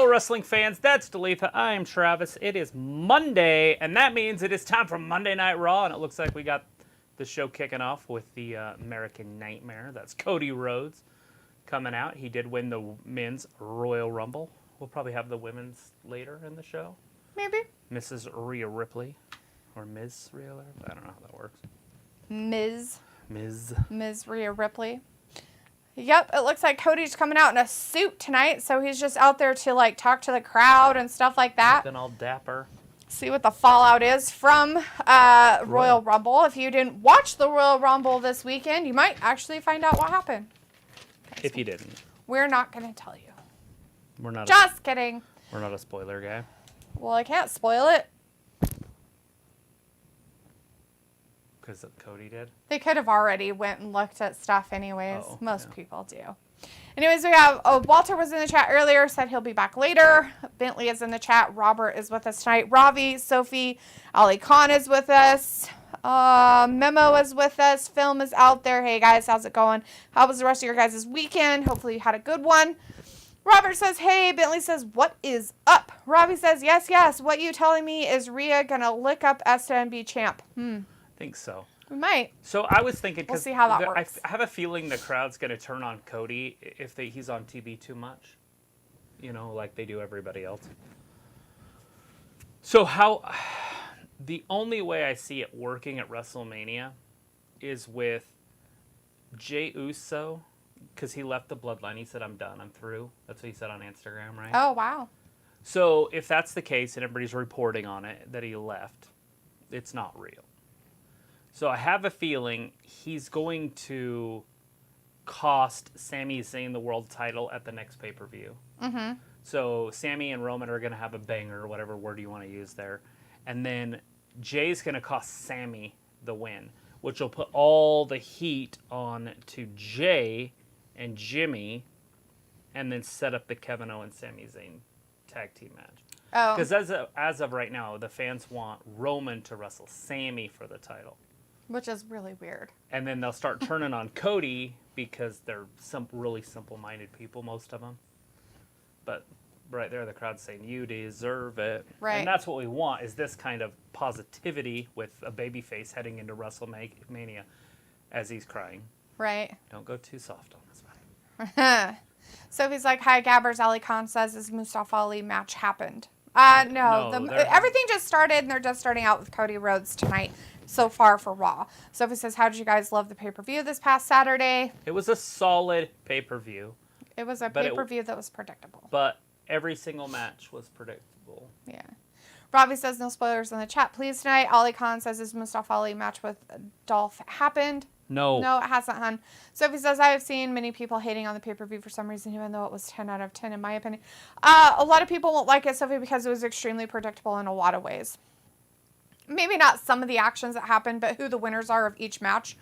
Hello, wrestling fans. That's Dalitha. I am Travis. It is Monday, and that means it is time for Monday Night Raw, and it looks like we got the show kicking off with the American Nightmare. That's Cody Rhodes coming out. He did win the men's Royal Rumble. We'll probably have the women's later in the show. Maybe. Mrs. Rhea Ripley, or Ms. Rhea Ripley. I don't know how that works. Ms. Rhea Ripley. Yep, it looks like Cody's coming out in a suit tonight, so he's just out there to like talk to the crowd and stuff like that. Looking all dapper. See what the fallout is from Royal Rumble. If you didn't watch the Royal Rumble this weekend, you might actually find out what happened. If you didn't. We're not going to tell you. We're not. Just kidding. We're not a spoiler guy. Well, I can't spoil it. Because Cody did? They could have already went and looked at stuff anyways. Oh, Most people do. Anyways, we have Walter was in the chat earlier, said he'll be back later. Bentley is in the chat. Robert is with us tonight. Ravi, Sophie, Ali Khan is with us. Memo is with us. Film is out there. Hey guys, how's it going? How was the rest of your guys' weekend? Hopefully you had a good one. Robert says, hey. Bentley says, what is up? Robbie says, yes. What you telling me is Rhea gonna lick up Esta and be champ? I think so. We might. So I was thinking, we'll see how that works. I have a feeling the crowd's going to turn on Cody if he's on TV too much. You know, like they do everybody else. So the only way I see it working at WrestleMania is with Jey Uso, because he left the bloodline. He said, I'm done. I'm through. That's what he said on Instagram, right? Oh, wow. So if that's the case and everybody's reporting on it, that he left, it's not real. So I have a feeling he's going to cost Sami Zayn the world title at the next pay-per-view. Mm-hmm. So Sami and Roman are going to have a banger, or whatever word you want to use there. And then Jay's going to cost Sami the win, which will put all the heat on to Jay and Jimmy, and then set up the Kevin Owens Sami Zayn tag team match. Oh. Because as of right now, the fans want Roman to wrestle Sami for the title. Which is really weird. And then they'll start turning on Cody because they're some really simple-minded people, most of them. But right there, the crowd's saying, you deserve it. Right. And that's what we want, is this kind of positivity with a babyface heading into WrestleMania as he's crying. Right. Don't go too soft on this, buddy. Sophie's like, hi, Gabbers. Ali Khan says his Mustafa Ali match happened. No everything just started, and they're just starting out with Cody Rhodes tonight. So far for Raw. Sophie says, how did you guys love the pay-per-view this past Saturday? It was a solid pay-per-view. It was a pay-per-view that was predictable. But every single match was predictable. Yeah. Robbie says, no spoilers in the chat, please, tonight. Ali Khan says his Mustafa Ali match with Dolph happened. No, it hasn't, hun. Sophie says, I have seen many people hating on the pay-per-view for some reason, even though it was 10 out of 10 in my opinion. A lot of people won't like it, Sophie, because it was extremely predictable in a lot of ways. Maybe not some of the actions that happened, but who the winners are of each match.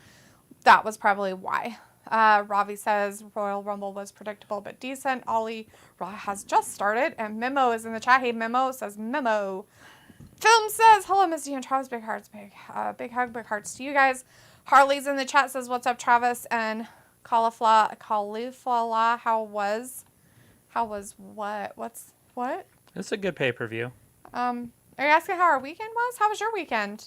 That was probably why. Ravi says Royal Rumble was predictable but decent. Ollie Raw has just started. And Memo is in the chat. Hey, Memo says Memo. Film says, hello, Miss D and Travis. Big hearts. Big hug, big hearts to you guys. Harley's in the chat, says, what's up, Travis? And Cauliflower, how was what? What? It's a good pay-per-view. Are you asking how our weekend was? How was your weekend?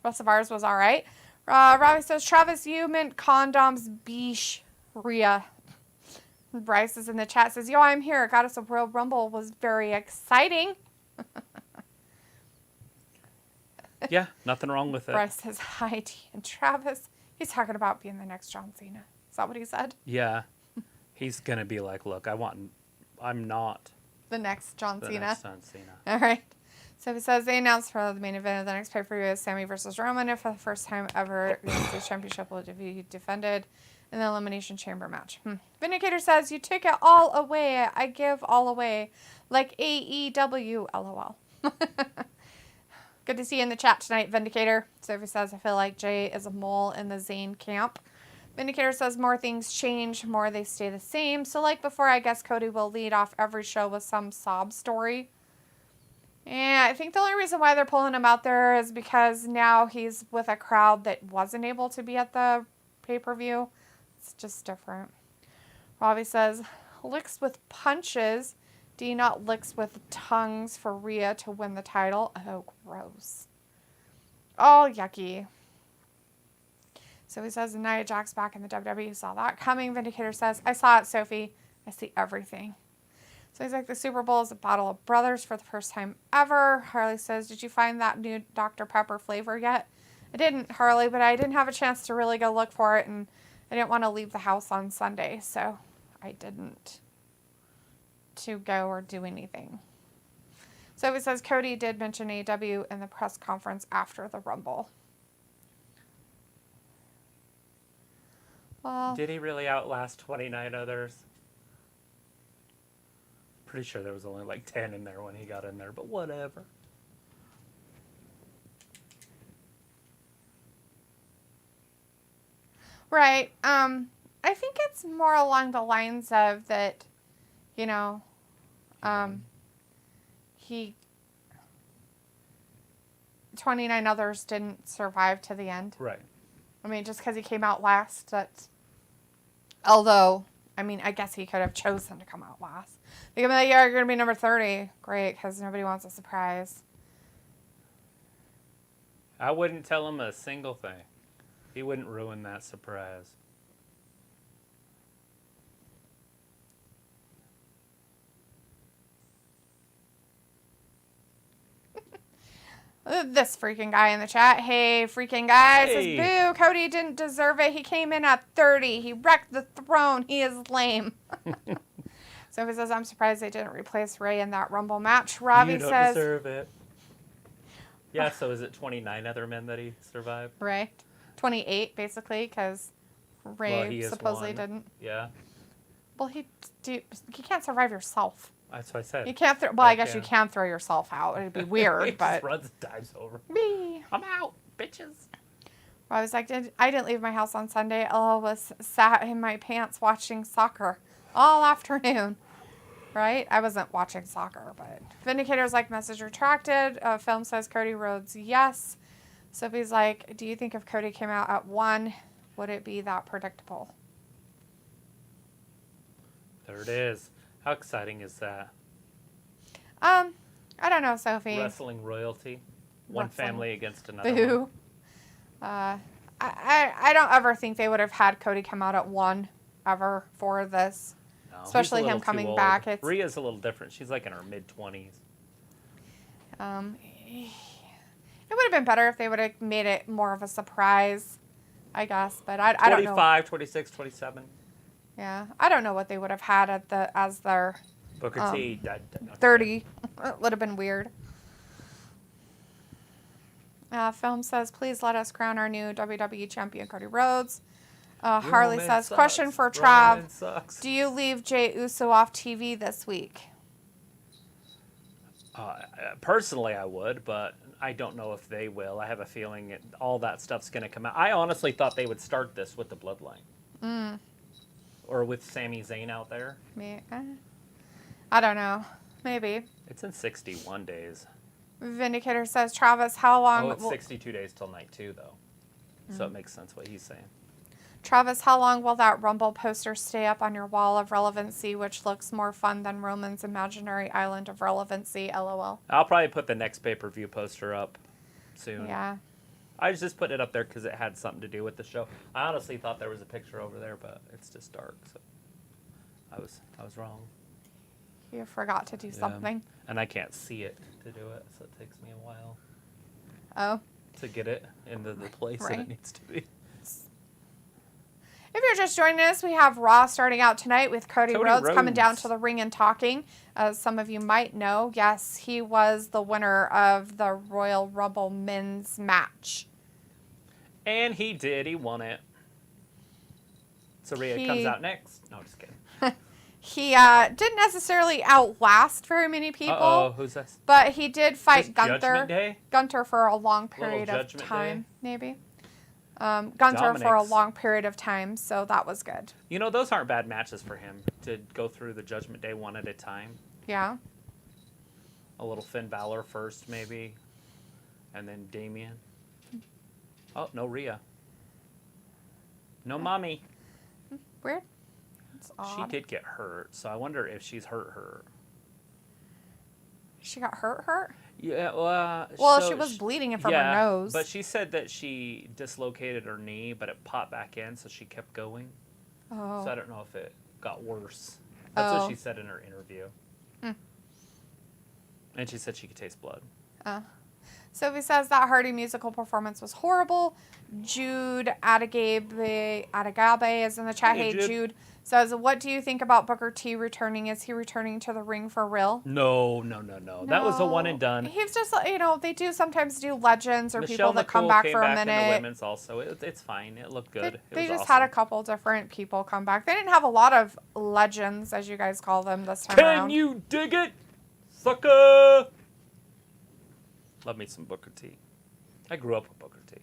The rest of ours was all right. Robbie says, Travis, you meant condoms, beesh, Rhea. Bryce is in the chat, says, yo, I'm here. Got us a Royal Rumble. Was very exciting. Yeah, nothing wrong with it. Bryce says, hi, T and Travis. He's talking about being the next John Cena. Is that what he said? Yeah. He's going to be like, look, I'm not the next John Cena. Next John Cena. All right. So he says, they announced for the main event of the next pay-per-view is Sami versus Roman. And for the first time ever, the championship will be defended in the Elimination Chamber match. Vindicator says, you took it all away. I give all away. Like AEW, LOL. Good to see you in the chat tonight, Vindicator. Sophie says, I feel like Jay is a mole in the Zayn camp. Vindicator says, more things change, more they stay the same. So like before, I guess Cody will lead off every show with some sob story. Yeah, I think the only reason why they're pulling him out there is because now he's with a crowd that wasn't able to be at the pay-per-view. It's just different. Robbie says, licks with punches D not licks with tongues for Rhea to win the title. Oh, gross. Oh, yucky. So he says Nia Jax back in the WWE. Saw that coming. Vindicator says, I saw it, Sophie. I see everything. So he's like, the Super Bowl is a battle of brothers for the first time ever. Harley says, did you find that new Dr. Pepper flavor yet? I didn't, Harley, but I didn't have a chance to really go look for it, and I didn't want to leave the house on Sunday, so I didn't to go or do anything. So he says Cody did mention AEW in the press conference after the Rumble. Well, Did he really outlast 29 others? Pretty sure there was only like 10 in there when he got in there, but whatever. right. I think it's more along the lines of that, you know, he 29 others didn't survive to the end. Right. I mean, just because he came out last, that's... Although, I mean, I guess he could have chosen to come out last. They could be like, yeah, you're going to be number 30. Great, because nobody wants a surprise. I wouldn't tell him a single thing. He wouldn't ruin that surprise. This freaking guy in the chat. Hey, freaking guy. Hey. Says, boo, Cody didn't deserve it. He came in at 30. He wrecked the throne. He is lame. So he says, I'm surprised they didn't replace Ray in that Rumble match. Ravi You don't says... deserve it. Yeah, so is it 29 other men that he survived? Right. 28, basically, because Ray he is supposedly one. didn't. Yeah, Well, you can't survive yourself. that's what I said. You can't well, I guess you can throw yourself out. It'd be He weird, but... just runs and dives over. Me. I'm out, bitches. I was like, I didn't leave my house on Sunday. I was sat in my pants watching soccer all afternoon. Right? I wasn't watching soccer, but... Vindicator's like, message retracted. Film says Cody Rhodes, yes. Sophie's like, do you think if Cody came out at 1, would it be that predictable? There it is. How exciting is that? I don't know, Sophie. Wrestling royalty. One Wrestling. family against another. Boo. One. I don't ever think they would have had Cody come out at 1 ever for this. No, Especially he's a him little coming too old. back. Rhea's a little different. She's like in her mid-20s. It would have been better if they would have made it more of a surprise, I guess. But I don't know. 25, 26, 27. Yeah, I don't know what they would have had as their Booker T. 30. It would have been weird. Film says, please let us crown our new WWE champion, Cody Rhodes. Harley says, sucks. question for Roman Trav. sucks. Do you leave Jey Uso off TV this week? Personally, I would, but I don't know if they will. I have a feeling all that stuff's going to come out. I honestly thought they would start this with the Bloodline. Or with Sami Zayn out there. I don't know. Maybe. It's in 61 days. Vindicator says, Travis, how long... Oh, it's 62 days till night 2, though. So it makes sense what he's saying. Travis, how long will that Rumble poster stay up on your wall of relevancy, which looks more fun than Roman's imaginary island of relevancy? LOL. I'll probably put the next pay-per-view poster up soon. Yeah. I was just putting it up there because it had something to do with the show. I honestly thought there was a picture over there, but it's just dark. So I was wrong. You forgot to do something. And I can't see it to do it, so it takes me a while Oh. to get it into the place that Right. it needs to be. If you're just joining us, we have Raw starting out tonight with Cody Rhodes coming down Rhodes. to the ring and talking. As some of you might know, yes, he was the winner of the Royal Rumble men's match. And he did. He won it. So Rhea comes out next. No, just kidding. He didn't necessarily outlast very many people. Uh-oh, who's this? But he did fight Just Gunther. Judgment Day? Gunther for a long period of Judgment time, Day? maybe. Gunther for a Dominic's. long period of time, so that was good. You know, those aren't bad matches for him to go through the Judgment Day one at a time. Yeah. A little Finn Balor first, maybe. And then Damian. Oh, no Rhea. No mommy. Weird. It's She odd. did get hurt, so I wonder if she's hurt her. She got hurt? Yeah, well... Well, so she was bleeding from her nose. But she said that she dislocated her knee, but it popped back in, so she kept going. Oh. So I don't know if it got worse. That's what she said in her interview. And she said she could taste blood. Sophie says that Hardy musical performance was horrible. Jude Adagabe is in the chat. Hey, Jude says, what do you think about Booker T returning? Is he returning to the ring for real? No. That was a one and done. He's just, they do sometimes do legends or Michelle people that come back for a minute. In the women's also. It's fine. It looked good. They just had a couple different people come back. They didn't have a lot of legends, as you guys call them, this time around. Can you dig it, sucker? Love me some Booker T. I grew up with Booker T.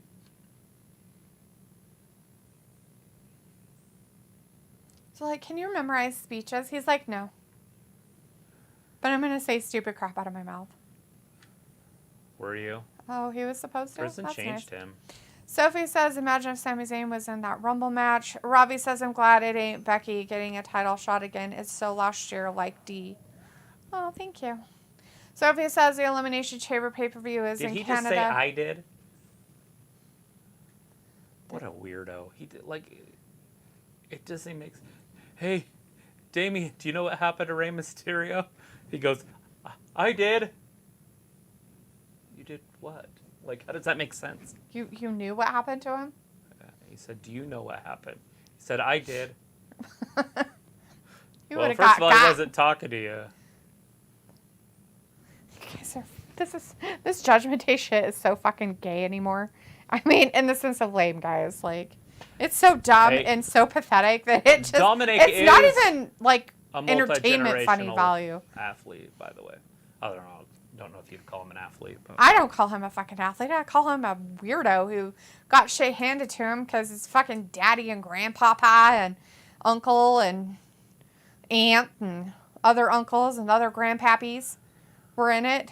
So, can you memorize speeches? He's like, no. But I'm going to say stupid crap out of my mouth. Were you? Oh, he was supposed to? Prison That's changed nice. him. Sophie says, imagine if Sami Zayn was in that Rumble match. Robbie says, I'm glad it ain't Becky getting a title shot again. It's so last year like D. Oh, thank you. Sophie says the Elimination Chamber pay-per-view is in Canada. Did he just say I did? What a weirdo. He did, it doesn't make sense. Hey, Damien, do you know what happened to Rey Mysterio? He goes, I did. You did what? How does that make sense? You knew what happened to him? He said, do you know what happened? He said, I did. Well, first of all, he wasn't talking to you. This Judgment Day shit is so fucking gay anymore. I mean, in the sense of lame, guys. It's so dumb and so pathetic that it just... Dominic it's not even, entertainment funny value. Athlete, by the way. I don't know if you'd call him an athlete. But. I don't call him a fucking athlete. I call him a weirdo who got shit handed to him because his fucking daddy and grandpapa and uncle and aunt and other uncles and other grandpappies were in it.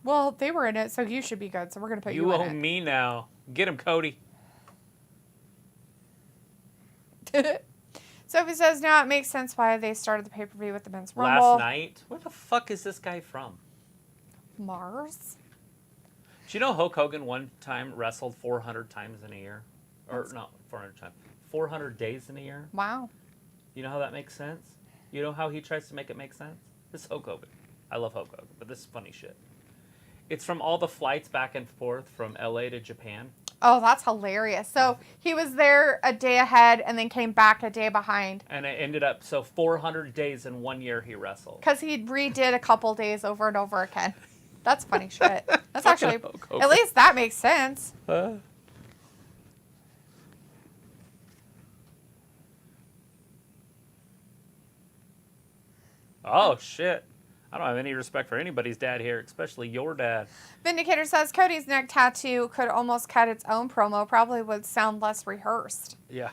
Well, they were in it, so you should be good. So we're going to put you in it. You owe me now. Get him, Cody. Sophie says, now it makes sense why they started the pay-per-view with the men's rumble. Last night? Where the fuck is this guy from? Mars? Do you know Hulk Hogan one time wrestled 400 times in a year? Or, not 400 times. 400 days in a year? Wow. You know how that makes sense? You know how he tries to make it make sense? This is Hulk Hogan. I love Hulk Hogan, but this is funny shit. It's from all the flights back and forth from LA to Japan. Oh, that's hilarious. So he was there a day ahead and then came back a day behind. And it ended up, 400 days in 1 year he wrestled. Because he redid a couple days over and over again. That's funny shit. That's actually, at least that makes sense. Oh, shit. I don't have any respect for anybody's dad here, especially your dad. Vindicator says Cody's neck tattoo could almost cut its own promo. Probably would sound less rehearsed. Yeah.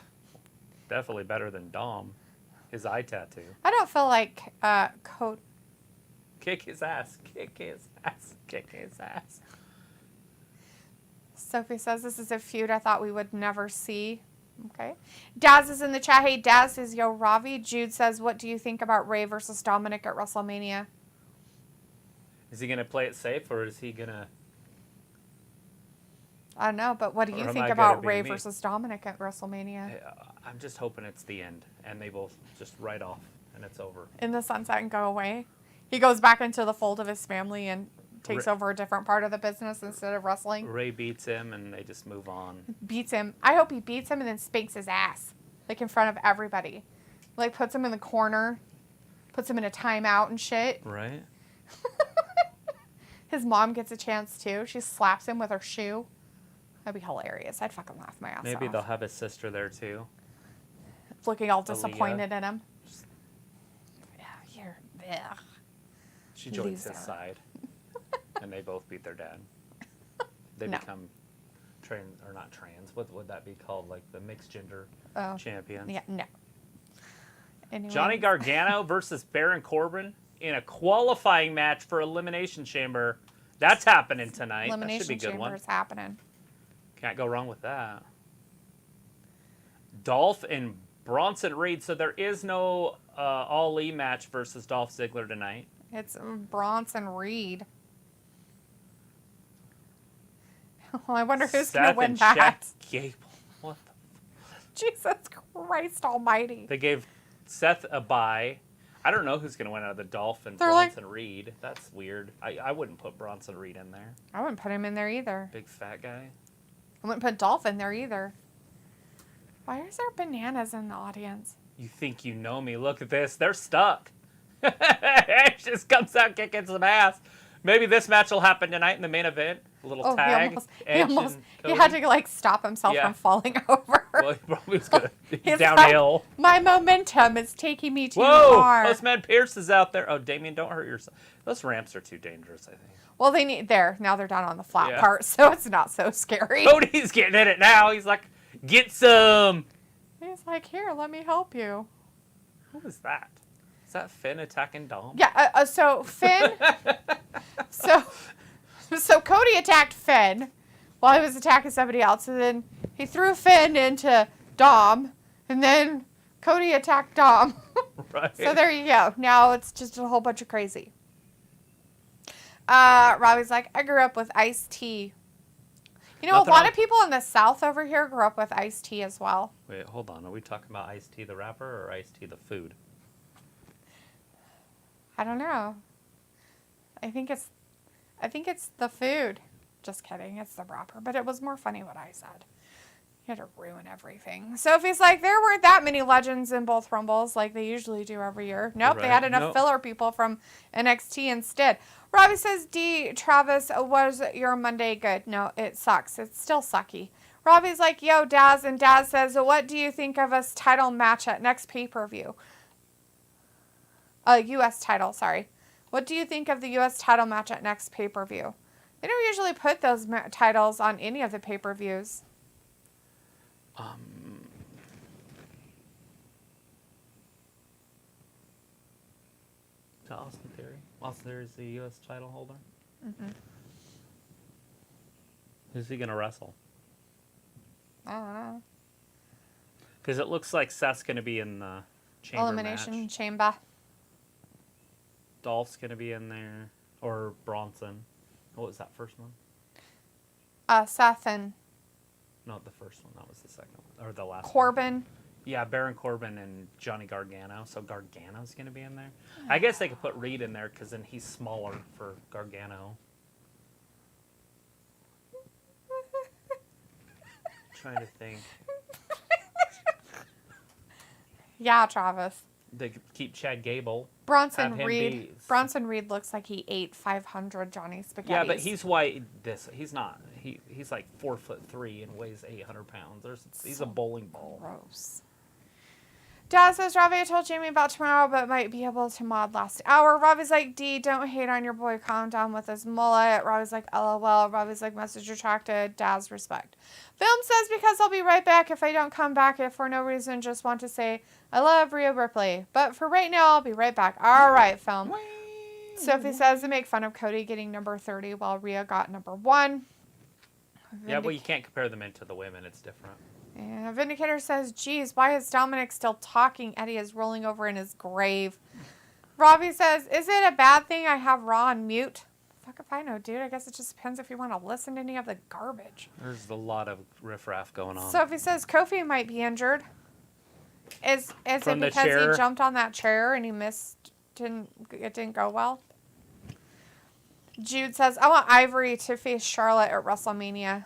Definitely better than Dom. His eye tattoo. I don't feel like Cody... Kick his ass. Kick his ass. Kick his ass. Sophie says this is a feud I thought we would never see. Okay. Daz is in the chat. Hey, Daz is Yo Ravi. Jude says, what do you think about Rey versus Dominic at WrestleMania? Is he going to play it safe, or is he going to... I don't know, but what do you think about Rey versus Dominic at WrestleMania? I'm just hoping it's the end, and they both just ride off, and it's over. In the sunset and go away? He goes back into the fold of his family and takes over a different part of the business instead of wrestling. Rey beats him, and they just move on. Beats him. I hope he beats him and then spanks his ass. In front of everybody. Puts him in the corner. Puts him in a timeout and shit. Right. His mom gets a chance, too. She slaps him with her shoe. That'd be hilarious. I'd fucking laugh my ass off. Maybe they'll have his sister there, too. Looking all disappointed in him. Yeah, you're... Ugh. She joins his side. And they both beat their dad. They become not trans. What would that be called? The mixed gender champions? Yeah, no. Anyway. Johnny Gargano versus Baron Corbin in a qualifying match for Elimination Chamber. That's happening tonight. That should be a good one. Elimination Chamber is happening. Can't go wrong with that. Dolph and Bronson Reed. So there is no Ali match versus Dolph Ziggler tonight. It's Bronson Reed. Well, I wonder who's going to win that. Chad Gable. What the? Jesus Christ almighty. They gave Seth a bye. I don't know who's going to win out of the Dolph and They're Bronson Reed. That's weird. I wouldn't put Bronson Reed in there. I wouldn't put him in there either. Big fat guy. I wouldn't put Dolph in there either. Why is there bananas in the audience? You think you know me. Look at this. They're stuck. Edge just comes out kicking some ass. Maybe this match will happen tonight in the main event. A little tag. He had to like stop himself from falling over. Well, he probably was going to He's downhill. Like, my momentum is taking me too far. Whoa! Postman Pierce is out there. Oh, Damien, don't hurt yourself. Those ramps are too dangerous, I think. Well, now they're down on the flat part, so it's not so scary. Cody's getting in it now. He's like, get some. He's like, here, let me help you. Who was that? Is that Finn attacking Dom? Yeah, so Finn... So Cody attacked Finn while he was attacking somebody else, and then he threw Finn into Dom, and then Cody attacked Dom. Right. So there you go. Now it's just a whole bunch of crazy. Robbie's like, I grew up with iced tea. You know, a lot of people in the South over here grew up with iced tea as well. Wait, hold on. Are we talking about iced tea the rapper or iced tea the food? I don't know. I think it's the food. Just kidding. It's the rapper. But it was more funny what I said. You had to ruin everything. Sophie's like, there weren't that many legends in both Rumbles like they usually do every year. Nope, right. They had enough filler people from NXT instead. Robbie says, D, Travis, was your Monday good? No, it sucks. It's still sucky. Robbie's like, yo, Daz. And Daz says, what do you think of us title match at next pay-per-view? U.S. title, sorry. What do you think of the U.S. title match at next pay-per-view? They don't usually put those titles on any of the pay-per-views. To Austin Theory? Austin Theory's the U.S. title holder? Mm-hmm. Who's he going to wrestle? I don't know. Because it looks like Seth's going to be in the Elimination match. Chamber. Dolph's going to be in there. Or Bronson. What was that first one? Seth and... No, the first one. That was the second one. Or the last Corbin. One. Yeah, Baron Corbin and Johnny Gargano. So Gargano's going to be in there. I guess they could put Reed in there because then he's smaller for Gargano. Trying to think. Yeah, Travis. They could keep Chad Gable. Bronson Reed looks like he ate 500 Johnny Spaghettis. Yeah, but he's white. He's not. He's like 4'3" and weighs 800 pounds. He's a bowling ball. Gross. Dad says, Robbie, I told Jamie about tomorrow, but might be able to mod last hour. Robbie's like, D, don't hate on your boy. Calm down with his mullet. Robbie's like, LOL. Robbie's like, message retracted. Dad's respect. Film says, because I'll be right back if I don't come back. If for no reason, just want to say, I love Rhea Ripley. But for right now, I'll be right back. All right, Film. Sophie says, they make fun of Cody getting number 30 while Rhea got number 1. Yeah, well, you can't compare the men to the women. It's different. And Vindicator says, geez, why is Dominic still talking? Eddie is rolling over in his grave. Robbie says, is it a bad thing I have Raw on mute? Fuck if I know, dude. I guess it just depends if you want to listen to any of the garbage. There's a lot of riffraff going on. Sophie says, Kofi might be injured. Is it because he jumped on that chair and he missed? It didn't go well? Jude says, I want Ivory to face Charlotte at WrestleMania.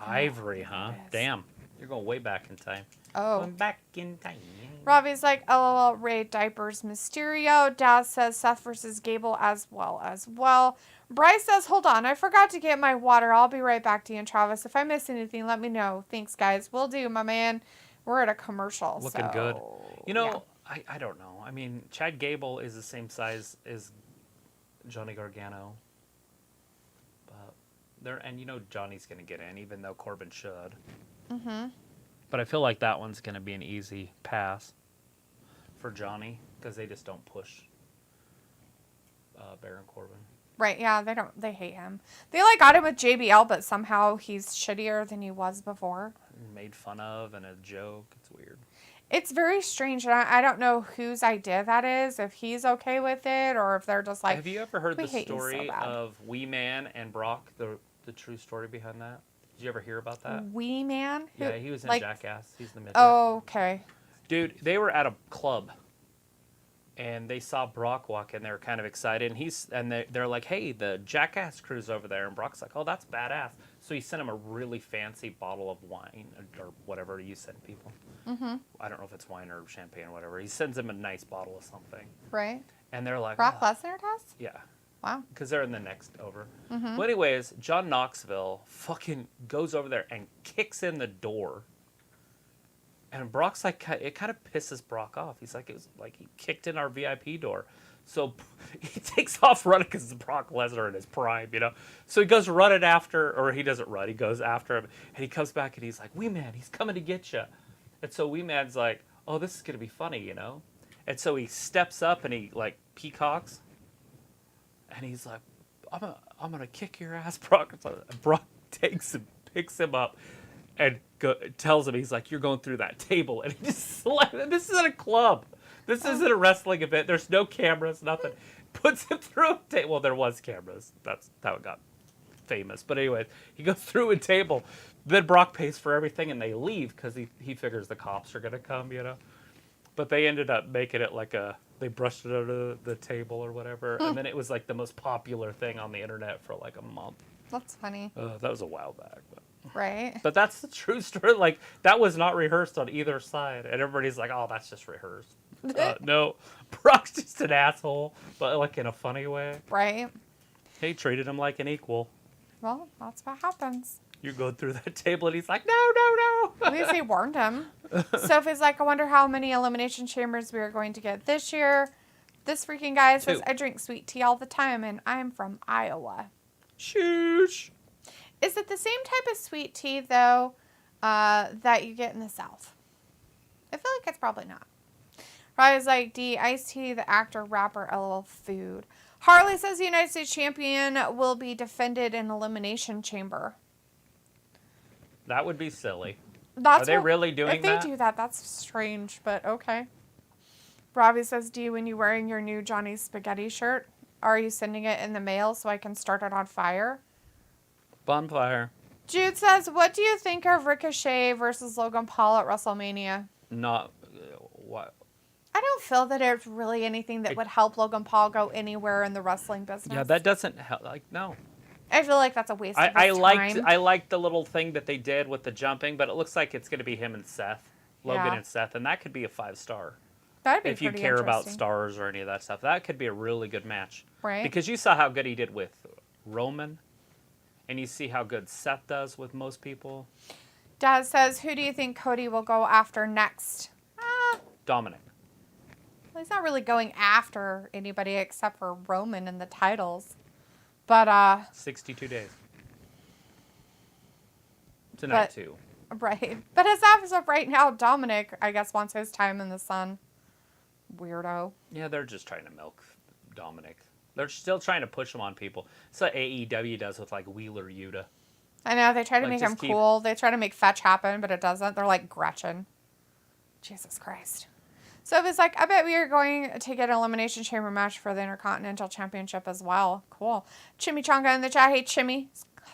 Ivory, huh? Damn. You're going way back in time. Oh. Going back in time. Robbie's like, LOL, Ray Diapers Mysterio. Daz says Seth versus Gable as well. Bryce says, hold on, I forgot to get my water. I'll be right back to you and Travis. If I miss anything, let me know. Thanks, guys. Will do, my man. We're at a commercial. Looking good. You know, yeah. I don't know. I mean, Chad Gable is the same size as Johnny Gargano. And you know Johnny's going to get in, even though Corbin should. Mm-hmm. But I feel like that one's going to be an easy pass for Johnny because they just don't push Baron Corbin. Right, yeah, they hate him. They got him with JBL, but somehow he's shittier than he was before. Made fun of and a joke. It's weird. It's very strange, and I don't know whose idea that is, if he's okay with it, or if they're just like, have you ever heard we the hate you so story bad. of Wee Man and Brock, the true story behind that? Did you ever hear about that? Wee Man? Yeah, he was in like, Jackass. He's the midget. Oh, okay. Dude, they were at a club, and they saw Brock walk in. They were kind of excited, and they're like, "Hey, the Jackass crew's over there." And Brock's like, "Oh, that's badass." So he sent him a really fancy bottle of wine or whatever you send people. Mm-hmm. I don't know if it's wine or champagne or whatever. He sends him a nice bottle of something, Right. and they're like, Brock "Oh." Lesnar does? Yeah. Wow. Because they're in the next over. Mm-hmm. Well, anyways, John Knoxville fucking goes over there and kicks in the door. And Brock's like, it kind of pisses Brock off. He's like, it was like he kicked in our VIP door. So he takes off running because it's Brock Lesnar in his prime, you know? So he goes running after, or he doesn't run, he goes after him. And he comes back and he's like, Wee Man, he's coming to get you. And so Wee Man's like, oh, this is going to be funny, you know? And so he steps up and he like peacocks. And he's like, I'm gonna kick your ass, Brock. And Brock takes him, picks him up, and tells him, he's like, you're going through that table. And he just this isn't a club. This isn't a wrestling event. There's no cameras, nothing. Puts him through a table. Well, there was cameras. That's how it got famous. But anyway, he goes through a table. Then Brock pays for everything, and they leave because he figures the cops are going to come, you know. But they ended up making it like they brushed it under the table or whatever. And then it was like the most popular thing on the internet for like a month. That's funny. That was a while back. Right. But that's the true story. Like, that was not rehearsed on either side. And everybody's like, oh, that's just rehearsed. No, Brock's just an asshole, but like in a funny way. Right. He treated him like an equal. Well, that's what happens. You're going through that table and he's like, no. At least he warned him. Sophie's like, I wonder how many elimination chambers we are going to get this year. This freaking guy says, 2. I drink sweet tea all the time, and I'm from Iowa. Shoosh. Is it the same type of sweet tea, though, that you get in the South? I feel like it's probably not. Riley's like, D, iced tea, the actor, rapper, LOL, food. Harley says the United States champion will be defended in Elimination Chamber. That would be silly. Are they really doing that? If they do that, that's strange, but okay. Robbie says, D, when you wearing your new Johnny's Spaghetti shirt, are you sending it in the mail so I can start it on fire? Bonfire. Jude says, what do you think of Ricochet versus Logan Paul at WrestleMania? Not what? I don't feel that there's really anything that would help Logan Paul go anywhere in the wrestling business. Yeah, that doesn't help. Like, no. I feel like that's a waste of his time. I liked the little thing that they did with the jumping, but it looks like it's going to be him and Seth, Logan and Seth, and that could be a 5-star. That'd be if you care about stars or any of that stuff. That could be a really good match. Right. Because you saw how good he did with Roman, and you see how good Seth does with most people. Dad says, who do you think Cody will go after next? Dominic. Well, he's not really going after anybody except for Roman and the titles. But, 62 days. Tonight, too. Right. But as of right now, Dominic, I guess, wants his time in the sun. Weirdo. Yeah, they're just trying to milk Dominic. They're still trying to push him on people. It's what AEW does with, like, Wheeler Yuta. I know. They try to make him cool. They try to make fetch happen, but it doesn't. They're like Gretchen. Jesus Christ. So it was like, I bet we are going to get an Elimination Chamber match for the Intercontinental Championship as well. Cool. Chimichanga in the chat. Hey, Chimmy.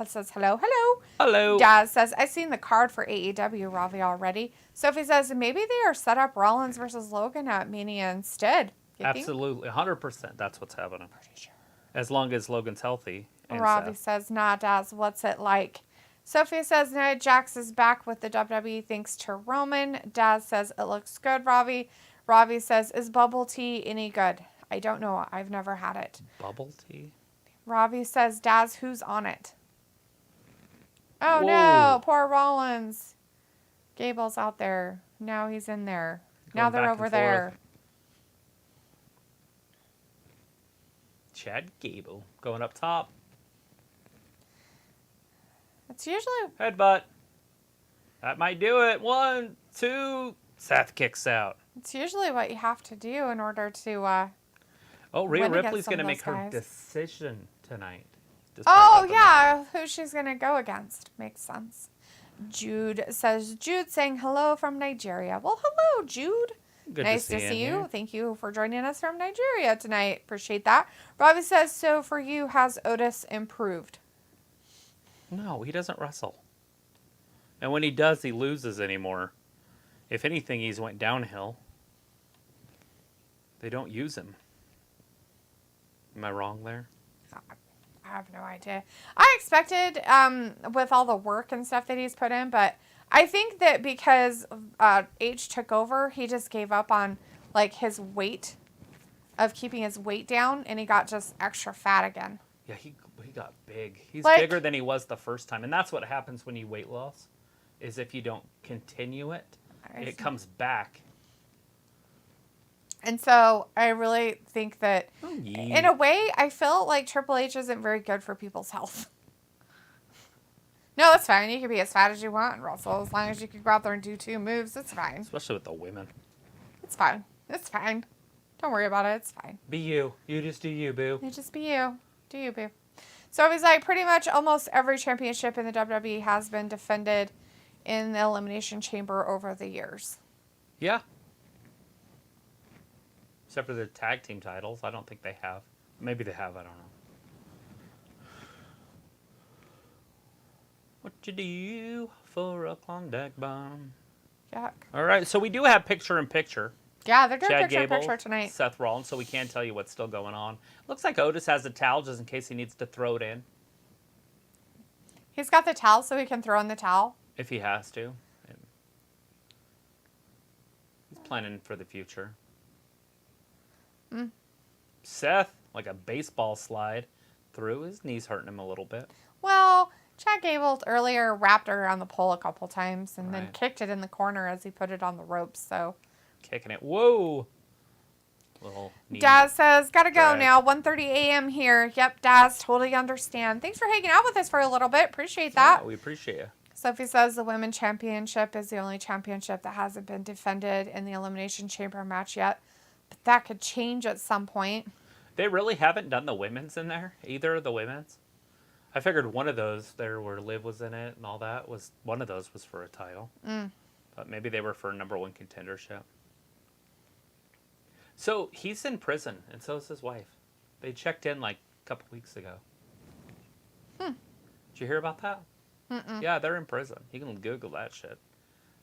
Says hello. Hello. Hello. Daz says, I've seen the card for AEW Ravi already. Sophie says, maybe they are set up Rollins versus Logan at Mania instead. Absolutely. 100%. That's what's happening. Pretty sure. As long as Logan's healthy. Ravi says, nah, Daz, what's it like? Sophia says, Nia Jax is back with the WWE thanks to Roman. Daz says, it looks good, Ravi. Ravi says, is bubble tea any good? I don't know. I've never had it. Bubble tea? Ravi says, Daz, who's on it? Oh, Whoa. no. Poor Rollins. Gable's out there. Now he's in there. Now they're over there. Chad Gable going up top. It's usually... Headbutt. That might do it. 1, 2. Seth kicks out. It's usually what you have to do in order to... Rhea Ripley's going to make her decision tonight. Oh, yeah. Who she's going to go against. Makes sense. Jude says, Jude saying hello from Nigeria. Well, hello, Jude. Good Nice to see you. here. Thank you for joining us from Nigeria tonight. Appreciate that. Robbie says, so for you, has Otis improved? No, he doesn't wrestle. And when he does, he loses anymore. If anything, he's went downhill. They don't use him. Am I wrong there? I have no idea. I expected, with all the work and stuff that he's put in, but I think that because H took over, he just gave up on, like, his weight, of keeping his weight down, and he got just extra fat again. Yeah, he got big. He's Like, bigger than he was the first time. And that's what happens when you weight loss, is if you don't continue it, it comes back. And so I really think that, in a way, I feel like Triple H isn't very good for people's health. No, it's fine. You can be as fat as you want and wrestle. As long as you can go out there and do 2 moves, it's fine. Especially with the women. It's fine. It's fine. Don't worry about it. It's fine. Be you. You just do you, boo. You just be you. Do you, boo. So he's like, pretty much almost every championship in the WWE has been defended in the Elimination Chamber over the years. Yeah. Except for the tag team titles. I don't think they have. Maybe they have. I don't know. What you do for a Klondike bomb? Yuck. All right. So we do have picture-in-picture. Yeah, they're doing Chad Gable, picture tonight. Seth Rollins, so we can't tell you what's still going on. Looks like Otis has a towel just in case he needs to throw it in. He's got the towel so he can throw in the towel. If he has to. And he's planning for the future. Seth, like a baseball slide through. His knee's hurting him a little bit. Well, Chad Gable earlier wrapped it around the pole a couple times and then Right. kicked it in the corner as he put it on the ropes. So Kicking it. Whoa. Little knee. Daz says, gotta go drag. now. 1:30 a.m. here. Yep, Daz, totally understand. Thanks for hanging out with us for a little bit. Appreciate that. Yeah, we appreciate you. Sophie says the women's championship is the only championship that hasn't been defended in the Elimination Chamber match yet. But that could change at some point. They really haven't done the women's in there, either of the women's. I figured one of those there where Liv was in it and all that was one of those was for a title. But maybe they were for *1 contendership. So he's in prison, and so is his wife. They checked in like a couple weeks ago. Did you hear about that? Yeah, they're in prison. You can Google that shit.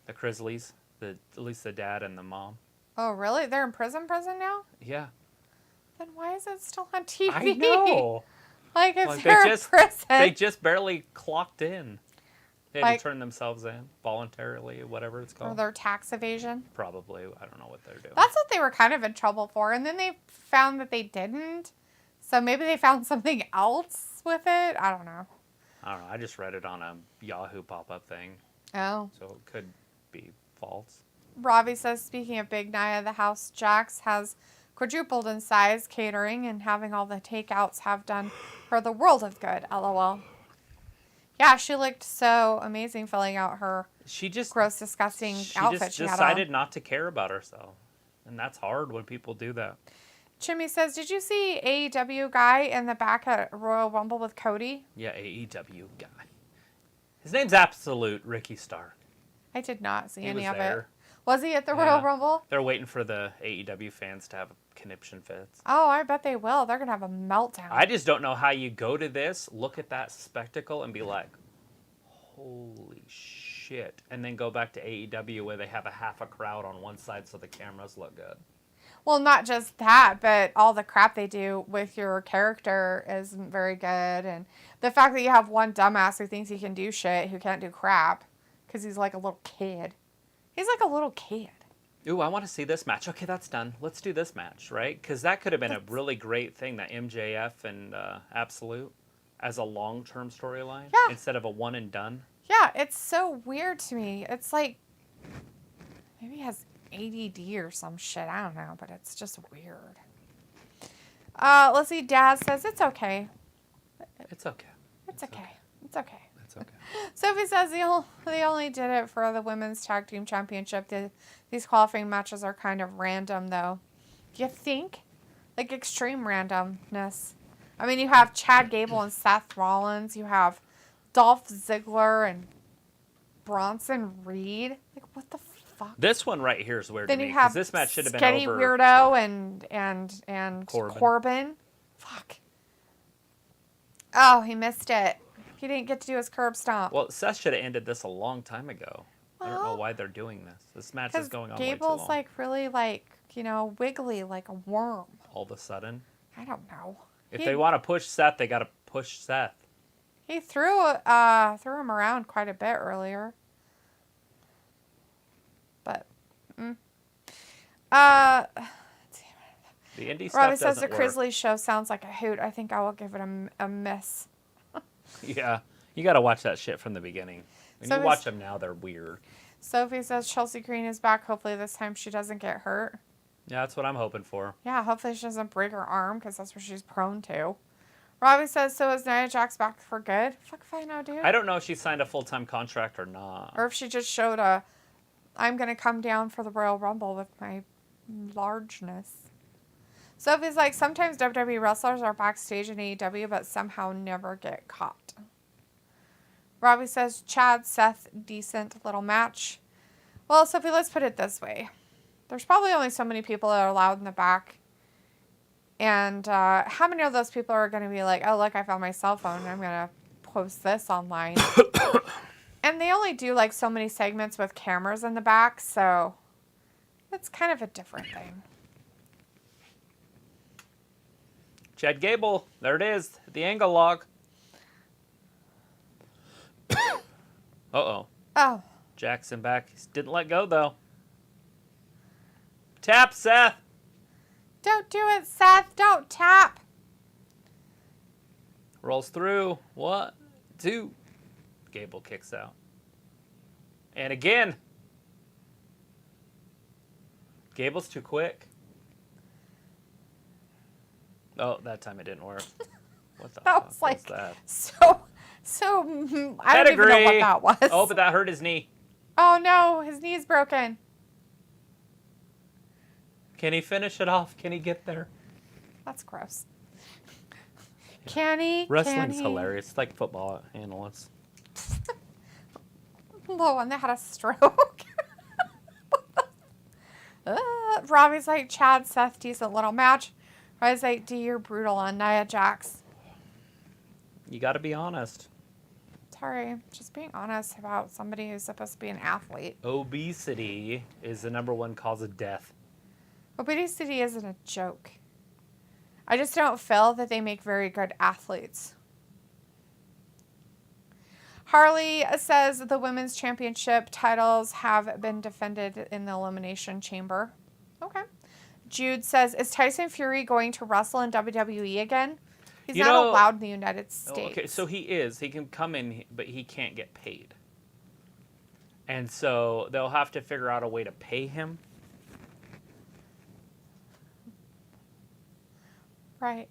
The Grizzlies, at least the dad and the mom. Oh, really? They're in prison now? Yeah. Then why is it still on TV? I know. Like, it's Like, their prison. They just barely clocked in. They had Like- to turn themselves in voluntarily, whatever it's Or called. their tax evasion. Probably. I don't know what they're doing. That's what they were kind of in trouble for. And then they found that they didn't. So maybe they found something else with it. I don't know. I don't know. I just read it on a Yahoo pop-up thing, Oh. so it could be false. Robbie says, speaking of Big Nia, the house Jax has quadrupled in size, catering, and having all the takeouts have done her the world of good. LOL. Yeah, she looked so amazing filling out her She just gross, disgusting she outfit just she had decided on. not to care about herself, and that's hard when people do that. Chimmy says, did you see AEW guy in the back at Royal Rumble with Cody? Yeah, AEW guy. His name's Absolute Ricky Stark. I did not see He any was of there. it. Was he at the Yeah. Royal Rumble? They're waiting for the AEW fans to have conniption fits. Oh, I bet they will. They're going to have a meltdown. I just don't know how you go to this, look at that spectacle, and be like, holy shit. And then go back to AEW where they have a half a crowd on one side so the cameras look good. Well, not just that, but all the crap they do with your character isn't very good. And the fact that you have one dumbass who thinks he can do shit, who can't do crap, because he's like a little kid. He's like a little kid. Ooh, I want to see this match. Okay, that's done. Let's do this match, right? Because that could have been a really great thing, that MJF and Absolute as a long-term storyline Yeah. instead of a one and done. Yeah, it's so weird to me. It's like, maybe he has ADD or some shit. I don't know, but it's just weird. Let's see. Dad says it's okay. It's okay. It's okay. It's okay. It's okay. Sophie says they only did it for the women's tag team championship. These qualifying matches are kind of random, though. Do you think? Like extreme randomness. I mean, you have Chad Gable and Seth Rollins. You have Dolph Ziggler and Bronson Reed. Like, what the fuck? This one right here is weird Then to me you have because this match should have been Skinny over. Weirdo and Corbin. Fuck. Oh, he missed it. He didn't get to do his curb stomp. Well, Seth should have ended this a long time ago. I don't know Well, why they're doing this. This match is going on way too Gable's long. like really like, wiggly like a worm. All of a sudden. I don't know. If they want to push Seth, they got to push Seth. He threw him around quite a bit earlier. But, The indie stuff Robbie says doesn't the work. Crisley show sounds like a hoot. I think I will give it a miss. Yeah, you got to watch that shit from the beginning. When So you watch them now, they're weird. Sophie says Chelsea Green is back. Hopefully this time she doesn't get hurt. Yeah, that's what I'm hoping for. Yeah, hopefully she doesn't break her arm because that's what she's prone to. Robbie says, so is Nia Jax back for good? Fuck if I know, dude. I don't know if she signed a full-time contract or not. Or if she just showed I'm going to come down for the Royal Rumble with my largeness. Sophie's like, sometimes WWE wrestlers are backstage in AEW, but somehow never get caught. Robbie says, Chad, Seth, decent little match. Well, Sophie, let's put it this way. There's probably only so many people that are allowed in the back. And how many of those people are going to be like, oh, look, I found my cell phone and I'm going to post this online. And they only do like so many segments with cameras in the back, so it's kind of a different thing. Chad Gable, there it is, the angle log. Uh-oh. Oh. Jackson back. He didn't let go, though. Tap, Seth. Don't do it, Seth. Don't tap. Rolls through. 1, 2. Gable kicks out. And again. Gable's too quick. Oh, that time it didn't work. What the fuck was like, that? I don't even know what that was. Oh, but that hurt his knee. Oh, no. His knee's broken. Can he finish it off? Can he get there? That's gross. Can he? Wrestling's hilarious. It's like football analysts. The one that had a stroke. Robbie's like, Chad, Seth, decent little match. Robbie's like, D, you're brutal on Nia Jax. You got to be honest. Sorry, just being honest about somebody who's supposed to be an athlete. Obesity is the #1 cause of death. Obesity isn't a joke. I just don't feel that they make very good athletes. Harley says the women's championship titles have been defended in the Elimination Chamber. Okay. Jude says, is Tyson Fury going to wrestle in WWE again? He's not allowed in the United States. Okay, so he is. He can come in, but he can't get paid. And so they'll have to figure out a way to pay him. Right.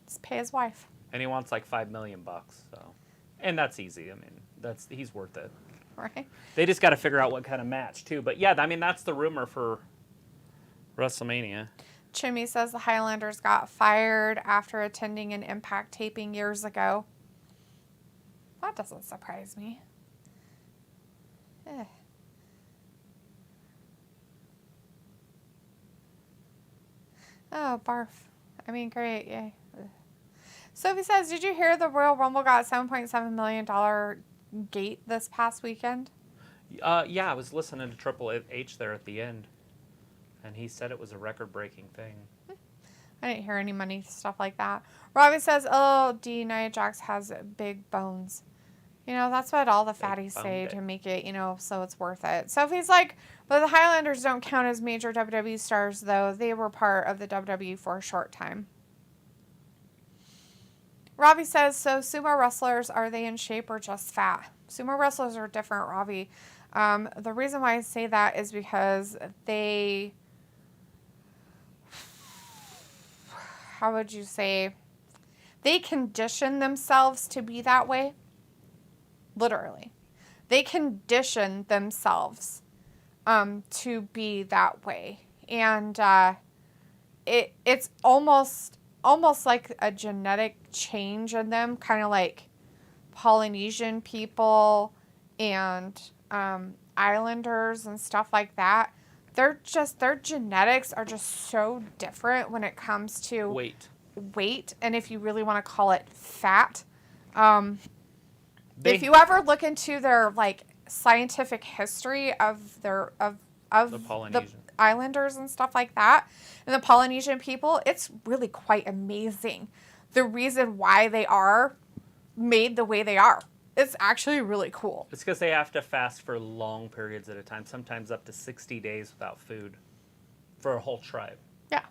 Just pay his wife. And he wants like $5 million, so. And that's easy. I mean, he's worth it. Right. They just got to figure out what kind of match, too. But yeah, I mean, that's the rumor for WrestleMania. Chimmy says the Highlanders got fired after attending an Impact taping years ago. That doesn't surprise me. Eh. Oh, barf. I mean, great. Yay. Ugh. Sophie says, did you hear the Royal Rumble got $7.7 million gate this past weekend? Yeah, I was listening to Triple H there at the end. And he said it was a record-breaking thing. I didn't hear any money stuff like that. Robbie says, oh, D, Nia Jax has big bones. You know, that's what all the fatties say to make it, so it's worth it. Sophie's like, but the Highlanders don't count as major WWE stars, though. They were part of the WWE for a short time. Robbie says, so sumo wrestlers, are they in shape or just fat? Sumo wrestlers are different, Robbie. The reason why I say that is because they... How would you say? They condition themselves to be that way. Literally. They condition themselves to be that way. And it's almost like a genetic change in them, kind of like Polynesian people and Islanders and stuff like that, their genetics are just so different when it comes to weight, and if you really want to call it fat. If you ever look into their like scientific history of their of the Islanders and stuff like that, and the Polynesian people, it's really quite amazing. The reason why they are made the way they are. It's actually really cool. It's because they have to fast for long periods at a time, sometimes up to 60 days without food for a whole tribe. Yeah.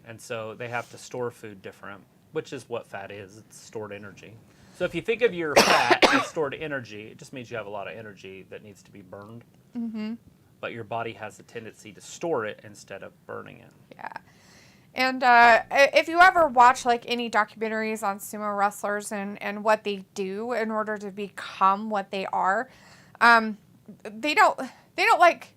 And so they have to store food different, which is what fat is. It's stored energy. So if you think of your fat as stored energy, it just means you have a lot of energy that needs to be burned. Mm-hmm. But your body has a tendency to store it instead of burning it. Yeah. And if you ever watch like any documentaries on sumo wrestlers and what they do in order to become what they are, they don't like,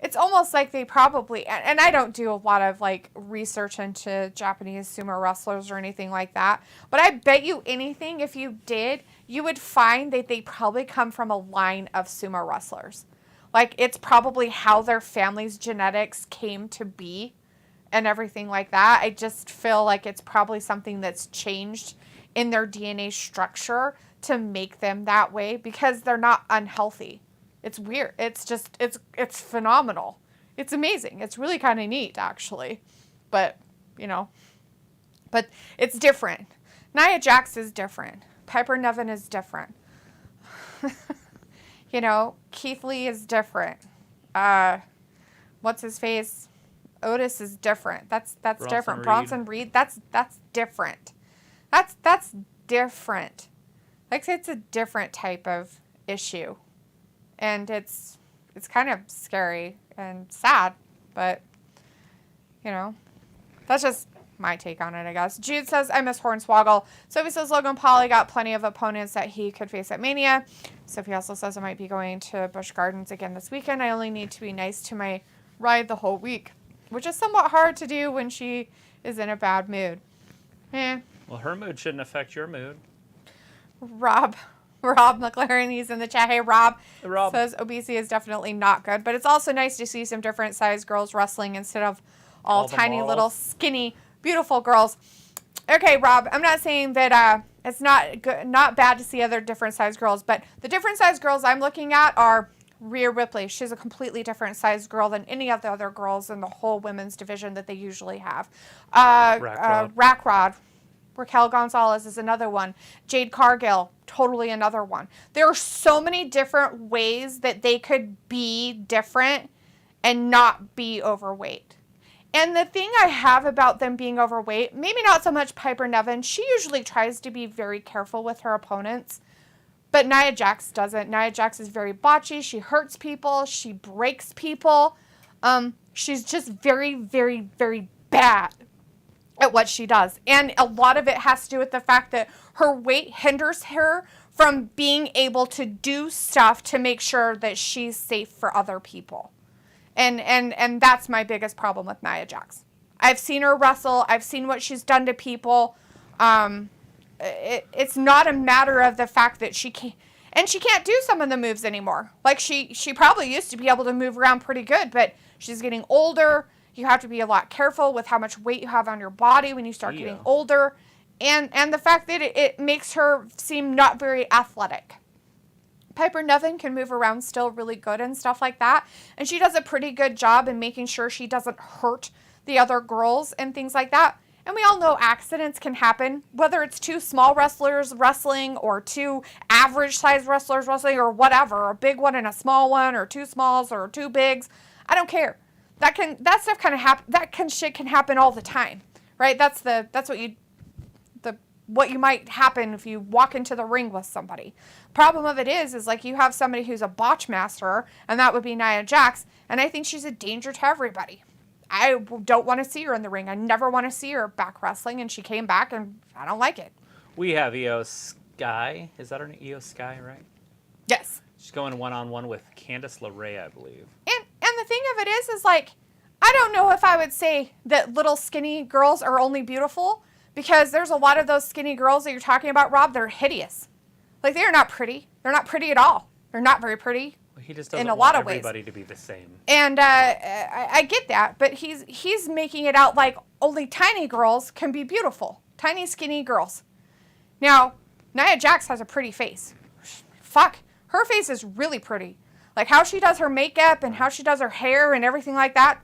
it's almost like they probably, and I don't do a lot of like research into Japanese sumo wrestlers or anything like that, but I bet you anything, if you did, you would find that they probably come from a line of sumo wrestlers. Like it's probably how their family's genetics came to be. And everything like that. I just feel like it's probably something that's changed in their DNA structure to make them that way because they're not unhealthy. It's weird. It's just, it's phenomenal. It's amazing. It's really kind of neat, actually. But, but it's different. Nia Jax is different. Piper Niven is different. Keith Lee is different. What's his face? Otis is different. That's different. Reed. Bronson Reed, that's different. That's different. Like it's a different type of issue. And it's kind of scary and sad, but that's just my take on it, I guess. Jude says, I miss Hornswoggle. Sophie says Logan Paul got plenty of opponents that he could face at Mania. Sophie also says I might be going to Busch Gardens again this weekend. I only need to be nice to my ride the whole week, which is somewhat hard to do when she is in a bad mood. Well, her mood shouldn't affect your mood. Rob McLaren, he's in the chat. Hey, Rob. Says obesity is definitely not good, but it's also nice to see some different sized girls wrestling instead of all tiny little skinny, beautiful girls. Okay, Rob, I'm not saying that it's not good, not bad to see other different sized girls, but the different sized girls I'm looking at are Rhea Ripley. She's a completely different sized girl than any of the other girls in the whole women's division that they usually have. Rackrod. Raquel Gonzalez is another one. Jade Cargill, totally another one. There are so many different ways that they could be different and not be overweight. And the thing I have about them being overweight, maybe not so much Piper Niven, she usually tries to be very careful with her opponents. But Nia Jax doesn't. Nia Jax is very botchy. She hurts people. She breaks people. She's just very, very, very bad at what she does. And a lot of it has to do with the fact that her weight hinders her from being able to do stuff to make sure that she's safe for other people. And that's my biggest problem with Nia Jax. I've seen her wrestle. I've seen what she's done to people. It's not a matter of the fact that she can't do some of the moves anymore. Like she probably used to be able to move around pretty good, but she's getting older. You have to be a lot careful with how much weight you have on your body when you start getting older. And the fact that it makes her seem not very athletic. Piper Niven can move around still really good and stuff like that. And she does a pretty good job in making sure she doesn't hurt the other girls and things like that. And we all know accidents can happen, whether it's two small wrestlers wrestling or two average sized wrestlers wrestling or whatever, a big one and a small one or two smalls or two bigs. I don't care. That stuff kind of happen. Shit can happen all the time, right? That's what you might happen if you walk into the ring with somebody. Problem of it is like you have somebody who's a botch master, and that would be Nia Jax, and I think she's a danger to everybody. I don't want to see her in the ring. I never want to see her back wrestling, and she came back, and I don't like it. We have Io Sky. Is that her name? Io Sky, right? Yes. She's going one-on-one with Candice LeRae, I believe. And the thing of it is like, I don't know if I would say that little skinny girls are only beautiful, because there's a lot of those skinny girls that you're talking about, Rob, they're hideous. Like, they're not pretty. They're not pretty at all. They're not very pretty. He just doesn't in a want lot of ways. everybody to be the same. And I get that, but he's making it out like only tiny girls can be beautiful. Tiny, skinny girls. Now, Nia Jax has a pretty face. Fuck. Her face is really pretty. Like how she does her makeup and how she does her hair and everything like that.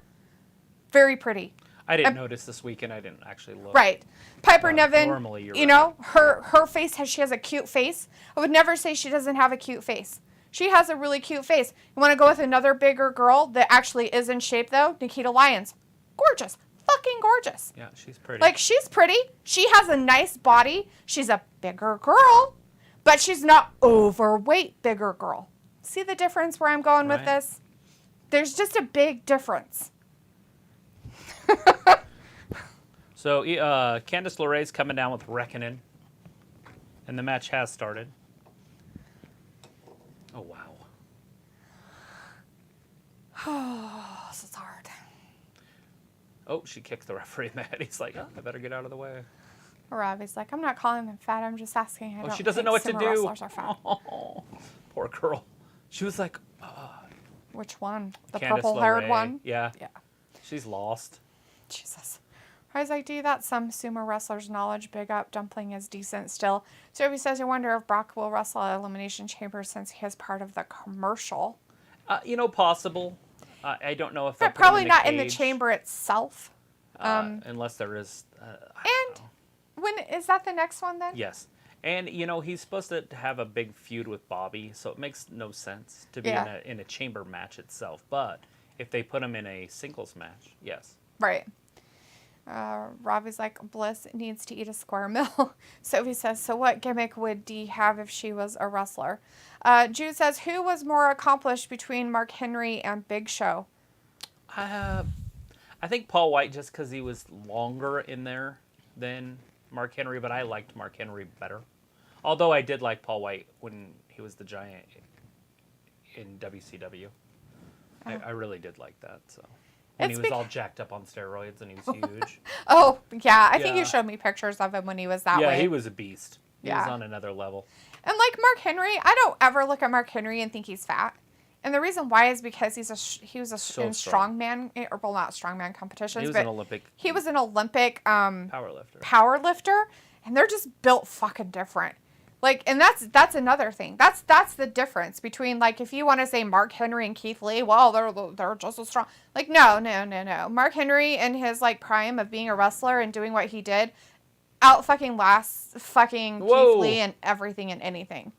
Very pretty. I didn't notice this weekend. I didn't actually look. Right. Piper Niven, normally you're you know, her face she has a cute face. I would never say she doesn't have a cute face. She has a really cute face. You want to go with another bigger girl that actually is in shape, though? Nikita Lyons. Gorgeous. Fucking gorgeous. Yeah, she's pretty. Like, she's pretty. She has a nice body. She's a bigger girl, but she's not overweight bigger girl. See the difference where I'm going with this? There's just a big difference. So, Candice LeRae's coming down with Reckoning, and the match has started. Oh, wow. Oh, this is hard. Oh, she kicks the referee in the head. He's like, oh, I better get out of the way. Robbie's like, I'm not calling him fat. I'm just asking. She doesn't know what to do. Wrestlers are fat. Oh, poor girl. She was like, Which one? The Candice purple-haired LeRae. one? Yeah. Yeah. She's lost. Jesus. I was like, D, that's some sumo wrestler's knowledge. Big up. Dumpling is decent still. So he says, I wonder if Brock will wrestle at Elimination Chamber since he is part of the commercial. Possible. I don't know if But probably not in the chamber itself. Unless there is. And when is that the next one then? Yes. And, he's supposed to have a big feud with Bobby, so it makes no sense to be in a chamber match itself. But if they put him in a singles match, yes. Right. Robbie's like, Bliss needs to eat a square meal. Sophie says, so what gimmick would Dee have if she was a wrestler? Jude says, who was more accomplished between Mark Henry and Big Show? I think Paul White, just because he was longer in there than Mark Henry, but I liked Mark Henry better. Although I did like Paul White when he was the Giant in WCW. I really did like that, so. When he was all jacked up on steroids and he was huge. Oh, yeah. I think you showed me pictures of him when he was that way. Yeah, he was a beast. He was on another level. And like Mark Henry, I don't ever look at Mark Henry and think he's fat. And the reason why is because he was in strongman, or well, not strongman competitions, he was but an Olympic. He was an Olympic power lifter, and they're just built fucking different. Like, and that's another thing. That's the difference between, like, if you want to say Mark Henry and Keith Lee, well, they're just as strong. Like, no. Mark Henry in his, like, prime of being a wrestler and doing what he did out fucking last fucking Keith Lee and everything and anything.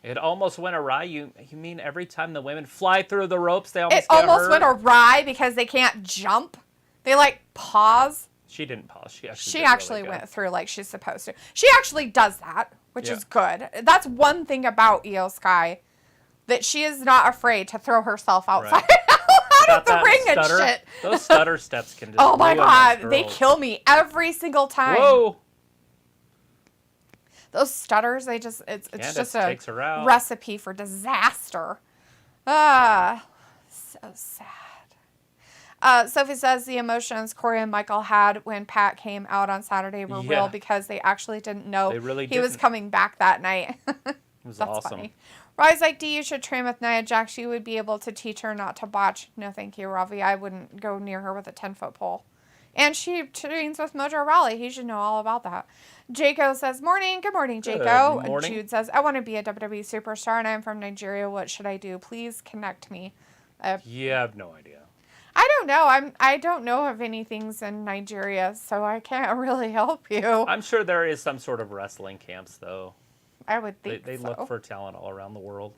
It almost went awry. You mean every time the women fly through the ropes, they almost get hurt? went awry because they can't jump. They, like, pause. She didn't pause. She actually went through like she's supposed to. She actually does that, which is good. That's one thing about Io Sky, that she is not afraid to throw herself outside out of the ring and shit. Those stutter steps can just oh my god, they kill me every single time. Whoa. Those stutters, it's just a takes her out. Recipe for disaster. So sad. Sophie says the emotions Corey and Michael had when Pat came out on Saturday were real because they actually didn't know he was coming back that night. It was That's awesome. Funny. Robbie's like, D, you should train with Nia Jax. You would be able to teach her not to botch. No, thank you, Robbie. I wouldn't go near her with a 10-foot pole. And she trains with Mojo Rawley. He should know all about that. Jaco says, morning. Good morning, Jaco. Good morning. Jude says, I want to be a WWE superstar, and I'm from Nigeria. What should I do? Please connect me. I have no idea. I don't know. I don't know of anything's in Nigeria, so I can't really help you. I'm sure there is some sort of wrestling camps, though. I would think they look for talent all around the world.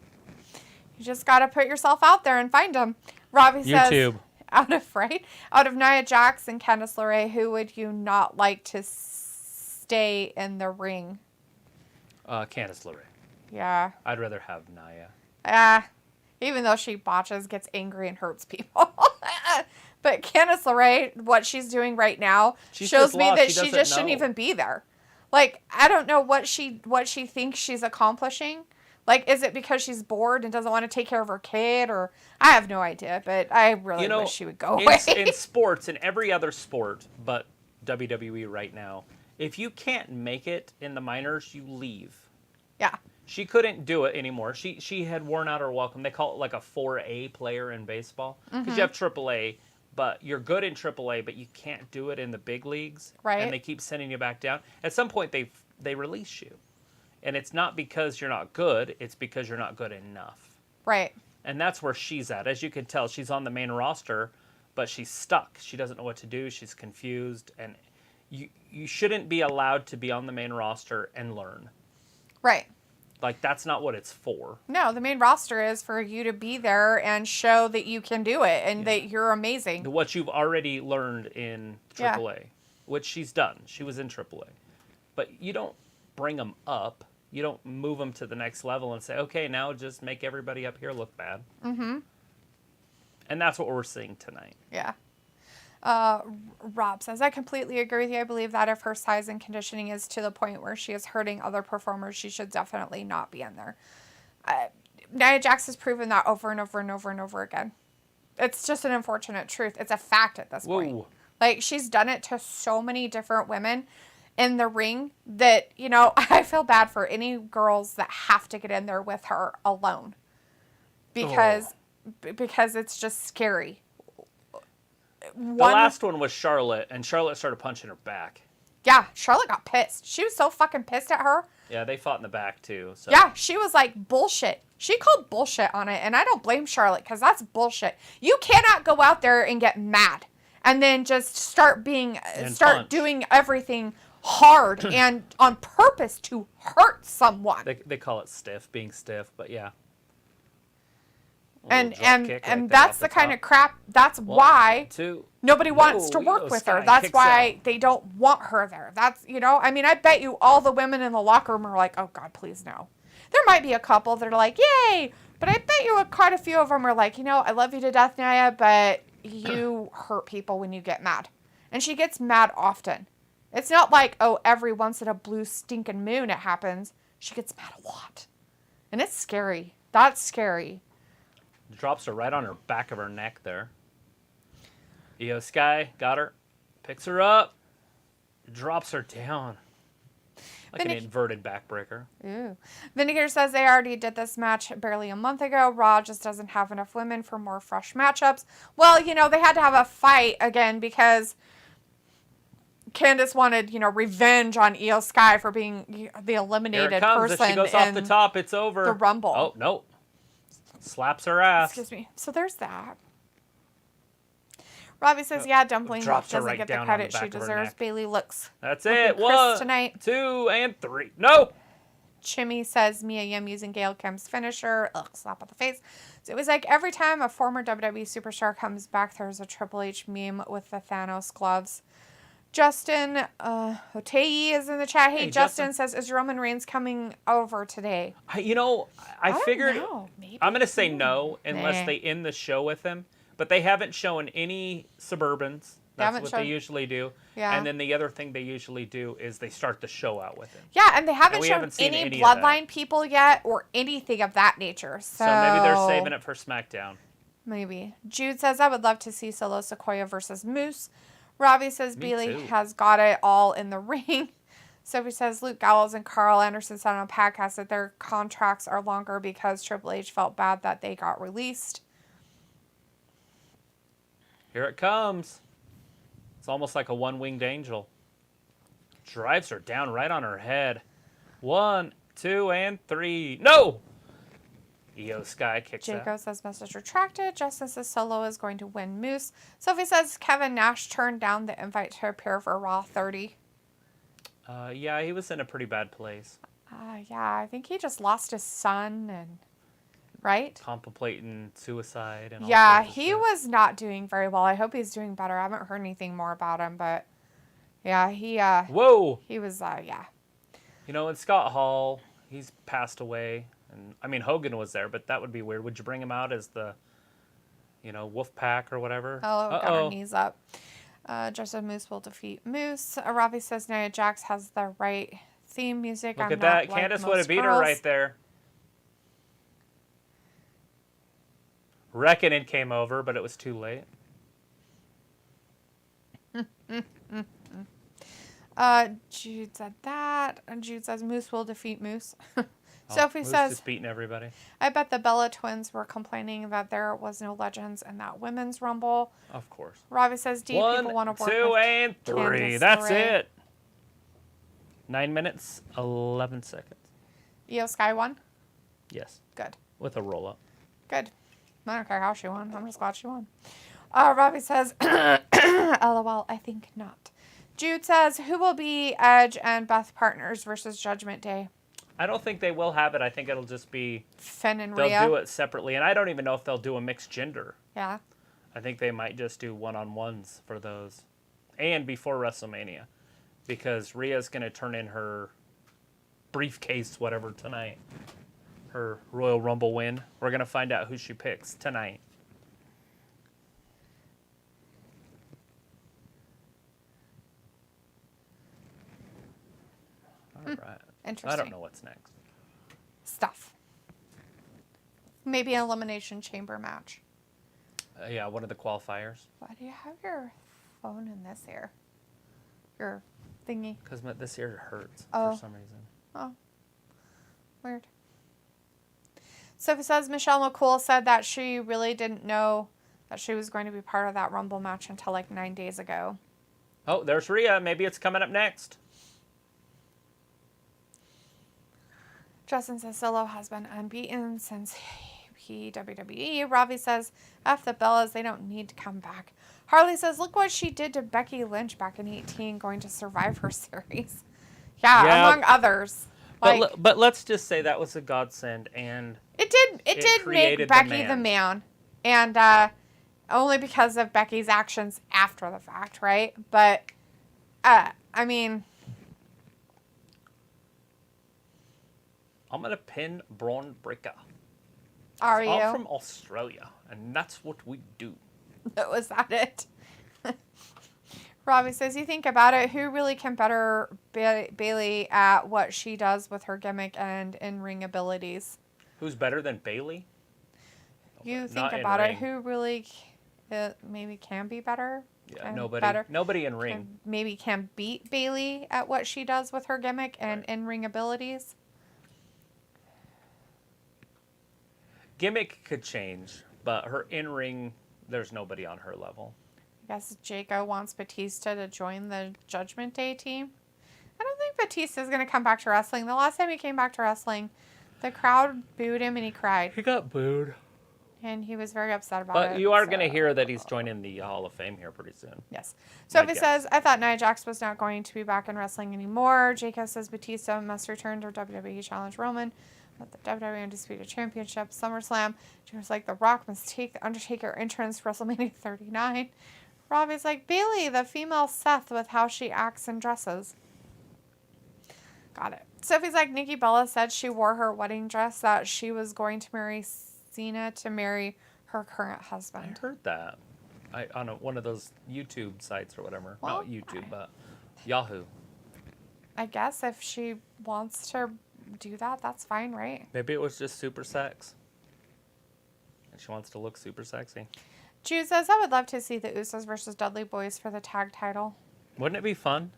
You just got to put yourself out there and find them. Robbie says, YouTube. Out of Nia Jax and Candice LeRae, who would you not like to stay in the ring? Candice LeRae. Yeah. I'd rather have Nia. Even though she botches, gets angry, and hurts people. But Candice LeRae, what she's doing right now, shows me that she just shouldn't even be there. Like, I don't know what she thinks she's accomplishing. Like, is it because she's bored and doesn't want to take care of her kid? Or I have no idea, but I really wish she would go away. In sports, in every other sport, but WWE right now, if you can't make it in the minors, you leave. Yeah. She couldn't do it anymore. She had worn out her welcome. They call it like a 4A player in baseball. Because you have AAA, but you're good in AAA, but you can't do it in the big leagues. Right. And they keep sending you back down. At some point, they release you. And it's not because you're not good. It's because you're not good enough. Right. And that's where she's at. As you can tell, she's on the main roster, but she's stuck. She doesn't know what to do. She's confused. And you shouldn't be allowed to be on the main roster and learn. Right. Like, that's not what it's for. No, the main roster is for you to be there and show that you can do it and that you're amazing. What you've already learned in AAA, which she's done. She was in AAA. But you don't bring them up. You don't move them to the next level and say, okay, now just make everybody up here look bad. Mm-hmm. And that's what we're seeing tonight. Yeah. Rob says, I completely agree with you. I believe that if her size and conditioning is to the point where she is hurting other performers, she should definitely not be in there. Nia Jax has proven that over and over and over and over again. It's just an unfortunate truth. It's a fact at this point. Like, she's done it to so many different women in the ring that, you know, I feel bad for any girls that have to get in there with her alone. Because it's just scary. The last one was Charlotte, and Charlotte started punching her back. Yeah, Charlotte got pissed. She was so fucking pissed at her. Yeah, they fought in the back, too. So. Yeah, she was like, bullshit. She called bullshit on it, and I don't blame Charlotte, because that's bullshit. You cannot go out there and get mad, and then just start doing everything hard and on purpose to hurt someone. They call it stiff, being stiff, but yeah. And that's the kind of crap. That's why nobody wants to work with her. That's why they don't want her there. That's, you know, I mean, I bet you all the women in the locker room are like, oh God, please no. There might be a couple that are like, yay. But I bet you quite a few of them are like, you know, I love you to death, Nia, but you hurt people when you get mad. And she gets mad often. It's not like, oh, every once in a blue stinking moon it happens. She gets mad a lot. And it's scary. That's scary. Drops her right on her back of her neck there. Io Sky got her. Picks her up. Drops her down. Like an inverted backbreaker. Ooh. Vindicator says they already did this match barely a month ago. Raw just doesn't have enough women for more fresh matchups. Well, you know, they had to have a fight again because Candice wanted, you know, revenge on Io Sky for being the eliminated person. If she goes off the top, it's over. The Rumble. Oh, no. Slaps her ass. Excuse me. So there's that. Robbie says, yeah, Dumpling doesn't get the credit she deserves. Bayley looks. That's it. 1, tonight. 2, and 3. No! Chimmy says Mia Yim using Gail Kim's finisher. Ugh, slap on the face. So it was like every time a former WWE superstar comes back, there's a Triple H meme with the Thanos gloves. Justin Otei is in the chat. Hey, Justin says, is Roman Reigns coming over today? I figured Maybe. I'm going to say no unless they end the show with him. But they haven't shown any Suburbans. That's what they usually do. Yeah. And then the other thing they usually do is they start the show out with him. Yeah, and they haven't shown any Bloodline people yet or anything of that nature. So maybe they're saving it for SmackDown. Maybe. Jude says, I would love to see Solo Sequoia versus Moose. Robbie says Bayley has got it all in the ring. Sophie says Luke Gallows and Carl Anderson said on a podcast that their contracts are longer because Triple H felt bad that they got released. Here it comes. It's almost like a one-winged angel. Drives her down right on her head. 1, 2, and 3. No! Io Sky kicks out. Jacob says message retracted. Justin says Solo is going to win Moose. Sophie says Kevin Nash turned down the invite to appear for Raw 30. Yeah, he was in a pretty bad place. Yeah, I think he just lost his son and... Right? Contemplating suicide and all yeah, he was not doing very well. I hope he's doing better. I haven't heard anything more about him, but yeah, he Whoa! He was yeah. You know, and Scott Hall, he's passed away. And I mean Hogan was there, but that would be weird. Would you bring him out as the Wolf Pack or whatever? Oh, got her knees up. Joseph Moose will defeat Moose. Ravi says Nia Jax has the right theme music. Look at that. Candice would have beat her right there. Reckoning came over, but it was too late. Jude said that. And Jude says Moose will defeat Moose. Sophie Who's says, just beating everybody? I bet the Bella twins were complaining that there was no legends in that women's rumble. Of course. Robbie says, do people want to 1, work 2, with and 3. Candice That's LeRae? it. 9 minutes, 11 seconds. Io Sky won? Yes. Good. With a roll-up. Good. I don't care how she won. I'm just glad she won. Robbie says, LOL, I think not. Jude says, who will be Edge and Beth partners versus Judgment Day? I don't think they will have it. I think it'll just be... Finn and They'll Rhea. do it separately. And I don't even know if they'll do a mixed gender. Yeah. I think they might just do one-on-ones for those. And before WrestleMania. Because Rhea's going to turn in her briefcase, whatever, tonight. Her Royal Rumble win. We're going to find out who she picks tonight. All right. Interesting. I don't know what's next. Stuff. Maybe an Elimination Chamber match. Yeah, one of the qualifiers. Why do you have your phone in this ear? Your thingy. Because this ear hurts Oh. for some reason. Oh. Weird. Sophie says Michelle McCool said that she really didn't know that she was going to be part of that Rumble match until like 9 days ago. Oh, there's Rhea. Maybe it's coming up next. Justin says Solo has been unbeaten since WWE. Ravi says, F the Bellas, they don't need to come back. Harley says, look what she did to Becky Lynch back in 2018 going to Survivor Series. Yeah, among others. Like, But let's just say that was a godsend, and it did make created Becky the man. And only because of Becky's actions after the fact, right? But, I mean... I'm going to pin Braun Breaker. Are you? I'm from Australia, and that's what we do. Was that it? Robbie says, you think about it, who really can better Bayley at what she does with her gimmick and in-ring abilities? Who's better than Bayley? You think Not about it, in-ring. who really maybe can be better? Yeah, Can nobody. better- Nobody in ring. maybe can beat Bayley at what she does with her gimmick and in-ring abilities? Gimmick could change, but her in-ring, there's nobody on her level. I guess Jaco wants Batista to join the Judgment Day team. I don't think Batista's going to come back to wrestling. The last time he came back to wrestling, the crowd booed him and he cried. He got booed. And he was very upset about it. But you are going to hear that he's joining the Hall of Fame here pretty soon. Yes. Sophie guess. says, I thought Nia Jax was not going to be back in wrestling anymore. Jacob says Batista must return to WWE Challenge Roman with the WWE Undisputed Championship. SummerSlam. Jim's like, The Rock must take the Undertaker entrance for WrestleMania 39. Robbie's like, Bayley, the female Seth with how she acts and dresses. Got it. Sophie's like, Nikki Bella said she wore her wedding dress that she was going to marry Cena to marry her current husband. I heard that. On one of those YouTube sites or whatever. Well, Not YouTube, but Yahoo. I guess if she wants to do that, that's fine, right? Maybe it was just super sex. And she wants to look super sexy. Jude says, I would love to see the Usos versus Dudley Boys for the tag title. Wouldn't it be fun?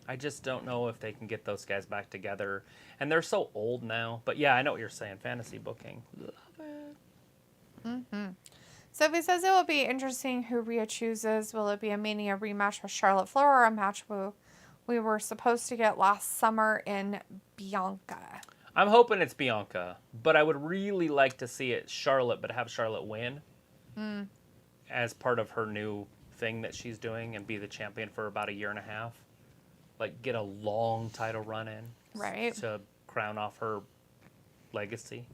I just don't know if they can get those guys back together. And they're so old now. But yeah, I know what you're saying. Fantasy booking. Love it. Mm-hmm. Sophie says it will be interesting who Rhea chooses. Will it be a Mania rematch with Charlotte Flair or a match we were supposed to get last summer in Bianca? I'm hoping it's Bianca. But I would really like to see it Charlotte, but have Charlotte win. As part of her new thing that she's doing and be the champion for about a year and a half. Like, get a long title run in. Right. To crown off her legacy.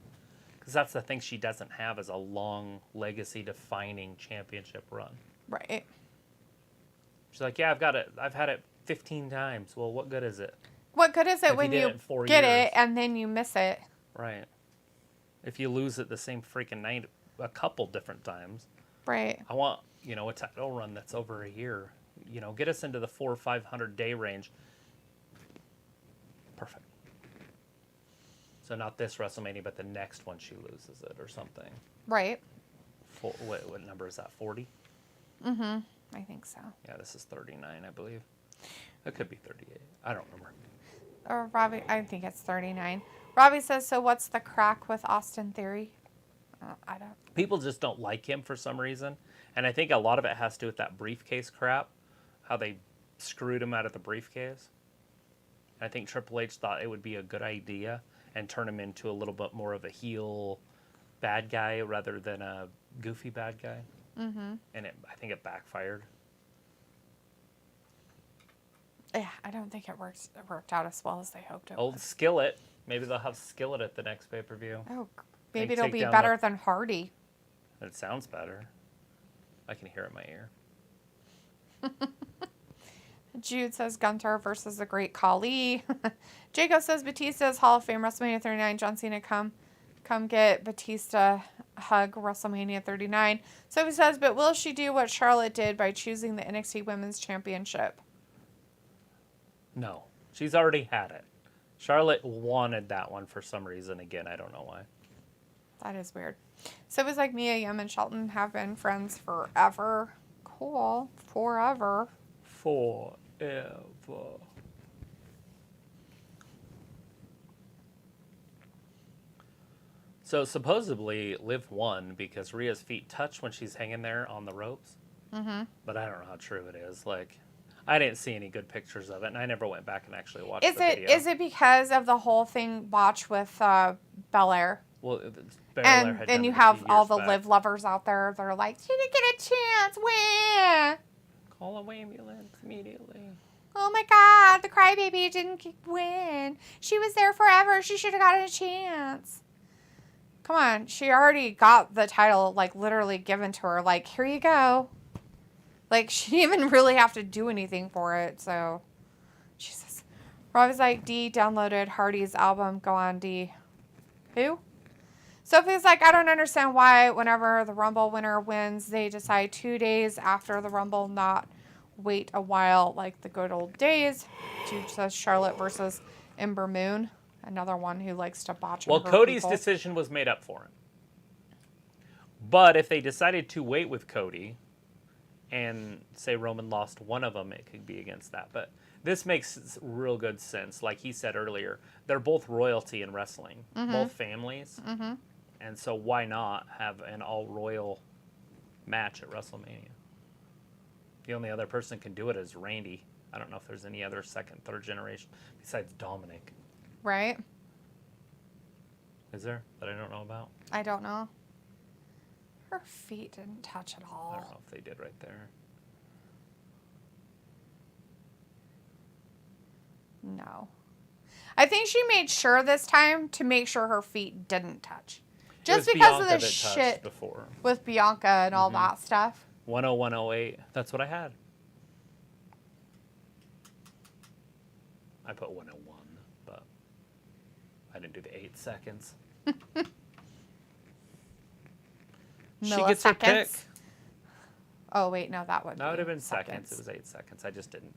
Because that's the thing she doesn't have is a long legacy-defining championship run. Right. She's like, yeah, I've got it. I've had it 15 times. Well, what good is it? What good is it If when you did you it in 4 get years. it and then you miss it? Right. If you lose it the same freaking night a couple different times. Right. I want, a title run that's over a year. Get us into the 400 or 500 day range. Perfect. So not this WrestleMania, but the next one she loses it or something. Right. What number is that? 40? Mm-hmm. I think so. Yeah, this is 39, I believe. It could be 38. I don't remember. Or Robbie, I think it's 39. Robbie says, so what's the crack with Austin Theory? I don't. People just don't like him for some reason. And I think a lot of it has to do with that briefcase crap, how they screwed him out of the briefcase. I think Triple H thought it would be a good idea and turn him into a little bit more of a heel bad guy rather than a goofy bad guy. Mm-hmm. And I think it backfired. Yeah, I don't think it worked out as well as they hoped it Old would. Skillet. Maybe they'll have Skillet at the next pay-per-view. Oh, maybe They it'll take be down better than Hardy. It sounds better. I can hear it in my ear. Jude says Gunther versus the Great Khali. Jacob says Batista's Hall of Fame WrestleMania 39. John Cena come get Batista hug WrestleMania 39. Sophie says, but will she do what Charlotte did by choosing the NXT Women's Championship? No. She's already had it. Charlotte wanted that one for some reason. Again, I don't know why. That is weird. So it was like Mia Yim and Shelton have been friends forever. Cool. Forever. Forever. So supposedly Liv won because Rhea's feet touch when she's hanging there on the ropes. Mm-hmm. But I don't know how true it is. Like, I didn't see any good pictures of it, and I never went back and actually watched the video. Is it because of the whole thing botch with Belair? Well, Belair had And done you it a have few all years the back. Liv lovers out there. They're like, she didn't get a chance. Win. Call a ambulance immediately. Oh my God, the crybaby didn't win. She was there forever. She should have gotten a chance. Come on, she already got the title, like, literally given to her. Like, here you go. Like, she didn't even really have to do anything for it, so. Jesus. Robbie's like, D downloaded Hardy's album. Go on, D. Who? Sophie's like, I don't understand why whenever the Rumble winner wins, they decide 2 days after the Rumble, not wait a while like the good old days. Jude says Charlotte versus Ember Moon. Another one who likes to botch. Well, Cody's decision was made up for him. But if they decided to wait with Cody and say Roman lost one of them, it could be against that. But this makes real good sense. Like he said earlier, they're both royalty in wrestling, both families. Mm-hmm. And so why not have an all-royal match at WrestleMania? The only other person can do it is Randy. I don't know if there's any other second, third generation besides Dominic. Right? Is there? That I don't know about? I don't know. Her feet didn't touch at all. I don't know if they did right there. No. I think she made sure this time to make sure her feet didn't touch. Just because of the shit before. with Bianca and all that stuff. 10108. That's what I had. I put 101, but I didn't do the 8 seconds. She gets her pick. Milliseconds. Oh, wait, no, that would have been seconds. It was 8 seconds. I just didn't.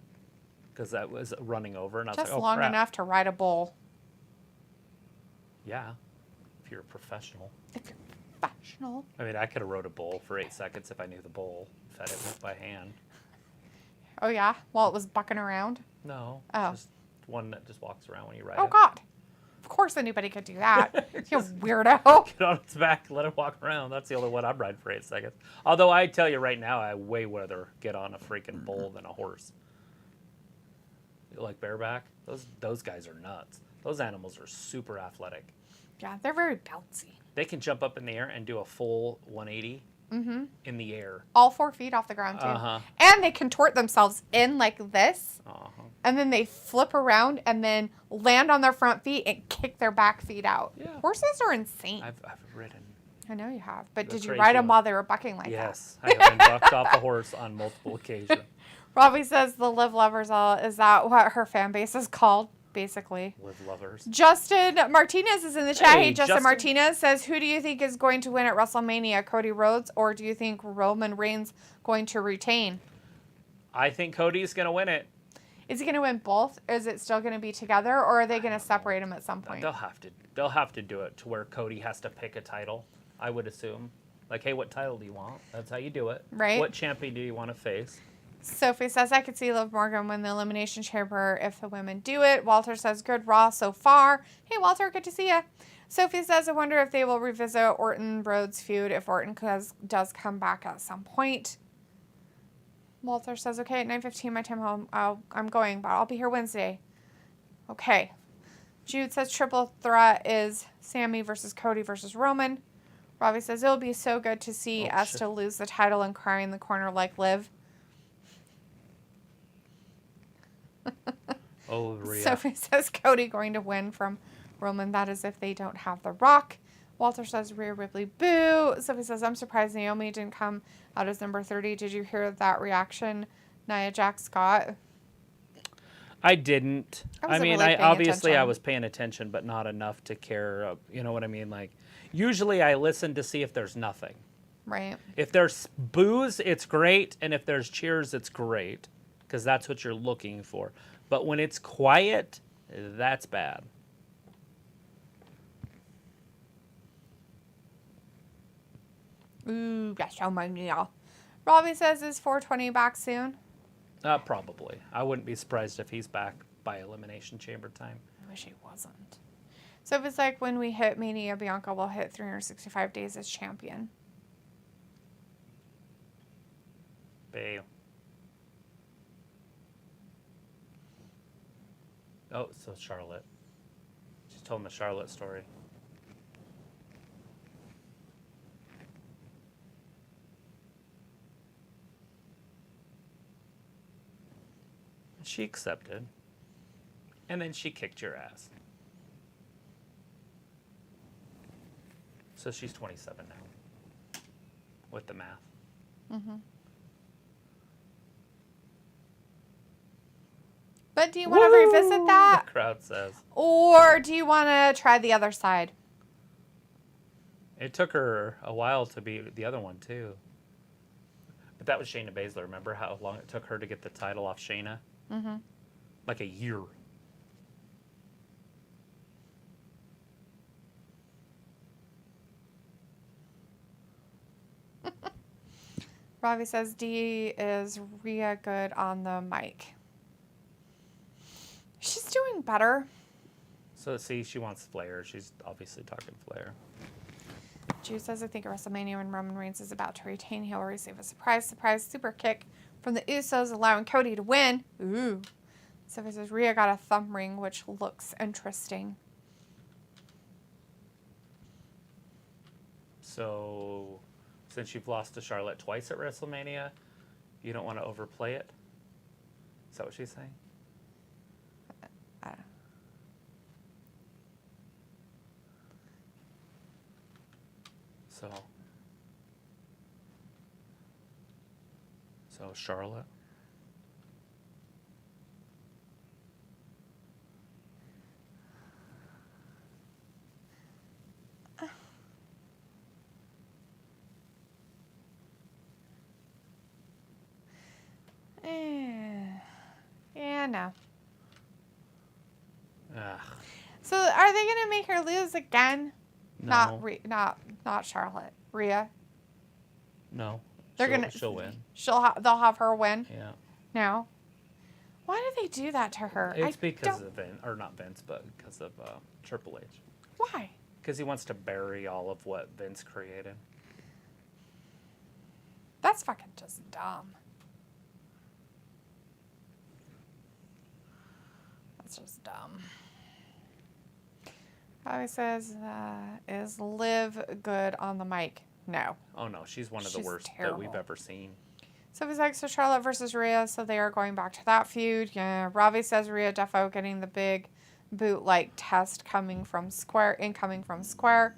Because that was running over, and I was just like, oh, long crap. enough to ride a bull. Yeah, if you're a professional. If you're professional. I mean, I could have rode a bull for 8 seconds if I knew the bull, fed it with by hand. Oh, yeah? While it was bucking around? No, Oh. just one that just walks around when you ride Oh, it. God. Of course anybody could do that. You weirdo. Get on its back, let it walk around. That's the only one I'd ride for 8 seconds. Although I tell you right now, I way rather get on a freaking bull than a horse. You like bareback? Those guys are nuts. Those animals are super athletic. Yeah, they're very bouncy. They can jump up in the air and do a full 180 in the air. All 4 feet off the ground, too. Uh-huh. And they contort themselves in like this. Uh-huh. And then they flip around and then land on their front feet and kick their back feet out. Yeah. Horses are insane. I've ridden. I know you have. But The did you crazy ride them one. while they were bucking like that? Yes, I have been bucked off a horse on multiple occasions. Robbie says the Live Lovers all. Is that what her fan base is called? Basically. Live lovers. Justin Martinez is in the chat. Hey, Hey, Justin Justin. Martinez says, who do you think is going to win at WrestleMania, Cody Rhodes, or do you think Roman Reigns going to retain? I think Cody's going to win it. Is he going to win both? Is it still going to be together, or are they going to separate them at some point? They'll have to do it to where Cody has to pick a title, I would assume. Like, hey, what title do you want? That's how you do it. Right. What champion do you want to face? Sophie says, I could see Liv Morgan win the Elimination Chamber if the women do it. Walter says, good Raw so far. Hey, Walter, good to see you. Sophie says, I wonder if they will revisit Orton-Rhodes feud if Orton does come back at some point. Walter says, okay, at 9:15 my time home, I'm going, but I'll be here Wednesday. Okay. Jude says, triple threat is Sammy versus Cody versus Roman. Robbie says, it'll be so good to see us to lose the title and cry in the corner like Liv. Oh, Rhea. Sophie says Cody going to win from Roman. That is if they don't have The Rock. Walter says Rhea Ripley boo. Sophie says I'm surprised Naomi didn't come out as number 30. Did you hear that reaction Nia Jax got? I didn't. I mean, really paying obviously I attention. was paying attention, but not enough to care. You know what I mean? Like, usually I listen to see if there's nothing. Right. If there's boos, it's great, and if there's cheers, it's great, because that's what you're looking for. But when it's quiet, that's bad. Ooh, gosh, oh my God. Robbie says is 420 back soon? Probably. I wouldn't be surprised if he's back by Elimination Chamber time. I wish he wasn't. So if it's like when we hit Mania, Bianca will hit 365 days as champion. Babe. Oh, so Charlotte. She's telling the Charlotte story. She accepted. And then she kicked your ass. So she's 27 now. With the math. Mm-hmm. But do you want to revisit that? The crowd says. Or do you want to try the other side? It took her a while to beat the other one, too. But that was Shayna Baszler. Remember how long it took her to get the title off Shayna? Mm-hmm. Like a year. Robbie says D is Rhea good on the mic. She's doing better. So, see, she wants Flair. She's obviously talking Flair. Jude says, I think at WrestleMania when Roman Reigns is about to retain, he'll receive a surprise super kick from the Usos, allowing Cody to win. Ooh. Sophie says, Rhea got a thumb ring, which looks interesting. So, since you've lost to Charlotte twice at WrestleMania, you don't want to overplay it? Is that what she's saying? I don't know. So Charlotte. Yeah, no. Ugh. So are they gonna make her lose again? No. Not Charlotte. Rhea. No. She'll win. They'll have her win. Yeah. No. Why do they do that to her? It's because of Vince, or not Vince, but because of Triple H. Why? Because he wants to bury all of what Vince created. That's fucking just dumb. That's just dumb. Always says, is Liv good on the mic? No. Oh no, she's one of the She's worst terrible. that we've ever seen. So he's like, so Charlotte versus Rhea, so they are going back to that feud. Yeah. Ravi says Rhea defo getting the big boot-like test incoming from Square.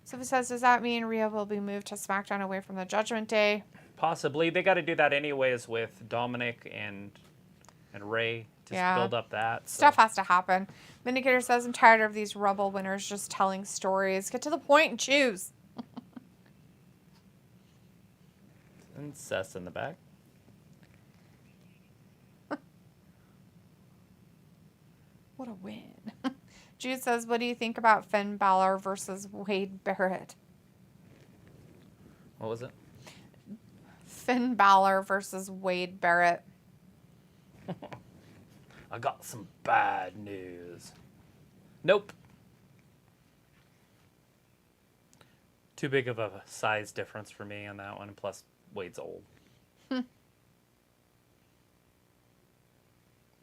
So he says, does that mean Rhea will be moved to SmackDown away from the Judgment Day? Possibly. They got to do that anyways with Dominic and Ray to build up that. Stuff has to happen. Vindicator says, I'm tired of these Rumble winners just telling stories. Get to the point and choose. And Seth's in the back. What a win. Jude says, what do you think about Finn Balor versus Wade Barrett? What was it? Finn Balor versus Wade Barrett. I got some bad news. Nope. Too big of a size difference for me on that one. Plus, Wade's old.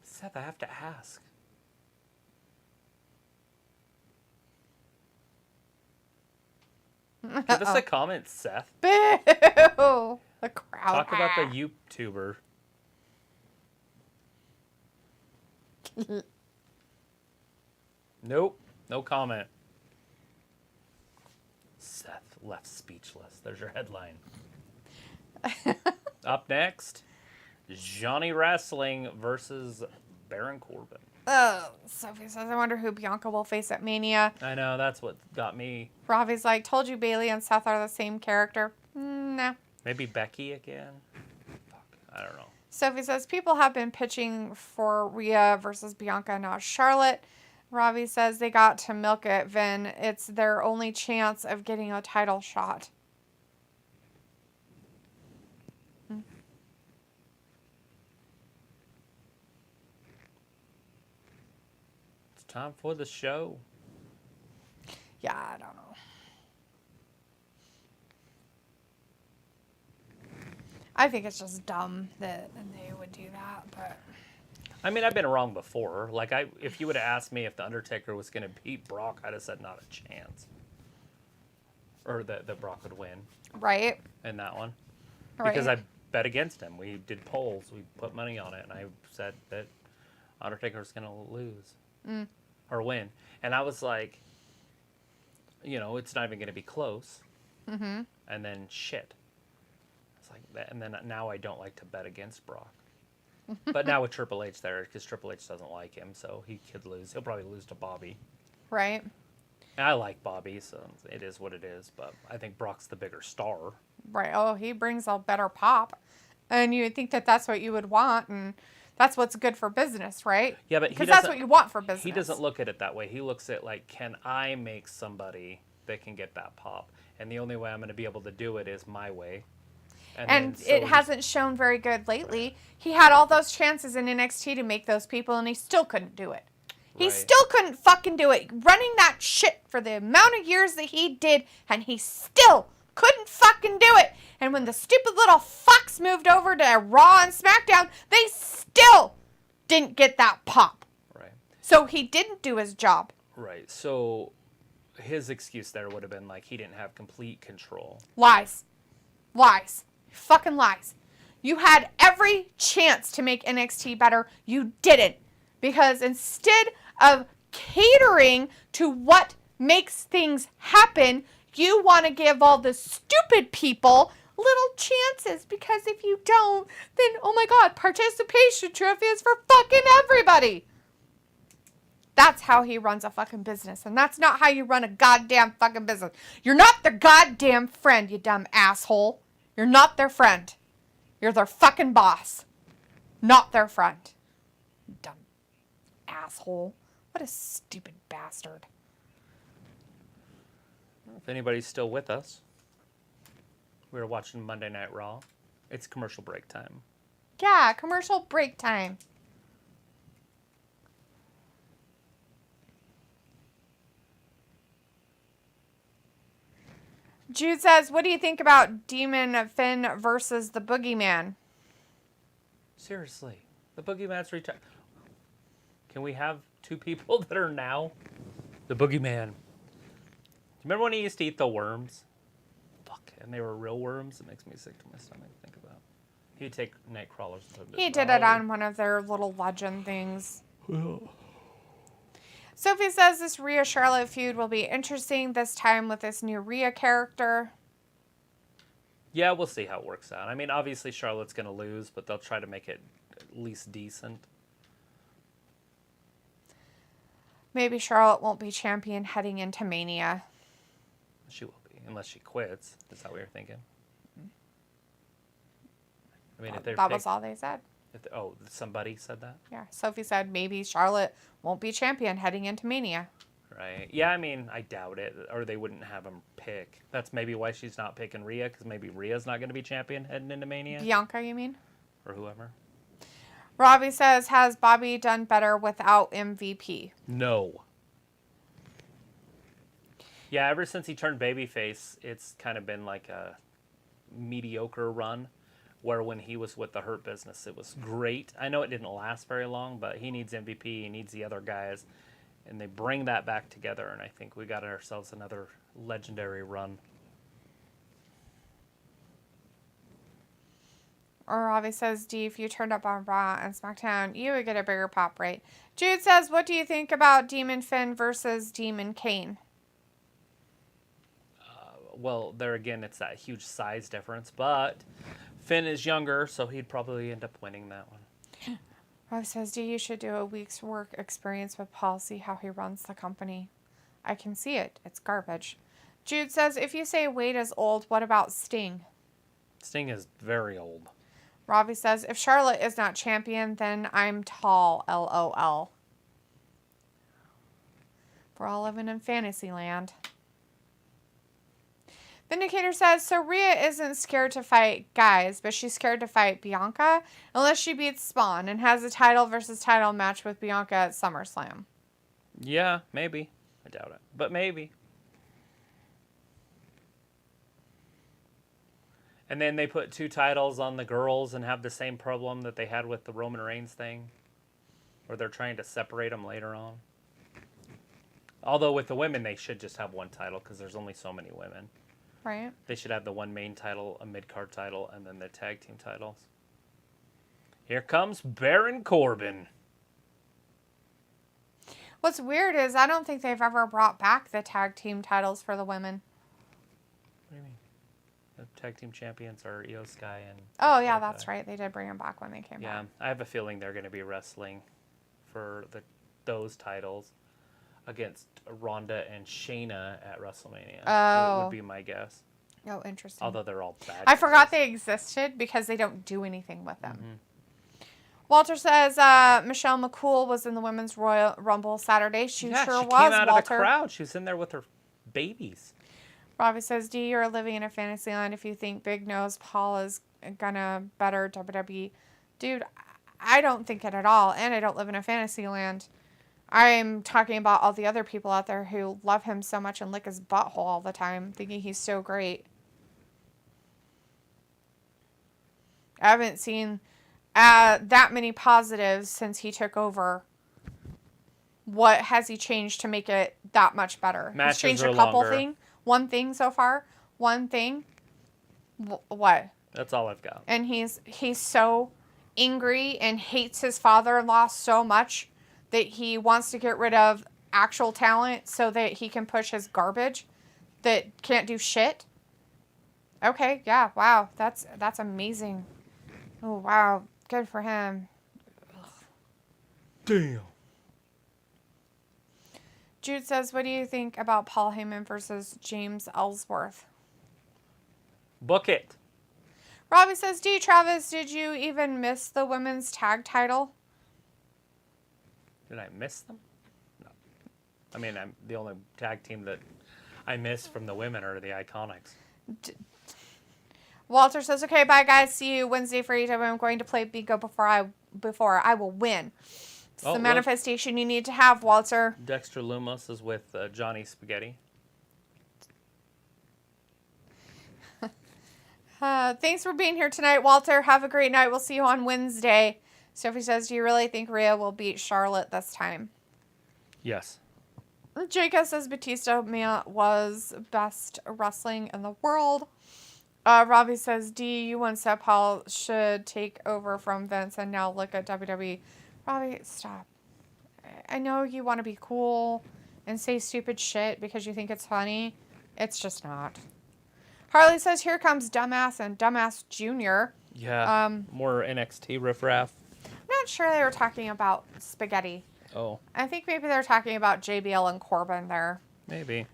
Seth, I have to ask. Give us a comment, Seth. Boo! The crowd. Talk about the YouTuber. Nope. No comment. Seth left speechless. There's your headline. Up next, Johnny Wrestling versus Baron Corbin. Oh, Sophie says, I wonder who Bianca will face at Mania. I know, that's what got me. Ravi's like, told you Bayley and Seth are the same character. No. Maybe Becky again? Fuck, I don't know. Sophie says, people have been pitching for Rhea versus Bianca, not Charlotte. Ravi says they got to milk it, Vin. It's their only chance of getting a title shot. It's time for the show. Yeah, I don't know. I think it's just dumb that they would do that, but... I mean, I've been wrong before. Like, if you would have asked me if The Undertaker was going to beat Brock, I'd have said not a chance. Or that Brock would win. Right. In that one. Right. Because I bet against him. We did polls. We put money on it. And I said that Undertaker was going to lose. Or win. And I was like, you know, it's not even going to be close. Mm-hmm. And then shit. It's like that. And then now I don't like to bet against Brock. But now with Triple H there, because Triple H doesn't like him, so he could lose. He'll probably lose to Bobby. Right. And I like Bobby, so it is what it is. But I think Brock's the bigger star. Right. Oh, he brings a better pop. And you would think that that's what you would want, and that's what's good for business, right? Yeah, but because that's what you want for business. He doesn't look at it that way. He looks at, like, can I make somebody that can get that pop? And the only way I'm going to be able to do it is my way. And it hasn't shown very good lately. Right. He had all those chances in NXT to make those people, and he still couldn't do it. He right. still couldn't fucking do it. Running that shit for the amount of years that he did, and he still couldn't fucking do it. And when the stupid little fucks moved over to Raw and SmackDown, they still didn't get that pop. Right. So he didn't do his job. Right. So his excuse there would have been like he didn't have complete control. Lies. Lies. Fucking lies. You had every chance to make NXT better. You didn't. Because instead of catering to what makes things happen, you want to give all the stupid people little chances. Because if you don't, then, oh my God, participation trophy is for fucking everybody. That's how he runs a fucking business. And that's not how you run a goddamn fucking business. You're not their goddamn friend, you dumb asshole. You're not their friend. You're their fucking boss. Not their friend. Dumb asshole. What a stupid bastard. If anybody's still with us, we were watching Monday Night Raw. It's commercial break time. Yeah, commercial break time. Jude says, what do you think about Demon Finn versus the Boogeyman? Seriously. The Boogeyman's retired. Can we have two people that are now the Boogeyman? Do you remember when he used to eat the worms? Fuck. And they were real worms? It makes me sick to my stomach to think about. He'd take night crawlers. He did it on one of their little legend things. Sophie says this Rhea Charlotte feud will be interesting this time with this new Rhea character. Yeah, we'll see how it works out. I mean, obviously Charlotte's going to lose, but they'll try to make it at least decent. Maybe Charlotte won't be champion heading into Mania. She will be, unless she quits. Is that what you're thinking? I mean, if that was all they said. Somebody said that? Yeah, Sophie said maybe Charlotte won't be champion heading into Mania. Right. Yeah, I mean, I doubt it. Or they wouldn't have him pick. That's maybe why she's not picking Rhea, because maybe Rhea's not going to be champion heading into Mania. Bianca, you mean? Or whoever. Robbie says, has Bobby done better without MVP? No. Yeah, ever since he turned babyface, it's kind of been like a mediocre run, where when he was with the Hurt Business, it was great. I know it didn't last very long, but he needs MVP, he needs the other guys, and they bring that back together, and I think we got ourselves another legendary run. Or Robbie says, D, if you turned up on Raw and SmackDown, you would get a bigger pop rate. Jude says, what do you think about Demon Finn versus Demon Kane? Well, there again, it's that huge size difference, but Finn is younger, so he'd probably end up winning that one. Robbie says, D, you should do a week's work experience with Paul, see how he runs the company. I can see it. It's garbage. Jude says, if you say Wade is old, what about Sting? Sting is very old. Robbie says, if Charlotte is not champion, then I'm tall, LOL. We're all living in fantasy land. Vindicator says, so Rhea isn't scared to fight guys, but she's scared to fight Bianca unless she beats Spawn and has a title versus title match with Bianca at SummerSlam. Yeah, maybe. I doubt it, but maybe. And then they put 2 titles on the girls and have the same problem that they had with the Roman Reigns thing, where they're trying to separate them later on. Although with the women, they should just have 1 title because there's only so many women. Right. They should have the 1 main title, a mid-card title, and then the tag team titles. Here comes Baron Corbin. What's weird is I don't think they've ever brought back the tag team titles for the women. What do you mean? The tag team champions are Io Sky and... Oh, yeah, that's right. They did bring them back when they came Yeah, back. I have a feeling they're going to be wrestling for those titles against Ronda and Shayna at WrestleMania. Oh. Would be my guess. Oh, interesting. Although they're all bad. I forgot guys. they existed because they don't do anything with them. Mm-hmm. Walter says Michelle McCool was in the Women's Royal Rumble Saturday. She Yeah, sure she was, came out Walter. of the crowd. She was in there with her babies. Robbie says, D, you're living in a fantasy land if you think Big Nose Paul is gonna better WWE. Dude, I don't think it at all, and I don't live in a fantasy land. I'm talking about all the other people out there who love him so much and lick his butthole all the time, thinking he's so great. I haven't seen that many positives since he took over. What has he changed to make it that much better? Matches He's changed are a couple longer. things. One thing so far. One thing. What? That's all I've got. And he's so angry and hates his father-in-law so much that he wants to get rid of actual talent so that he can push his garbage that can't do shit. Okay, yeah, wow, that's amazing. Oh, wow, good for him. Damn. Jude says, what do you think about Paul Heyman versus James Ellsworth? Book it. Robbie says, D. Travis, did you even miss the women's tag title? Did I miss them? No. I mean, I'm the only tag team that I miss from the women are the Iconics. Walter says, okay, bye guys. See you Wednesday for AEW. I'm going to play Bingo before I will win. It's Oh, the look. manifestation you need to have, Walter. Dexter Lumos is with Johnny Spaghetti. Thanks for being here tonight, Walter. Have a great night. We'll see you on Wednesday. Sophie says, do you really think Rhea will beat Charlotte this time? Yes. Jacob says Batista was best wrestling in the world. Robbie says, D, you once said Paul should take over from Vince and now look at WWE. Robbie, stop. I know you want to be cool and say stupid shit because you think it's funny. It's just not. Harley says, here comes Dumbass and Dumbass Jr. Yeah. More NXT riffraff. I'm not sure they were talking about spaghetti. Oh, I think maybe they're talking about JBL and Corbin there. maybe.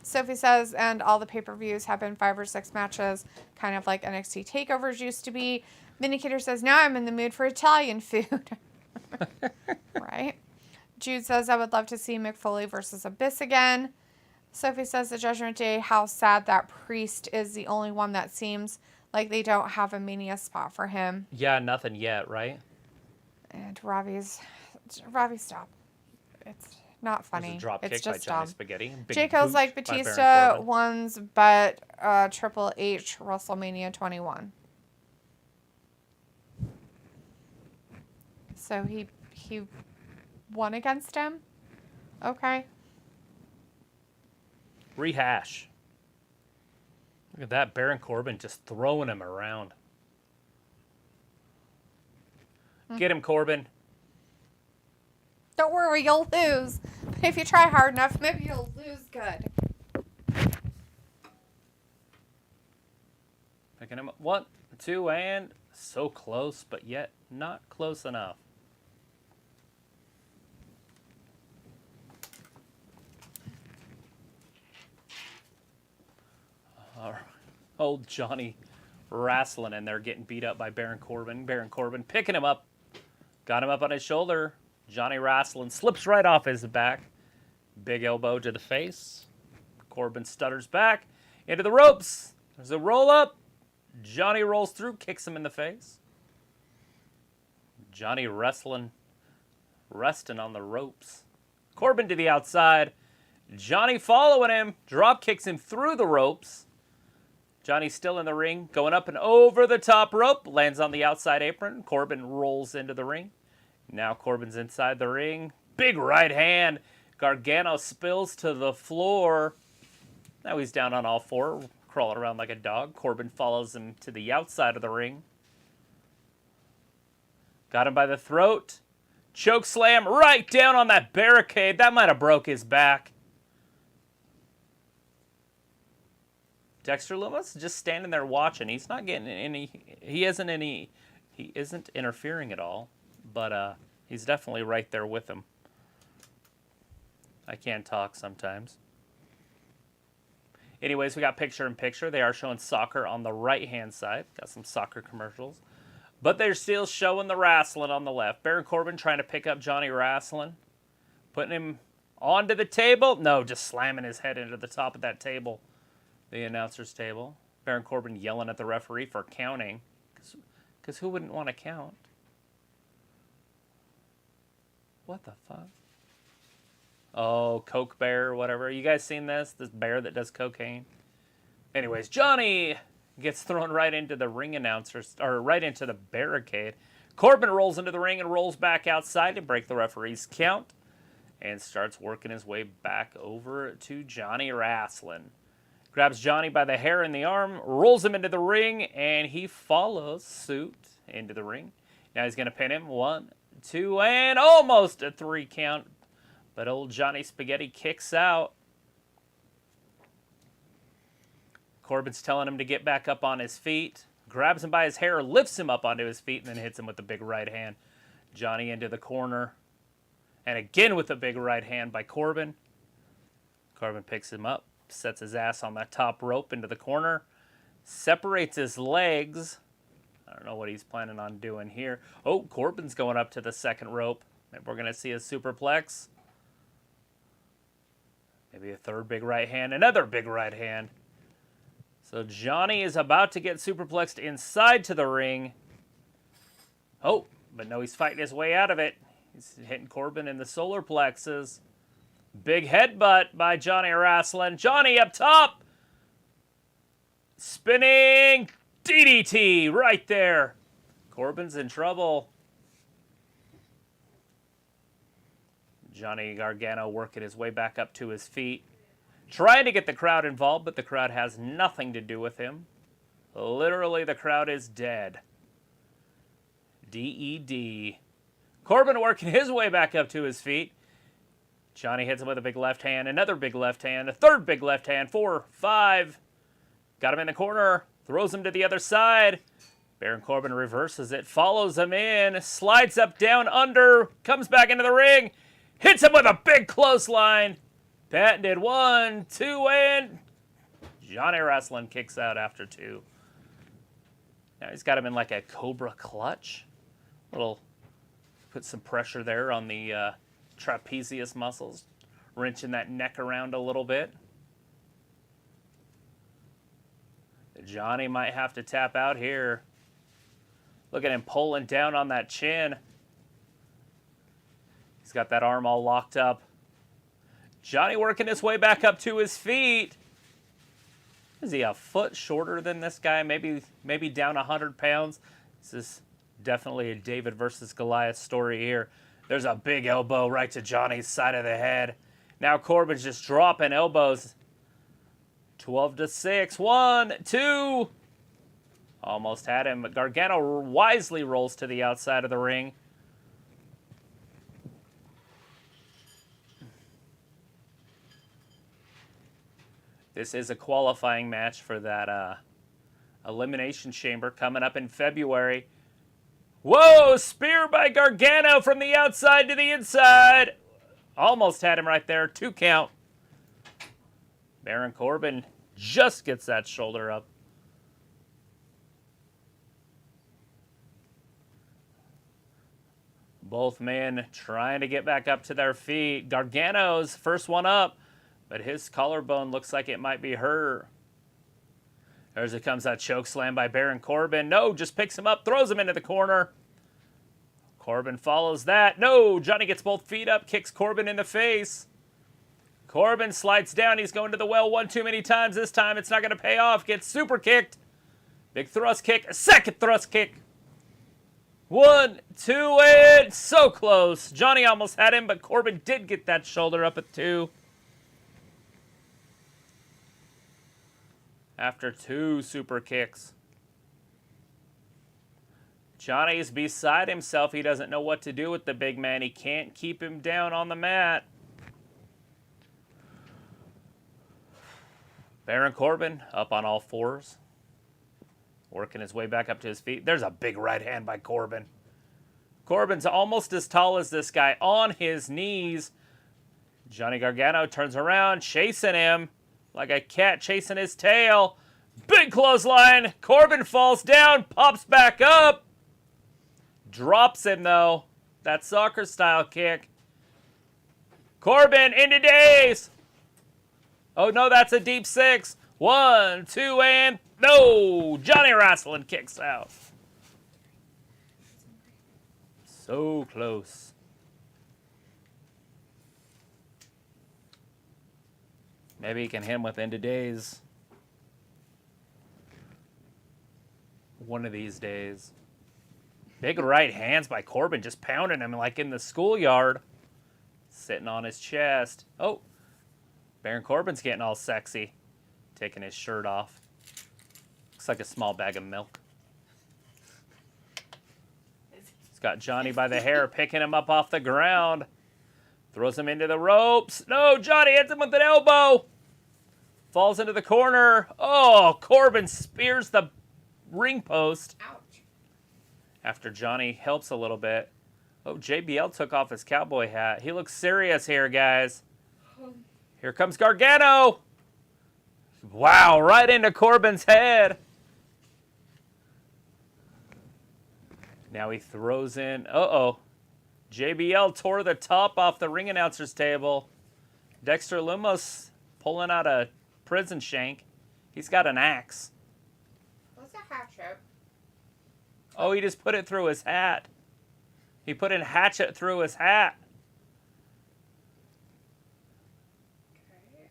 Sophie says, and all the pay-per-views have been 5 or 6 matches, kind of like NXT takeovers used to be. Vindicator says, now I'm in the mood for Italian food. Right? Jude says, I would love to see Mick Foley versus Abyss again. Sophie says, the Judgment Day, how sad that Priest is the only one that seems like they don't have a Mania spot for him. Yeah, nothing yet, right? And Ravi, stop. It's not There's funny. a drop It's kick by just Johnny dumb. Spaghetti. Big Jayco's boot like by Baron Batista Corbin. wins, but Triple H WrestleMania 21. So he won against him? Okay. Rehash. Look at that. Baron Corbin just throwing him around. Get him, Corbin. Don't worry, you'll lose. But if you try hard enough, maybe you'll lose good. Picking him up. 1, 2, and so close, but yet not close enough. All right. Old Johnny wrestling in there, getting beat up by Baron Corbin. Baron Corbin picking him up. Got him up on his shoulder. Johnny wrestling slips right off his back. Big elbow to the face. Corbin stutters back into the ropes. There's a roll up. Johnny rolls through, kicks him in the face. Johnny resting on the ropes. Corbin to the outside. Johnny following him, drop kicks him through the ropes. Johnny's still in the ring, going up and over the top rope, lands on the outside apron. Corbin rolls into the ring. Now Corbin's inside the ring. Big right hand. Gargano spills to the floor. Now he's down on all four, crawling around like a dog. Corbin follows him to the outside of the ring. Got him by the throat. Choke slam right down on that barricade. That might have broke his back. Dexter Lumis just standing there watching. He's not getting any. He isn't interfering at all. But he's definitely right there with him. I can't talk sometimes. Anyways, we got picture in picture. They are showing soccer on the right-hand side. Got some soccer commercials. But they're still showing the wrestling on the left. Baron Corbin trying to pick up Johnny wrestling. Putting him onto the table. No, just slamming his head into the top of that table. The announcer's table. Baron Corbin yelling at the referee for counting. Because who wouldn't want to count? What the fuck? Oh, Coke Bear, whatever. You guys seen this? This bear that does cocaine? Anyways, Johnny gets thrown right into the ring announcers, or right into the barricade. Corbin rolls into the ring and rolls back outside to break the referee's count and starts working his way back over to Johnny wrestling. Grabs Johnny by the hair and the arm, rolls him into the ring, and he follows suit into the ring. Now he's going to pin him. 1, 2, and almost a 3 count. But old Johnny Spaghetti kicks out. Corbin's telling him to get back up on his feet. Grabs him by his hair, lifts him up onto his feet, and then hits him with the big right hand. Johnny into the corner. And again with a big right hand by Corbin. Corbin picks him up, sets his ass on that top rope into the corner. Separates his legs. I don't know what he's planning on doing here. Oh, Corbin's going up to the second rope. Maybe we're going to see a superplex. Maybe a third big right hand. Another big right hand. So Johnny is about to get superplexed inside to the ring. Oh, but no, he's fighting his way out of it. He's hitting Corbin in the solar plexus. Big headbutt by Johnny wrestling. Johnny up top. Spinning DDT right there. Corbin's in trouble. Johnny Gargano working his way back up to his feet. Trying to get the crowd involved, but the crowd has nothing to do with him. Literally, the crowd is dead. DED. Corbin working his way back up to his feet. Johnny hits him with a big left hand, another big left hand, a third big left hand, 4, 5. Got him in the corner, throws him to the other side. Baron Corbin reverses it, follows him in, slides up, down, under, comes back into the ring, hits him with a big clothesline. Patented 1, 2, and Johnny wrestling kicks out after 2. Now he's got him in like a cobra clutch. Put some pressure there on the trapezius muscles, wrenching that neck around a little bit. Johnny might have to tap out here. Look at him pulling down on that chin. He's got that arm all locked up. Johnny working his way back up to his feet. Is he a foot shorter than this guy? Maybe down 100 pounds. This is definitely a David versus Goliath story here. There's a big elbow right to Johnny's side of the head. Now Corbin's just dropping elbows. 12-6. 1, 2. Almost had him, but Gargano wisely rolls to the outside of the ring. This is a qualifying match for that Elimination Chamber coming up in February. Whoa! Spear by Gargano from the outside to the inside. Almost had him right there. 2 count. Baron Corbin just gets that shoulder up. Both men trying to get back up to their feet. Gargano's first one up, but his collarbone looks like it might be hurt. There's it comes that choke slam by Baron Corbin. No, just picks him up, throws him into the corner. Corbin follows that. No, Johnny gets both feet up, kicks Corbin in the face. Corbin slides down. He's going to the well one too many times. This time it's not going to pay off. Gets super kicked. Big thrust kick. A second thrust kick. 1, 2, and so close. Johnny almost had him, but Corbin did get that shoulder up at 2. After 2 super kicks. Johnny's beside himself. He doesn't know what to do with the big man. He can't keep him down on the mat. Baron Corbin up on all fours. Working his way back up to his feet. There's a big right hand by Corbin. Corbin's almost as tall as this guy on his knees. Johnny Gargano turns around, chasing him like a cat chasing his tail. Big clothesline. Corbin falls down, pops back up. Drops him, though. That soccer-style kick. Corbin into days. Oh, no, that's a deep 6. 1, 2, and no! Johnny Wrestling kicks out. So close. Maybe he can hit him with end of days. One of these days. Big right hands by Corbin, just pounding him like in the schoolyard. Sitting on his chest. Oh, Baron Corbin's getting all sexy. Taking his shirt off. Looks like a small bag of milk. He's got Johnny by the hair, picking him up off the ground. Throws him into the ropes. No, Johnny hits him with an elbow. Falls into the corner. Oh, Corbin spears the ring post. Ouch. After Johnny helps a little bit. Oh, JBL took off his cowboy hat. He looks serious here, guys. Here comes Gargano. Wow, right into Corbin's head. Now he throws in. Uh-oh. JBL tore the top off the ring announcer's table. Dexter Lumis pulling out a prison shank. He's got an axe. What's a hatchet? Oh, he just put it through his hat. He put a hatchet through his hat. Okay.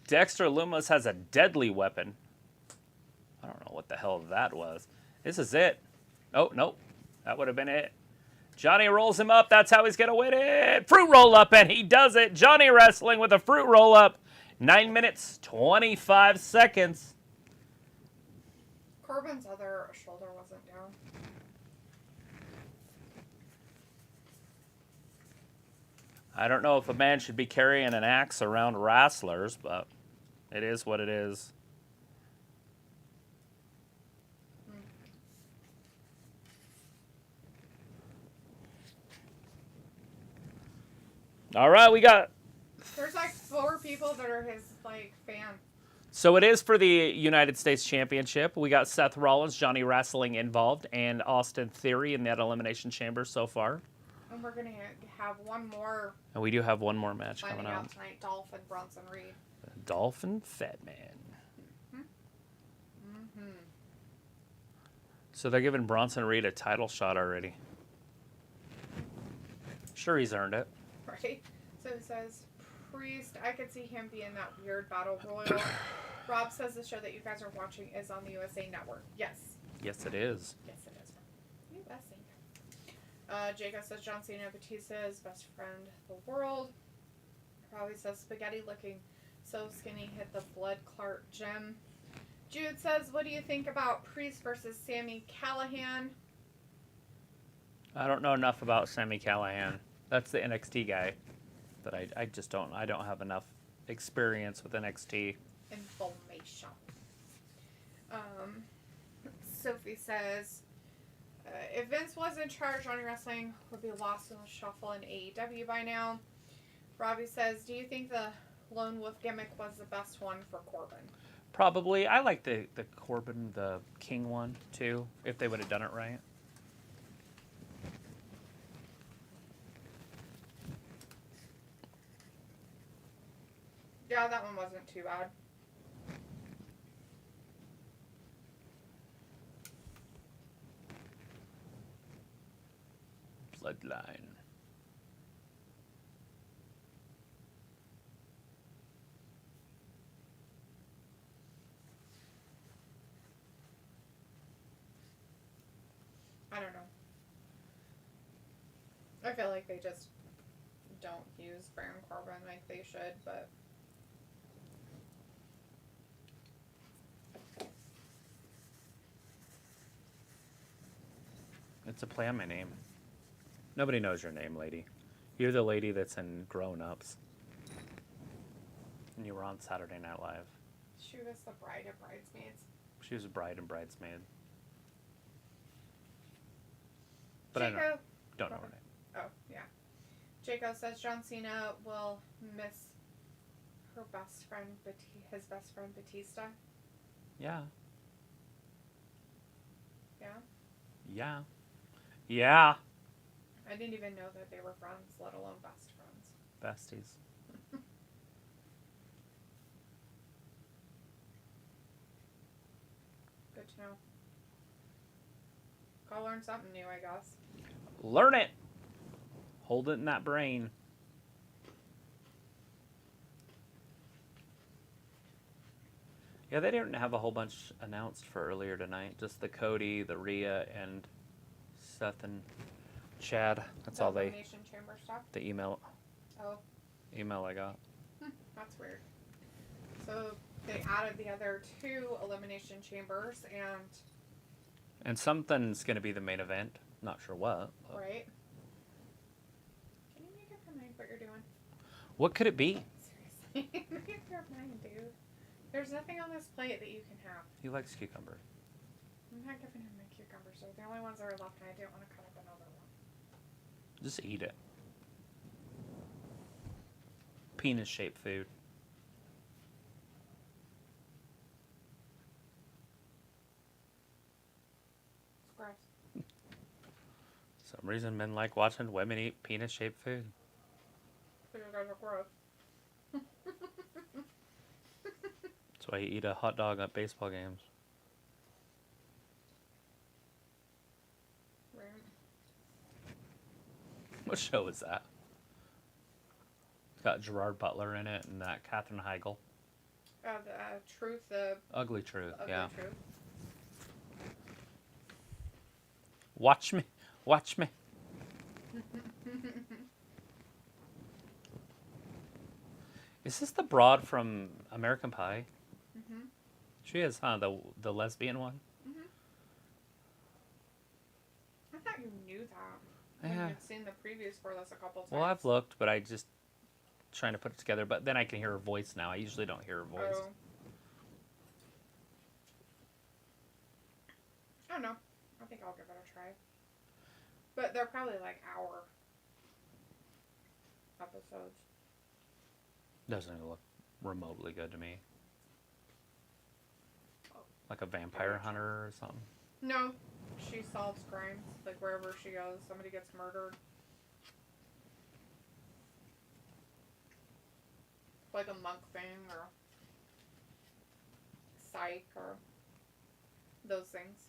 Dexter Lumis has a deadly weapon. I don't know what the hell that was. This is it. Oh, nope. That would have been it. Johnny rolls him up. That's how he's going to win it. Fruit roll up, and he does it. Johnny wrestling with a fruit roll up. 9 minutes, 25 seconds. Corbin's other shoulder wasn't down. I don't know if a man should be carrying an axe around wrestlers, but it is what it is. All right, we got... There's like 4 people that are his like fan. So it is for the United States Championship. We got Seth Rollins, Johnny Wrestling involved, and Austin Theory in that Elimination Chamber so far. And we're gonna have one more And we do have one more match coming finding out. out tonight. Dolph and Bronson Reed. Dolph and Fat Man. So they're giving Bronson Reed a title shot already. Sure, he's earned it. Right? So it says, Priest, I could see him being that weird battle royal. Rob says the show that you guys are watching is on the USA Network. Yes. Yes, it is. Yes, it is. USA. Jacob says John Cena Batista is best friend of the world. Probably says spaghetti looking so skinny hit the blood clot gem. Jude says, what do you think about Priest versus Sami Callihan? I don't know enough about Sami Callihan. That's the NXT guy. But I just don't. I don't have enough experience with NXT. Information. Sophie says, if Vince was in charge, Johnny Wrestling would be lost in the shuffle in AEW by now. Robbie says, do you think the Lone Wolf gimmick was the best one for Corbin? Probably. I like the Corbin, the King one, too, if they would have done it right. Yeah, that one wasn't too bad. Bloodline. I don't know. I feel like they just don't use Baron Corbin like they should, but... It's a play on my name. Nobody knows your name, lady. You're the lady that's in Grown Ups. And you were on Saturday Night Live. She was the bride of Bridesmaids. She was a bride and bridesmaid. But Jacob, I don't know her name. Oh, yeah. Jacob says John Cena will miss her best friend, his best friend Batista. Yeah. Yeah? Yeah. Yeah. I didn't even know that they were friends, let alone best friends. Besties. Good to know. Gotta learn something new, I guess. Learn it. Hold it in that brain. Yeah, they didn't have a whole bunch announced for earlier tonight. Just the Cody, the Rhea, and Seth and Chad. That's all they. Elimination Chamber stuff? The email Oh, I got. that's weird. So they added the other 2 Elimination Chambers And something's gonna be the main event. Not sure what. But right? Can you make up your mind what you're doing? what could it be? Seriously, make up your mind, dude. There's nothing on this plate that you can have. He likes cucumber. I'm not giving him my cucumbers. They're the only ones that are left, and I didn't want to cut up another one. Just eat it. Penis-shaped food. It's gross. Some reason men like watching women eat penis-shaped food. Because you guys are gross. That's why you eat a hot dog at baseball games. Right. What show is that? It's got Gerard Butler in it and that Katherine Heigl. The truth, the Ugly Truth, ugly yeah. truth. Watch me. Watch me. Is this the broad from American Pie? Mm-hmm. She is, huh? The lesbian one? Mm-hmm. I thought you knew that. When Yeah. you'd seen the previews for this a couple times. Well, I've looked, but I just trying to put it together. But then I can hear her voice now. I usually don't hear her voice. Oh. I don't know. I think I'll give it a try. But they're probably like hour episodes. Doesn't look remotely good to me. Oh. Like a vampire hunter or something. No, she solves crimes. Like wherever she goes, somebody gets murdered. Like a monk thing or psych or those things.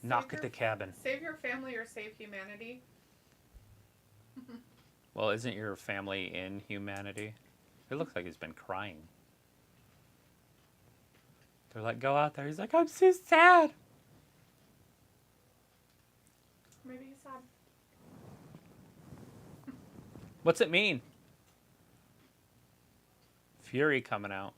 Knock at the cabin. Save your family or save humanity. Well, isn't your family in humanity? It looks like he's been crying. They're like, go out there. He's like, I'm so sad. Maybe he's sad. What's it mean? Fury coming out.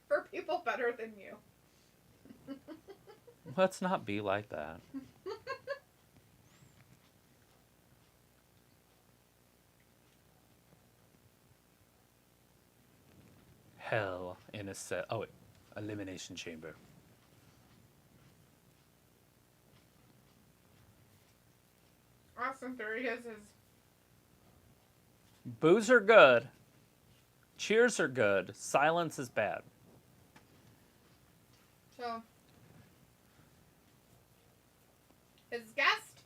For people better than you. Let's not be like that. Hell in a cell. Oh, wait. Elimination chamber. Austin Theory is his. Boos are good. Cheers are good. Silence is bad. So, his guest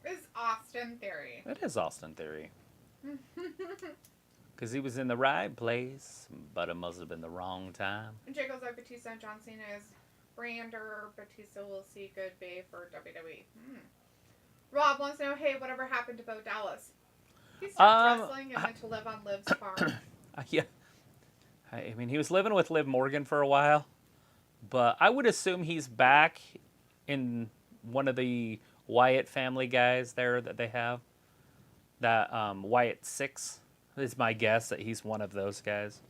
is Austin Theory. It is Austin Theory. Because he was in the right place, but it must have been the wrong time. Jacob's like Batista and John Cena is Brander. Batista will see good bay for WWE. Rob wants to know, hey, whatever happened to Bo Dallas? He stopped wrestling and went to live on Liv's farm. Yeah. I mean, he was living with Liv Morgan for a while, but I would assume he's back in one of the Wyatt family guys there that they have. That Wyatt 6 is my guess that he's one of those guys.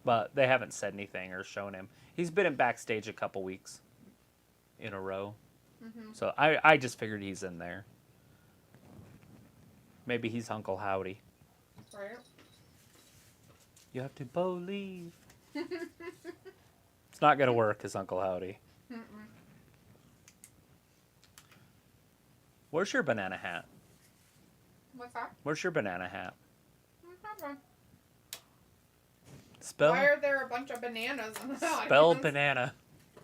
But they haven't said anything or shown him. He's been in backstage a couple weeks in a row. Mm-hmm. So I just figured he's in there. Maybe he's Uncle Howdy. Right. You have to believe. It's not going to work as Uncle Howdy. Mm-mm. Where's your banana hat? What's that? Where's your banana hat? Okay. Spell. Why are there a bunch of bananas in the Spell banana.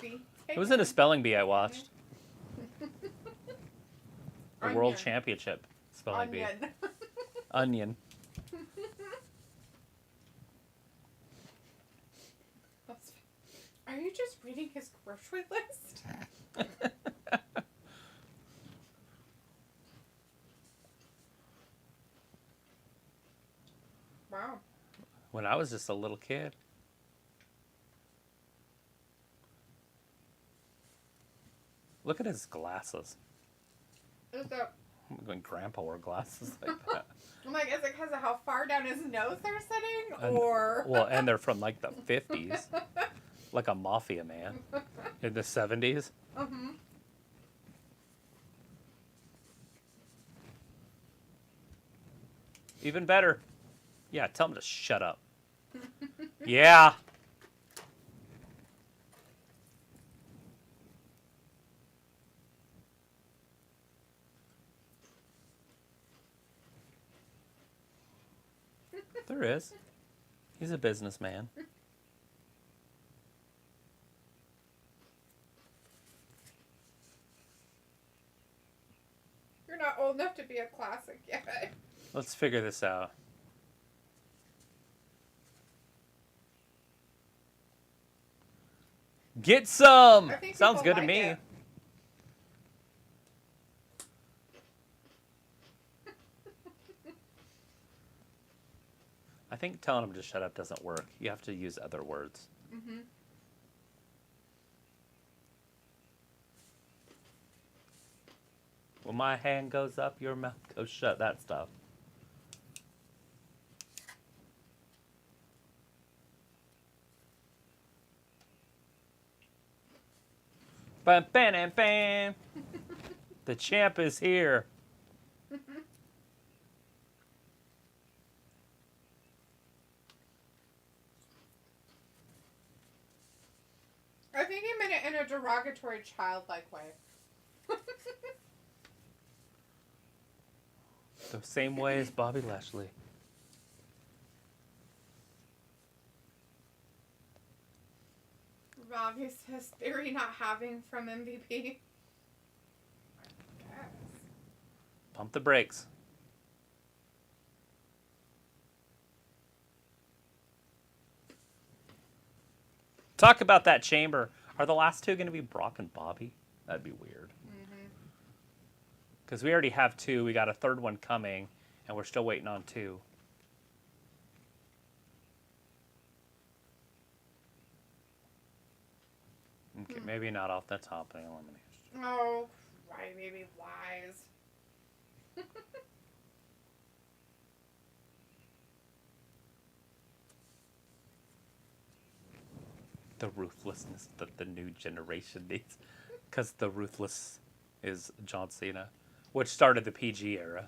It was in a spelling bee I watched. The World Championship spelling bee. Onion. Are you just reading his grocery list? Wow. When I was just a little kid. Look at his glasses. Is that, When Grandpa wore glasses like that. I'm like, is it because of how far down his nose they're sitting? Or. Well, and they're from like the 50s. Like a mafia man. In the 70s. Mm-hmm. Even better. Yeah, tell him to shut up. Yeah. There is. He's a businessman. You're not old enough to be a classic yet. Let's figure this out. Get some! I think Sounds people good to like me. it. I think telling him to shut up doesn't work. You have to use other words. Mm-hmm. When my hand goes up, your mouth goes shut. That stuff. Bam, bam, bam, bam. The champ is here. I think he meant it in a derogatory, childlike way. The same way as Bobby Lashley. Rob, he says Theory not having from MVP. I guess. Pump the brakes. Talk about that chamber. Are the last two going to be Brock and Bobby? That'd be weird. Because we already have 2. We got a third one coming, and we're still waiting on 2. Okay, maybe not off the top of the elimination. Oh, right, maybe lies. The ruthlessness that the new generation needs. Because the ruthless is John Cena, which started the PG era.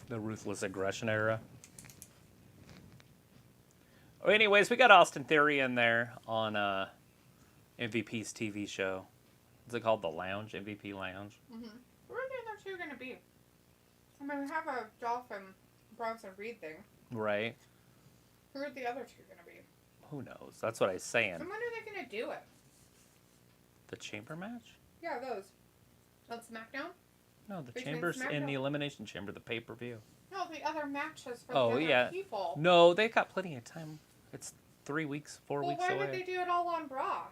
The ruthless aggression era. Anyways, we got Austin Theory in there on MVP's TV show. Is it called The Lounge? MVP Lounge? Who are the other 2 going to be? I mean, we have a Dolph and Bronson Reed thing. Right. Who are the other 2 going to be? Who knows? That's what I was saying. And when are they going to do it? The chamber match? Yeah, those. On SmackDown? No, the Between chamber's in SmackDown? the Elimination Chamber, the pay-per-view. No, the other matches for Oh, the other yeah. people. No, they got plenty of time. It's 3 weeks, 4 Well, weeks why away. would they do it all on Raw?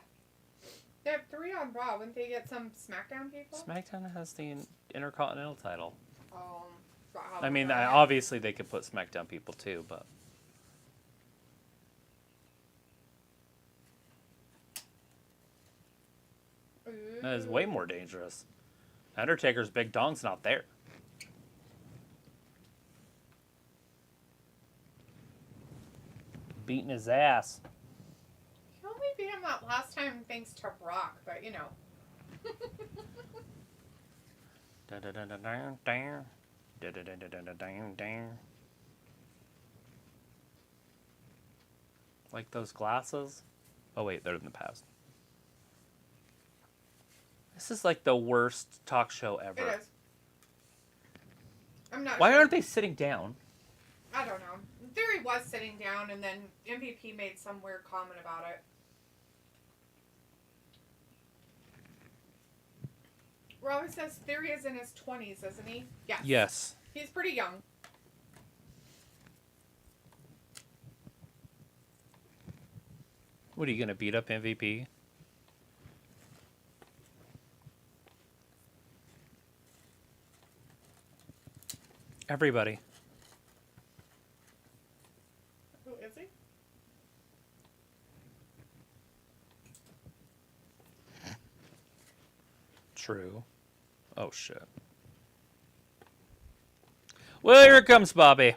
They have 3 on Raw. Wouldn't they get some SmackDown people? SmackDown has the Intercontinental title. Raw. I mean, Raw. obviously they could put SmackDown people too, but... That is way more dangerous. Undertaker's big dong's not there. Beating his ass. He only beat him that last time thanks to Brock, but you know. Like those glasses? Oh wait, they're in the past. This is like the worst talk show ever. It is. I'm not Why sure. aren't they sitting down? I don't know. Theory was sitting down, and then MVP made some weird comment about it. Robbie says Theory is in his 20s, isn't he? Yes. Yes. He's pretty young. What are you gonna beat up MVP? Everybody. Who is he? True. Oh shit. Well, here comes Bobby.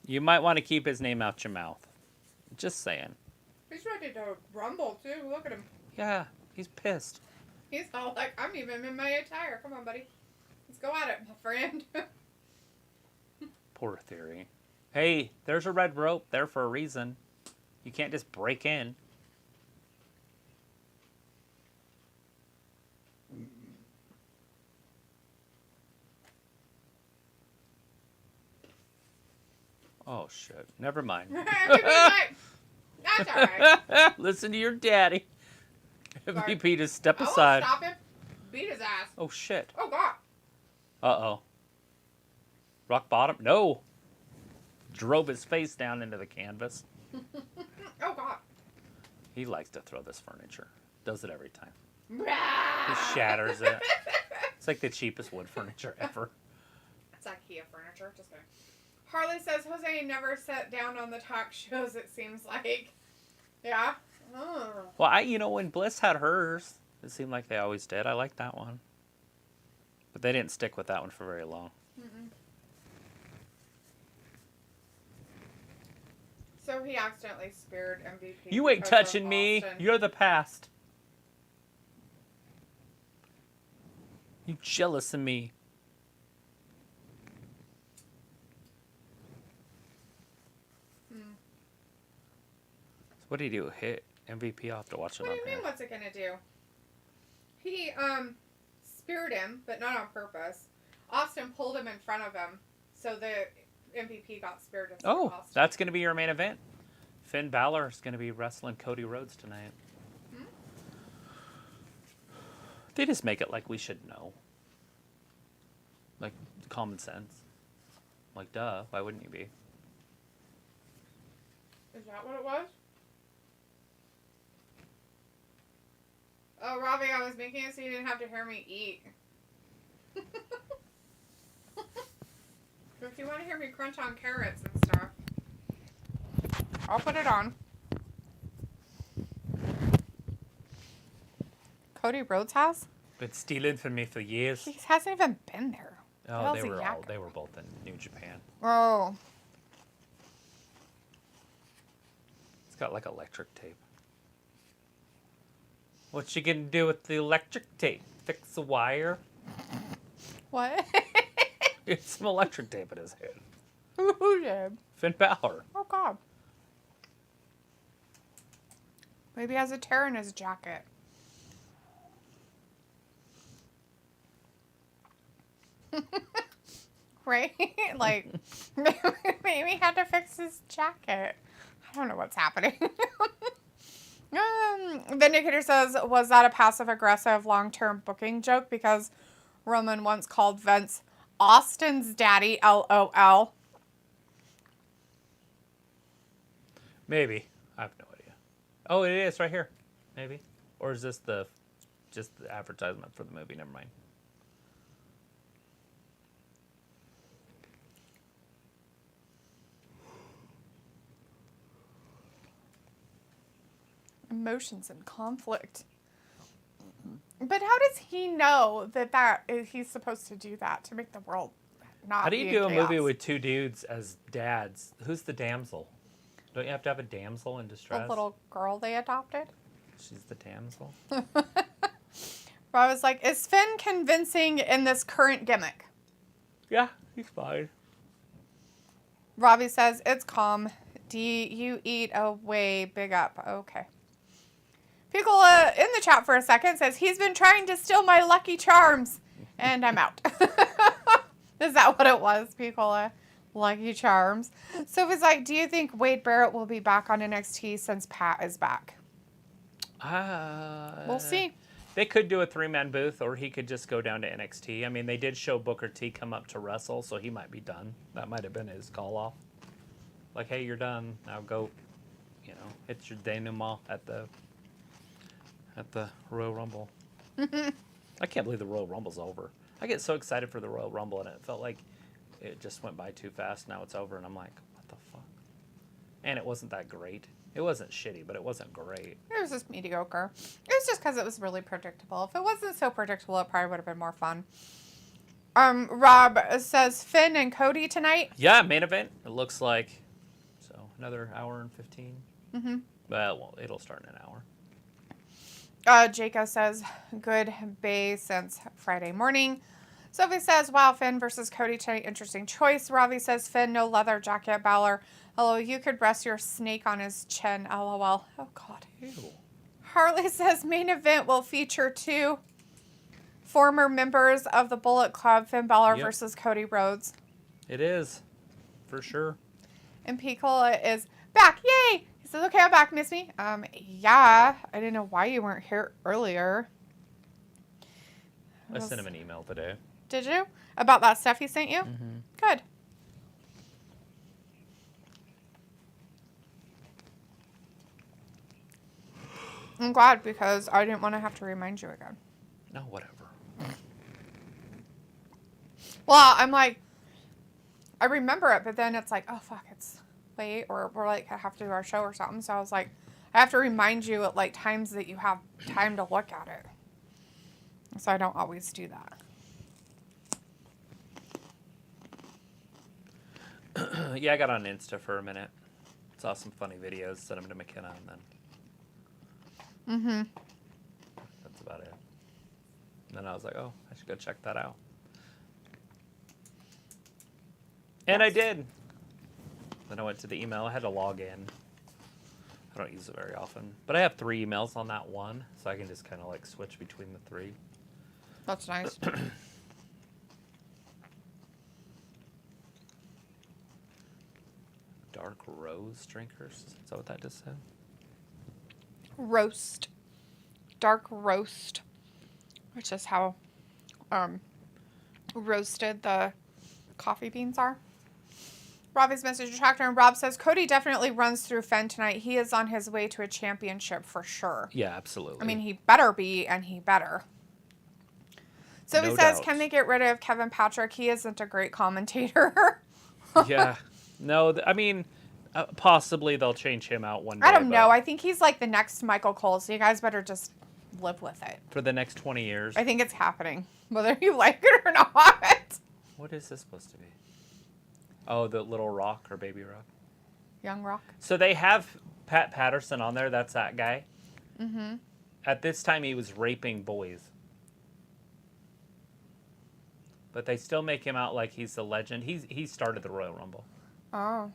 You might want to keep his name out your mouth. Just saying. He's ready to rumble, too. Look at him. Yeah, he's pissed. He's all like, I'm even in my attire. Come on, buddy. Let's go at it, my friend. Poor Theory. Hey, there's a red rope there for a reason. You can't just break in. Oh, shit. Never mind. That's alright. Listen to your daddy. Sorry. MVP, just step I won't aside. stop him. Beat his ass. Oh, shit. Oh, God. Uh-oh. Rock bottom? No. Drove his face down into the canvas. Oh, God. He likes to throw this furniture. Does it every time. He It's shatters it. It's like the cheapest wood furniture ever. IKEA furniture. Just kidding. Harley says Jose never sat down on the talk shows, it seems like. Yeah? Oh. Well, when Bliss had hers, it seemed like they always did. I like that one. But they didn't stick with that one for very long. Mm-mm. So he accidentally speared MVP. You ain't because of touching me. Austin. You're the past. You jealous of me. Hmm. So what did he do? Hit MVP? I'll have to watch it What on do you here. mean, what's it gonna do? He, speared him, but not on purpose. Austin pulled him in front of him, so the MVP got speared instead of Oh, Austin. that's going to be your main event. Finn Balor is going to be wrestling Cody Rhodes tonight. Hmm? They just make it like we should know. Like, common sense. Like, duh, why wouldn't you be? Is that what it was? Oh, Robbie, I was making it so you didn't have to hear me eat. If you want to hear me crunch on carrots and stuff, I'll put it on. Cody Rhodes has? Been stealing from me for years. He hasn't even been there. Oh, they were both in New Japan. Oh. It's got like electric tape. What you gonna do with the electric tape? Fix the wire? What? It's some electric tape in his head. Who did? Finn Balor. Oh, God. Maybe he has a tear in his jacket. Right? Like, maybe he had to fix his jacket. I don't know what's happening. Vindicator says, was that a passive-aggressive long-term booking joke? Because Roman once called Vince Austin's daddy, LOL. Maybe. I have no idea. Oh, it is right here. Maybe. Or is this just the advertisement for the movie? Never mind. Emotions and conflict. But how does he know that he's supposed to do that to make the world not How do you be do in a movie chaos? with two dudes as dads? Who's the damsel? Don't you have to have a damsel in distress? The little girl they adopted? She's the damsel. I was like, is Finn convincing in this current gimmick? Yeah, he's fine. Robbie says, it's calm. You eat away, big up. Okay. Piccola in the chat for a second says, he's been trying to steal my Lucky Charms. And I'm out. Is that what it was, Piccola? Lucky Charms. So it's like, do you think Wade Barrett will be back on NXT since Pat is back? We'll see. They could do a three-man booth, or he could just go down to NXT. I mean, they did show Booker T come up to wrestle, so he might be done. That might have been his call-off. Like, hey, you're done. Now go, hit your denouement at the Royal Rumble. I can't believe the Royal Rumble's over. I get so excited for the Royal Rumble, and it felt like it just went by too fast. Now it's over, and I'm like, what the fuck? And it wasn't that great. It wasn't shitty, but it wasn't great. It was just mediocre. It was just because it was really predictable. If it wasn't so predictable, it probably would have been more fun. Rob says Finn and Cody tonight. Yeah, main event. It looks like. So another hour and 15. Mm-hmm. Well, it'll start in an hour. Jacob says, good bay since Friday morning. Sophie says, wow, Finn versus Cody tonight. Interesting choice. Ravi says, Finn, no leather jacket. Balor, hello, you could rest your snake on his chin. LOL. Oh, God. Ew. Harley says, main event will feature two former members of the Bullet Club, Finn Balor versus Cody Rhodes. It is, for sure. And Piccola is back. Yay! He says, okay, I'm back. Miss me? Yeah. I didn't know why you weren't here earlier. I sent him an email today. Did you? About that stuff he sent you? Mm-hmm. Good. I'm glad because I didn't want to have to remind you again. No, whatever. Well, I'm like, I remember it, but then it's like, oh, fuck, it's late, or we're like, I have to do our show or something. So I was like, I have to remind you at like times that you have time to look at it. So I don't always do that. Yeah, I got on Insta for a minute. Saw some funny videos, sent them to McKenna, and then... Mm-hmm. That's about it. And then I was like, oh, I should go check that out. And I did. Then I went to the email. I had to log in. I don't use it very often. But I have 3 emails on that one, so I can just kind of like switch between the 3. That's nice. Dark Rose drinkers? Is that what that just said? Roast. Dark roast. Which is how roasted the coffee beans are. Robbie's message tractor, and Rob says Cody definitely runs through Finn tonight. He is on his way to a championship for sure. Yeah, absolutely. I mean, he better be, and he better. So he No says, doubt. can they get rid of Kevin Patrick? He isn't a great commentator. Yeah. No, I mean, possibly they'll change him out one day. I don't know. I think he's like the next Michael Cole, so you guys better just live with it. For the next 20 years. I think it's happening, whether you like it or not. What is this supposed to be? Oh, the little rock or baby rock. Young Rock. So they have Pat Patterson on there. That's that guy. Mm-hmm. At this time, he was raping boys. But they still make him out like he's the legend. He started the Royal Rumble. Oh.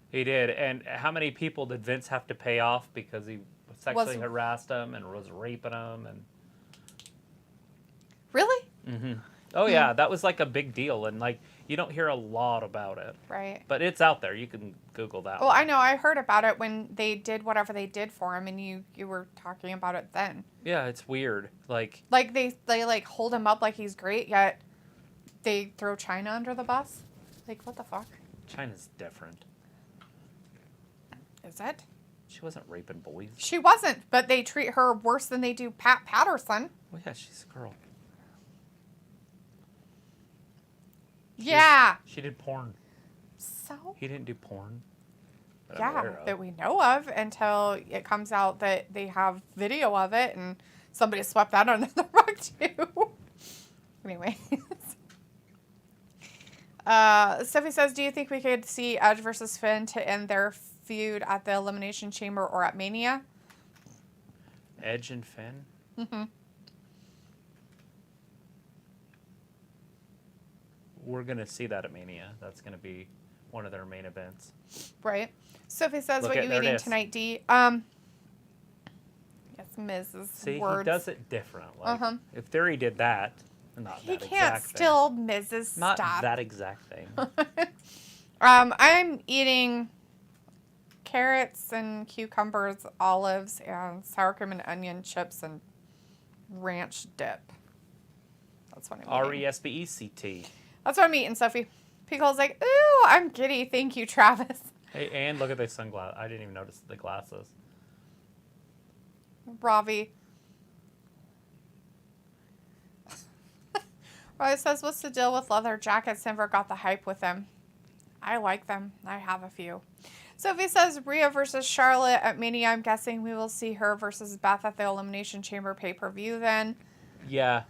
He did. And how many people did Vince have to pay off because he sexually harassed them and was raping them? And Really? mm-hmm. Oh, yeah. That was like a big deal. And like you don't hear a lot about it. Right. But it's out there. You can Google that. Well, I know. I heard about it when they did whatever they did for him, and you were talking about it then. Yeah, it's weird. Like they like hold him up like he's great, yet they throw China under the bus. Like, what the fuck? China's different. Is it? She wasn't raping boys. She wasn't, but they treat her worse than they do Pat Patterson. Well, yeah, she's a girl. Yeah. She did porn. So? He didn't do porn. That I'm Yeah, aware of. that we know of until it comes out that they have video of it and somebody swept that under the rug too. Anyway. Sophie says, do you think we could see Edge versus Finn to end their feud at the Elimination Chamber or at Mania? Edge and Finn? Mm-hmm. We're going to see that at Mania. That's going to be one of their main events. Right. Sophie says, Look what at- you there it eating is. tonight, Dee? Yes, Mrs. See, Words. he does it different. Like, Uh-huh. If Theory did that, not He that can't exact still Mrs. thing. Not Stop. that exact thing. I'm eating carrots and cucumbers, olives, and sour cream and onion chips and ranch dip. That's what I'm eating. R-E-S-B-E-C-T. That's what I'm eating, Sophie. Pickle's like, ooh, I'm giddy. Thank you, Travis. Hey, and look at the sunglasses. I didn't even notice the glasses. Ravi. Ravi says, what's the deal with leather jackets? Never got the hype with them. I like them. I have a few. Sophie says, Rhea versus Charlotte at Mania. I'm guessing we will see her versus Beth at the Elimination Chamber pay-per-view then. Yeah.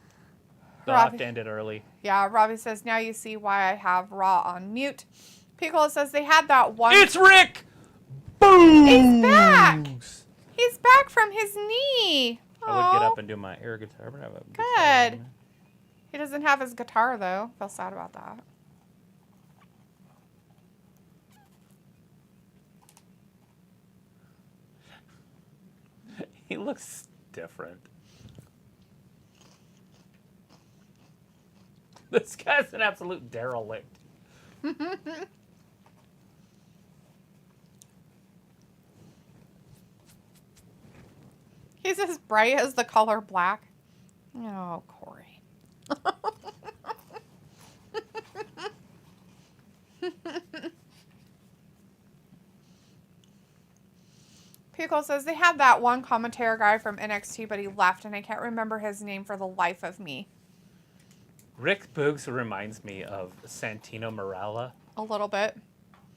They'll Robbie. have to end it early. Yeah, Robbie says, now you see why I have Raw on mute. Piccolo says they had that one. It's Rick! Boom! He's back! He's back from his knee. I would get Aw. up and do my air guitar. But I have a guitar Good. on me. He doesn't have his guitar, though. Feel sad about that. He looks different. This guy's an absolute derelict. He's as bright as the color black. Oh, Corey. Pickle says they had that one commentator guy from NXT, but he left, and I can't remember his name for the life of me. Rick Boogs reminds me of Santino Marella, A little bit.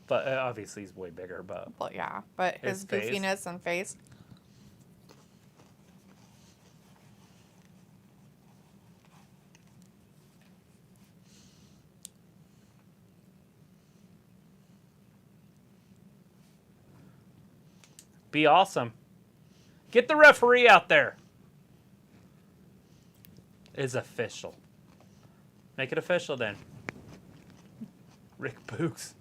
but obviously he's way bigger. But But yeah, but his His face. goofiness and face. be awesome. Get the referee out there. Is official. Make it official then. Rick Boogs.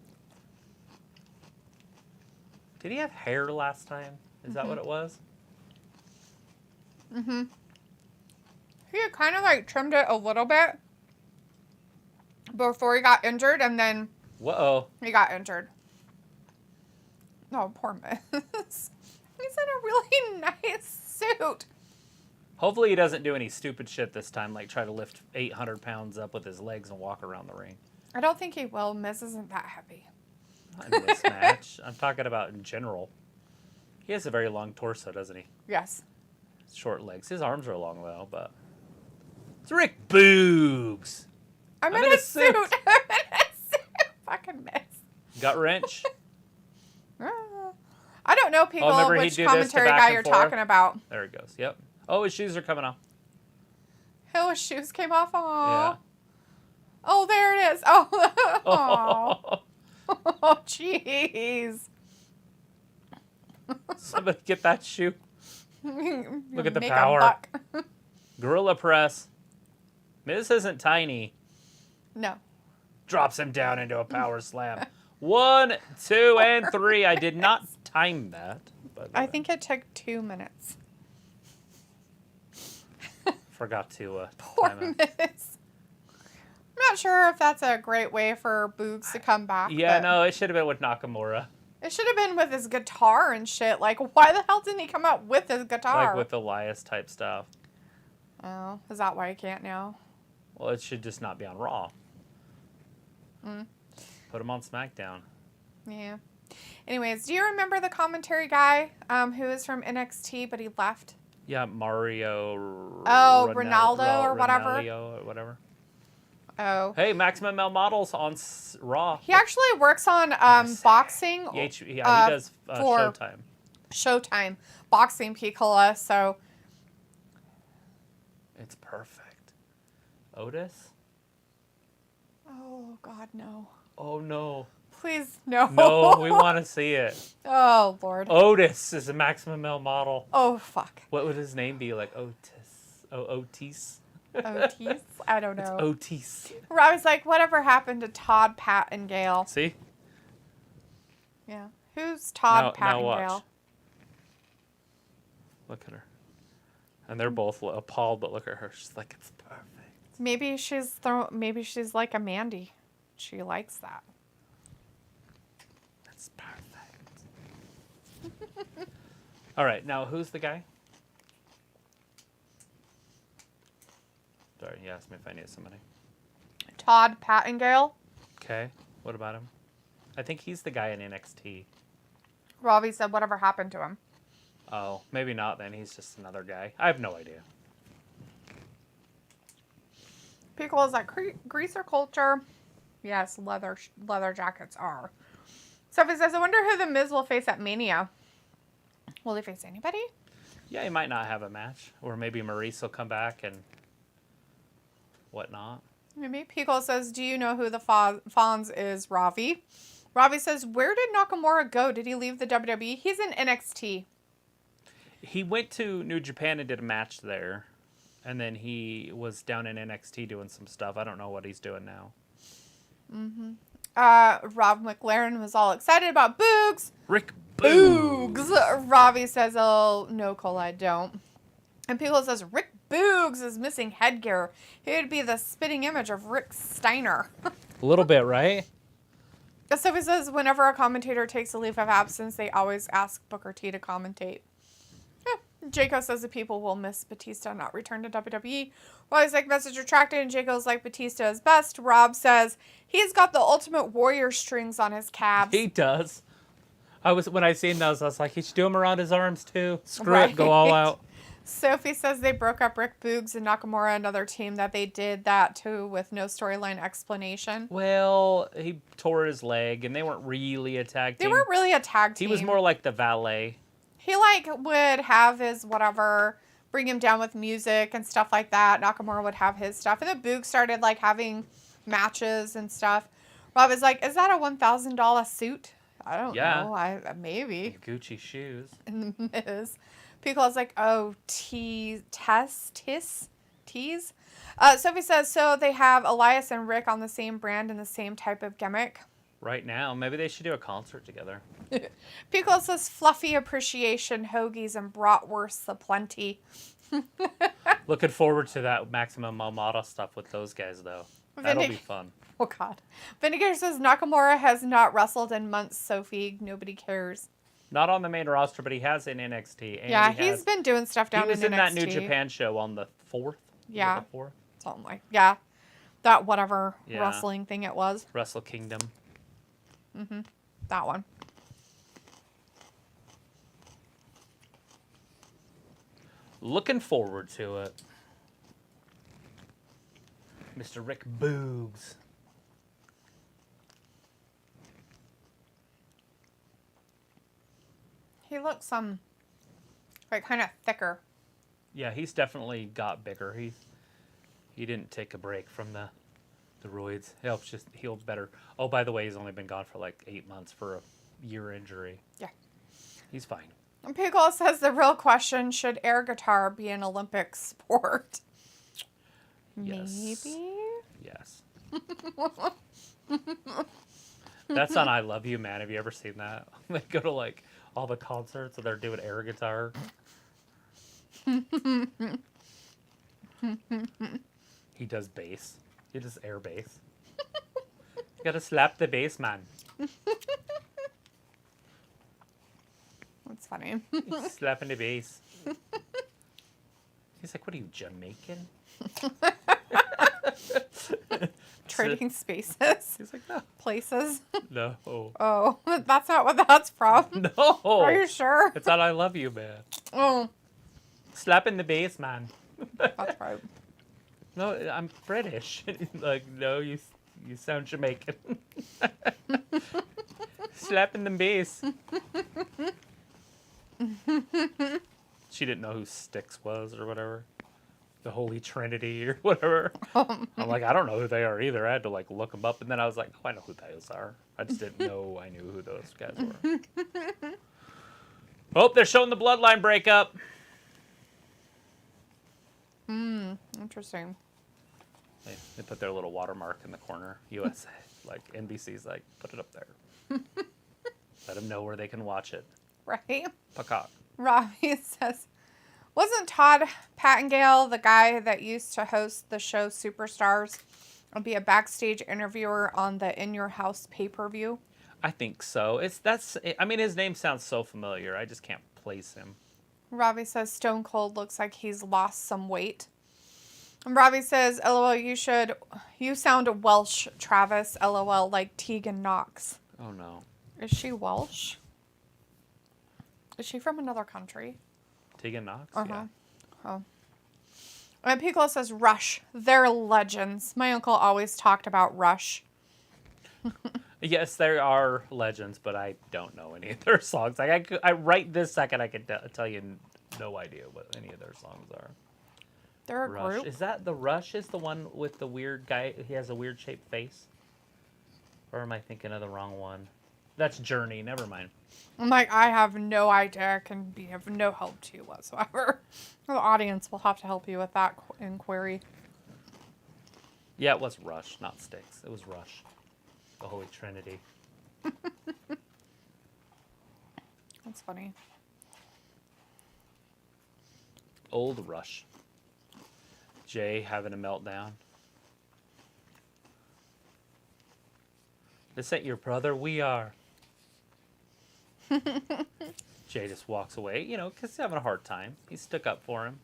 Did he have hair last time? Is that what it was? Mm-hmm. He had kind of like trimmed it a little bit before he got injured, and then Whoa. he got injured. Oh, poor Miz. He's in a really nice suit. Hopefully he doesn't do any stupid shit this time, like try to lift 800 pounds up with his legs and walk around the ring. I don't think he will. Miz isn't that heavy. Not in this match. I'm talking about in general. He has a very long torso, doesn't he? Yes. Short legs. His arms are long, though, but... It's Rick Boogs! I'm in a suit. I'm in a suit. Fucking Miz. Gut wrench? I don't know, people, remember he'd which do this to commentary back guy and you're forth? talking about. There it goes. Yep. Oh, his shoes are coming off. Oh, his shoes came off. Aww. Yeah. Oh, there it is. Oh. Oh, jeez. Somebody get that shoe. Look at the Make a power. buck. Gorilla press. Miz isn't tiny. No. Drops him down into a power slam. 1, 2, and 3. I did not time that. By the I way. think it took 2 minutes. Forgot to Poor time it. Miz. I'm not sure if that's a great way for Boogs to come back. Yeah, but no, it should have been with Nakamura. It should have been with his guitar and shit. Like, why the hell didn't he come out with his guitar? Like with Elias type stuff. Oh, is that why he can't now? Well, it should just not be on Raw. Put him on SmackDown. Yeah. Anyways, do you remember the commentary guy who is from NXT but he left? Yeah, Mario. Ronaldo or whatever. Ronaldo or whatever. Oh. Hey, Maximum Male Models on Raw. He actually works on boxing. Yeah, he does for Showtime. Showtime. Boxing Piccola, so. It's perfect. Otis? Oh, God, no. Oh, no. Please, no. No, we want to see it. Oh, Lord. Otis is a Maximum Male Model. Oh, fuck. What would his name be? Like Otis? Otis? Otis? I don't know. Otis. Robbie's like, whatever happened to Todd, Pat, and Gail? See? Yeah. Who's Todd, Pat, now and watch. Gail? Look at her. And they're both appalled, but look at her. She's like, it's perfect. Maybe she's like a Mandy. She likes that. It's perfect. All right, now who's the guy? Sorry, you asked me if I knew somebody. Todd, Pat, and Gail? Okay, what about him? I think he's the guy in NXT. Robbie said whatever happened to him. Oh, maybe not then. He's just another guy. I have no idea. Pickle is like, greaser culture. Yes, leather jackets are. Sophie says, I wonder who the Miz will face at Mania. Will he face anybody? Yeah, he might not have a match. Or maybe Maurice will come back and whatnot. Maybe. Pickle says, do you know who the Fonz is, Ravi? Ravi says, where did Nakamura go? Did he leave the WWE? He's in NXT. He went to New Japan and did a match there. And then he was down in NXT doing some stuff. I don't know what he's doing now. Rob McLaren was all excited about Boogs. Rick Boogs. Ravi says, oh, no, Cole, I don't. And Pickle says, Rick Boogs is missing headgear. He would be the spitting image of Rick Steiner. A little bit, right? Sophie says, whenever a commentator takes a leave of absence, they always ask Booker T to commentate. Yeah. Jaco says the people will miss Batista not return to WWE. Robbie's like, message retracted, and Jaco's like, Batista is best. Rob says, he's got the Ultimate Warrior strings on his calves. He does. When I seen those, I was like, he should do them around his arms too. Screw Right. it, go all out. Sophie says they broke up Rick Boogs and Nakamura, another team that they did that to with no storyline explanation. Well, he tore his leg, and they weren't really a tag team. They weren't really a tag team. He was more like the valet. He would have his whatever, bring him down with music and stuff like that. Nakamura would have his stuff, and then Boogs started having matches and stuff. Rob is like, is that a $1,000 suit? I don't know. Maybe. Gucci shoes. And the Miz. Pickle is like, oh, tease. Sophie says, so they have Elias and Rick on the same brand and the same type of gimmick. Right now, maybe they should do a concert together. Pickle says, fluffy appreciation, hoagies, and bratwursts aplenty. Looking forward to that Maximum Momada stuff with those guys, though. That'll be fun. Oh, God. Vindicator says, Nakamura has not wrestled in months, Sophie. Nobody cares. Not on the main roster, but he has in NXT. And Yeah, he he's been doing stuff down in NXT. He was in that New Japan show on the 4th. Yeah. The 4th? Something like, yeah. That whatever Yeah. wrestling thing it was. Wrestle Kingdom. That one. Looking forward to it. Mr. Rick Boogs. He looks like kind of thicker. Yeah, he's definitely got bigger. He didn't take a break from the roids. Helps just heal better. Oh, by the way, he's only been gone for like 8 months for a year injury. Yeah. He's fine. And Pickle says the real question, should air guitar be an Olympic sport? Yes. Maybe? Yes. That's on I Love You, Man. Have you ever seen that? They go to like all the concerts and they're doing air guitar. He does bass. He does air bass. You gotta slap the bass, man. That's funny. He's slapping the bass. He's like, what are you, Jamaican? Trading spaces. He's like, no. Places. No. Oh, that's not what that's from. No. Are you sure? It's on I Love You, Man. Oh, Slapping the bass, man. that's right. No, I'm British. Like, no, you sound Jamaican. Slapping the bass. She didn't know who Styx was or whatever. The Holy Trinity or whatever. I'm like, I don't know who they are either. I had to like look them up, and then I was like, oh, I know who those are. I just didn't know I knew who those guys were. Oh, they're showing the bloodline breakup. Interesting. They put their little watermark in the corner. USA. Like NBC's like, put it up there. Let them know where they can watch it. Right? Peacock. Robbie says, wasn't Todd Pattengale the guy that used to host the show Superstars and be a backstage interviewer on the In Your House pay-per-view? I think so. I mean, his name sounds so familiar. I just can't place him. Robbie says Stone Cold looks like he's lost some weight. And Robbie says, LOL, you sound Welsh, Travis, LOL, like Tegan Knox. Oh, no. Is she Welsh? Is she from another country? Tegan Knox? Uh-huh. Yeah. Oh. And Piccolo says, Rush. They're legends. My uncle always talked about Rush. Yes, there are legends, but I don't know any of their songs. Like I right this second, I could tell you no idea what any of their songs are. They're a Rush. group. Is that the Rush? Is the one with the weird guy? He has a weird shaped face. Or am I thinking of the wrong one? That's Journey. Never mind. I'm like, I have no idea. I can be of no help to you whatsoever. The audience will have to help you with that inquiry. Yeah, it was Rush, not Styx. It was Rush. The Holy Trinity. That's funny. Old Rush. Jay having a meltdown. This ain't your brother, we are. Jay just walks away, because he's having a hard time. He stuck up for him.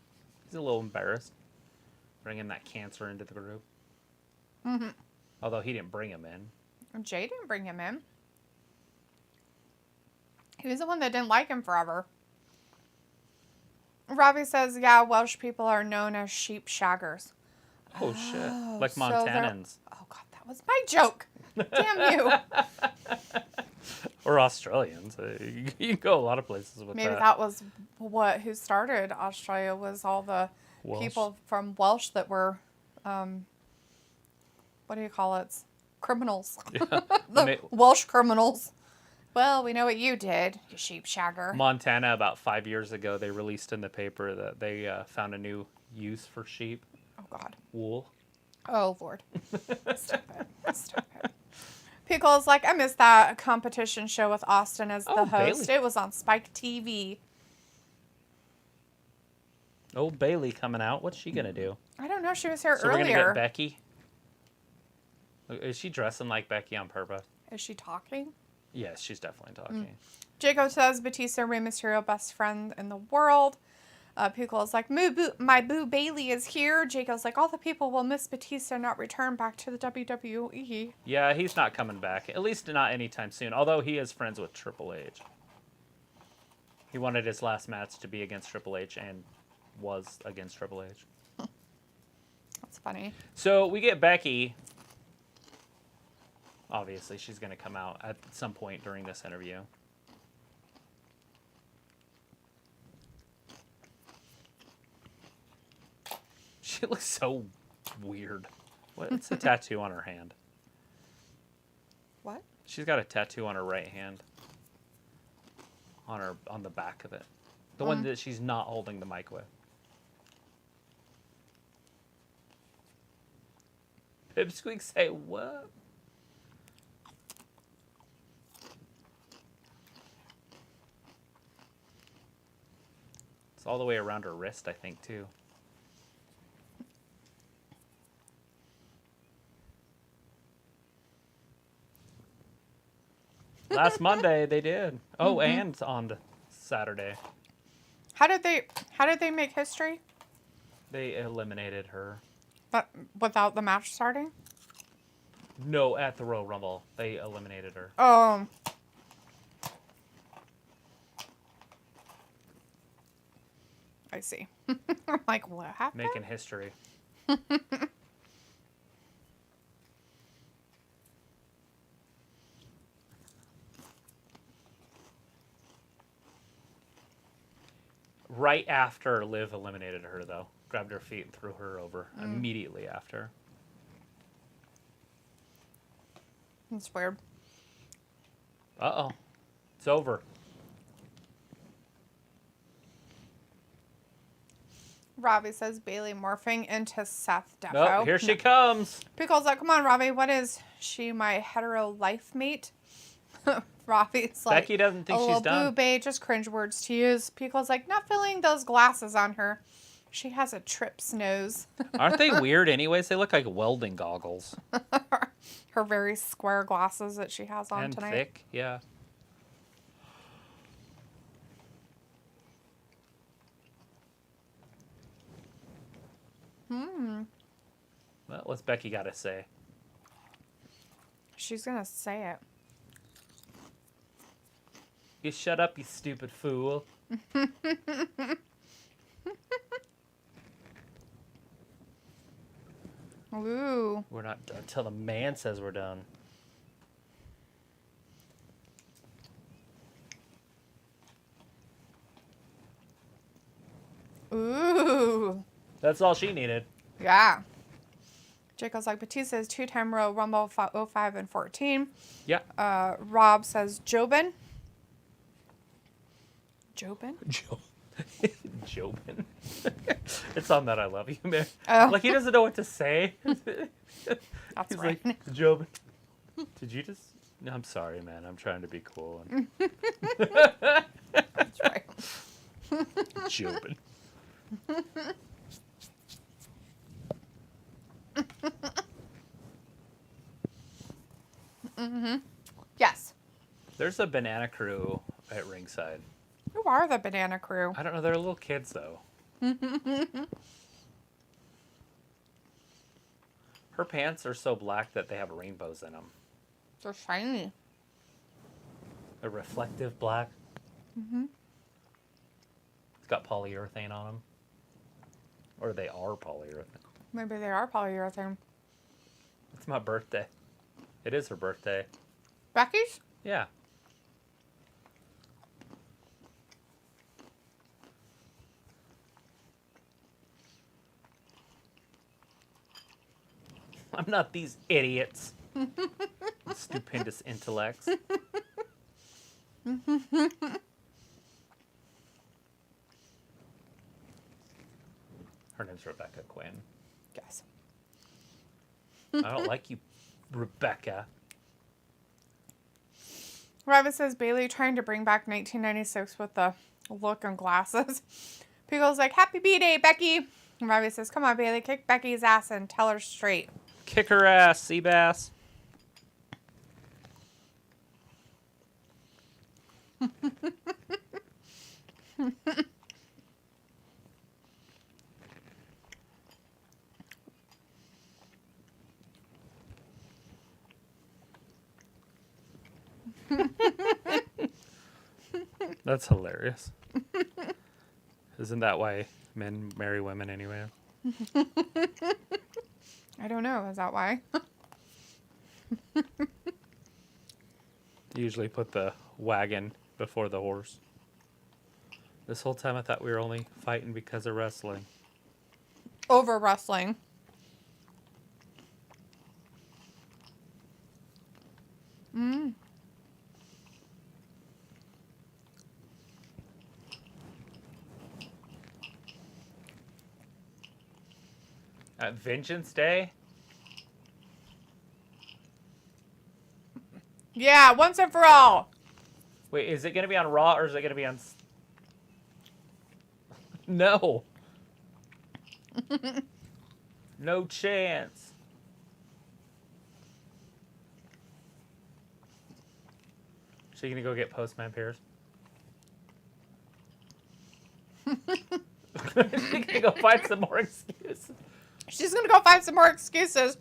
He's a little embarrassed. Bringing that cancer into the group. Mm-hmm. Although he didn't bring him in. Jay didn't bring him in. He was the one that didn't like him forever. Robbie says, yeah, Welsh people are known as sheep shaggers. Oh, shit. Like so Montanans. Oh, God, that was my joke. Damn you. Or Australians. You can go a lot of places with Maybe that. that was who started Australia, was all the Welsh. people from Welsh that were, what do you call it? Criminals. Yeah. The Welsh criminals. Well, we know what you did, you sheep shagger. Montana, about 5 years ago, they released in the paper that they found a new use for sheep. Oh, God. Wool. Oh, Lord. Stop it. Stop it. Pickle's like, I missed that competition show with Austin as the host. Bayley. It was on Spike TV. Oh, Bayley coming out. What's she going to do? I don't know. She was here So we're going to earlier. get Becky? Is she dressing like Becky on purpose? Is she talking? Yes, she's definitely talking. Jacob says Batista and Rey Mysterio best friend in the world. Pickle is like, my boo Bailey is here. Jacob's like, all the people will miss Batista and not return back to the WWE. Yeah, he's not coming back. At least not anytime soon. Although he is friends with Triple H. He wanted his last match to be against Triple H and was against Triple H. That's funny. So we get Becky. Obviously, she's going to come out at some point during this interview. She looks so weird. What's the tattoo on her hand? What? She's got a tattoo on her right hand. On the back of it. The one that she's not holding the mic with. Pipsqueak say what? It's all the way around her wrist, I think, too. Last Monday they did. Oh, and on Saturday. How did they make history? They eliminated her. But without the match starting? No, at the Royal Rumble. They eliminated her. Oh. I see. I'm like, what happened? Making history. Right after Liv eliminated her, though. Grabbed her feet and threw her over immediately after. That's weird. Uh-oh. It's over. Robbie says Bailey morphing into Seth Defo. Oh, here she comes. Pickle's like, come on, Robbie. What is she, my hetero life mate? Robbie's like, Becky doesn't think she's done. Boo bae, just cringe words to use. Pickle's like, not filling those glasses on her. She has a Trips nose. Aren't they weird anyways? They look like welding goggles. Her very square glasses that she has on And tonight. thick, yeah. Well, what's Becky got to say? She's going to say it. You shut up, you stupid fool. Ooh. We're not done till the man says we're done. Ooh. That's all she needed. Yeah. Jacob's like, Batista is 2-time Royal Rumble 05 and 14. Yeah. Rob says Jobin. Jobin? Jobin. It's on That I Love You, man. Oh. Like, he doesn't know what to say. That's He's right. like, Jobin. Did you just... No, I'm sorry, man. I'm trying to be cool. That's right. Jobin. Yes. There's a banana crew at ringside. Who are the Banana Crew? I don't know. They're little kids, though. Her pants are so black that they have rainbows in them. They're shiny. A reflective black. It's got polyurethane on them. Or they are polyurethane. Maybe they are polyurethane. It's my birthday. It is her birthday. Becky's? Yeah. I'm not these idiots. Stupendous intellects. Her name's Rebecca Quinn. Yes. I don't like you, Rebecca. Rabbit says Bailey trying to bring back 1996 with the look and glasses. Pickle's like, happy B-Day, Becky. And Rabbit says, come on, Bailey, kick Becky's ass and tell her straight. Kick her ass, Seabass. That's hilarious. Isn't that why men marry women anyway? I don't know. Is that why? Usually put the wagon before the horse. This whole time I thought we were only fighting because of wrestling. Over wrestling. At Vengeance Day? Yeah, once and for all. Wait, is it going to be on Raw or is it going to be on... No. No chance. Is she going to go get Postman Pierce? She's going to go find some more excuses. She's going to go find some more excuses.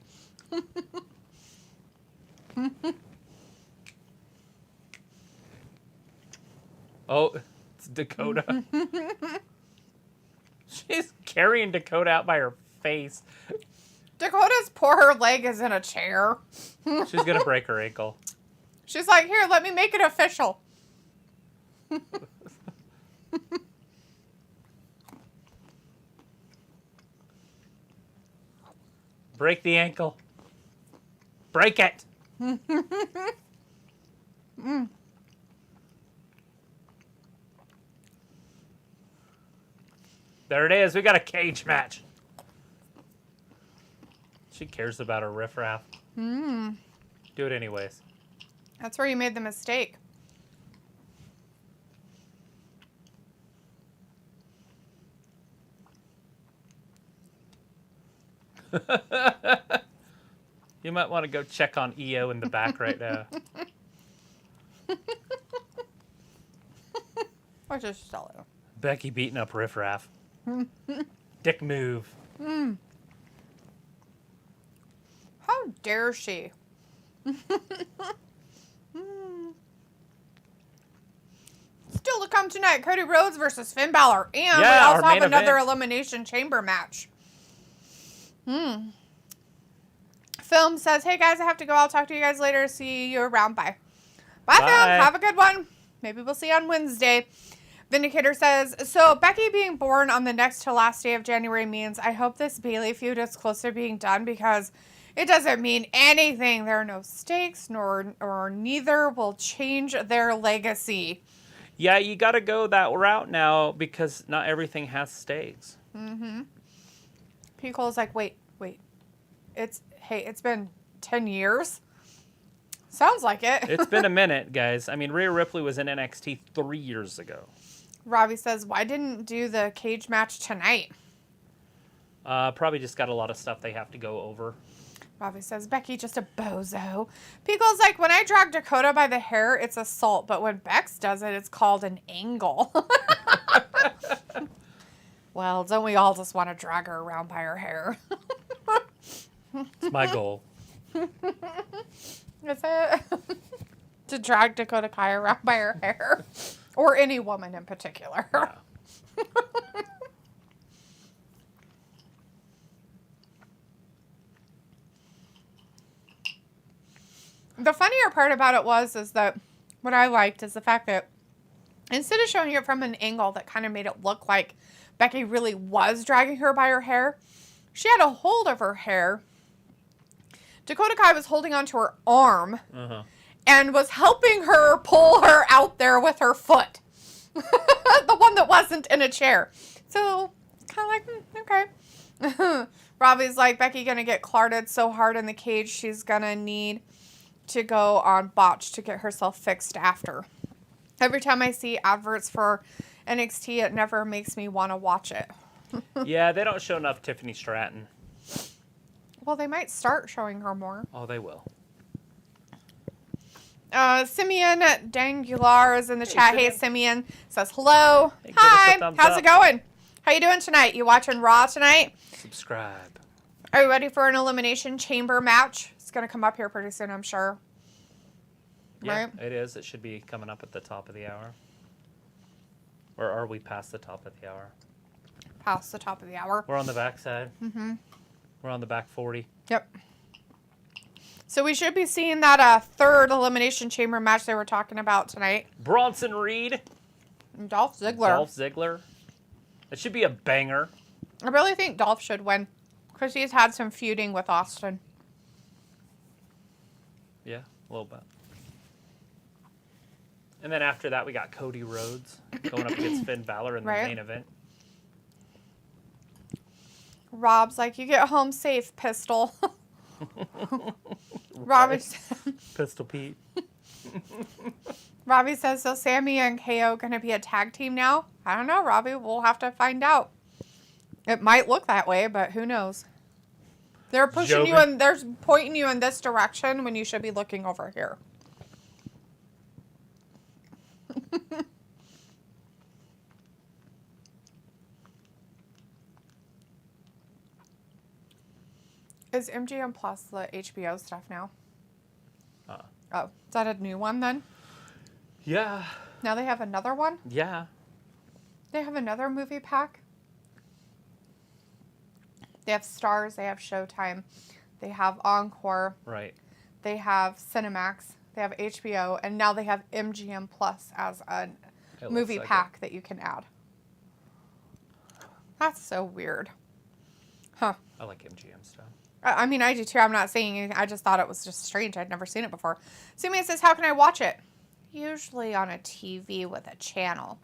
Oh, it's Dakota. She's carrying Dakota out by her face. Dakota's poor leg is in a chair. She's going to break her ankle. She's like, here, let me make it official. Break the ankle. Break it. There it is. We got a cage match. She cares about her riffraff. Do it anyways. That's where you made the mistake. You might want to go check on EO in the back right now. Or just sell it. Becky beating up riffraff. Dick move. How dare she? Still to come tonight, Cody Rhodes versus Finn Balor. And we Yeah, also our have main another event. Elimination Chamber match. Film says, hey guys, I have to go. I'll talk to you guys later. See you around. Bye. Bye, Film. Bye. Have a good one. Maybe we'll see you on Wednesday. Vindicator says, so Becky being born on the next to last day of January means I hope this Bayley feud is close to being done because it doesn't mean anything. There are no stakes, or neither will change their legacy. Yeah, you got to go that route now because not everything has stakes. P. Cole's like, wait. It's been 10 years? Sounds like it. It's been a minute, guys. I mean, Rhea Ripley was in NXT 3 years ago. Robbie says, why didn't do the cage match tonight? Probably just got a lot of stuff they have to go over. Robbie says, Becky, just a bozo. Pico's like, when I drag Dakota by the hair, it's assault. But when Bex does it, it's called an angle. Well, don't we all just want to drag her around by her hair? It's my goal. Is it? To drag Dakota Kai around by her hair. Or any woman in particular. Yeah. The funnier part about it is that what I liked is the fact that instead of showing it from an angle that kind of made it look like Becky really was dragging her by her hair, she had a hold of her hair. Dakota Kai was holding onto her arm and was helping her pull her out there with her foot. The one that wasn't in a chair. So, kind of like, okay. Robbie's like, Becky gonna get clarted so hard in the cage, she's gonna need to go on botch to get herself fixed after. Every time I see adverts for NXT, it never makes me want to watch it. Yeah, they don't show enough Tiffany Stratton. Well, they might start showing her more. Oh, they will. Simeon Dangular is in the chat. Hey, Simeon. Simeon. Says hello. Hey, give us a Hi. thumbs How's up. it going? How you doing tonight? You watching Raw tonight? Subscribe. Are you ready for an Elimination Chamber match? It's going to come up here pretty soon, I'm sure. Yeah, Right? it is. It should be coming up at the top of the hour. Or are we past the top of the hour? Past the top of the hour. We're on the back side. Mm-hmm. We're on the back 40. Yep. So we should be seeing that third Elimination Chamber match they were talking about tonight. Bronson Reed. And Dolph Ziggler. Dolph Ziggler. It should be a banger. I really think Dolph should win because he's had some feuding with Austin. Yeah, a little bit. And then after that, we got Cody Rhodes going up against Finn Balor in the Right. main event. Rob's like, you get home safe, Pistol. Robbie, Pistol Pete. Robbie says, so Sammy and KO going to be a tag team now? I don't know, Robbie. We'll have to find out. It might look that way, but who knows? They're pushing you in, they're pointing you in this direction when you should be looking over here. Is MGM Plus the HBO stuff now? Oh, is that a new one then? Yeah. Now they have another one? Yeah. They have another movie pack? They have Stars, they have Showtime, they have Encore, Right. they have Cinemax, they have HBO, and now they have MGM Plus as a It looks movie like pack that you can add. That's so weird. Huh. I like MGM stuff. I mean, I do too. I'm not saying anything. I just thought it was just strange. I'd never seen it before. Sumi says, how can I watch it? Usually on a TV with a channel.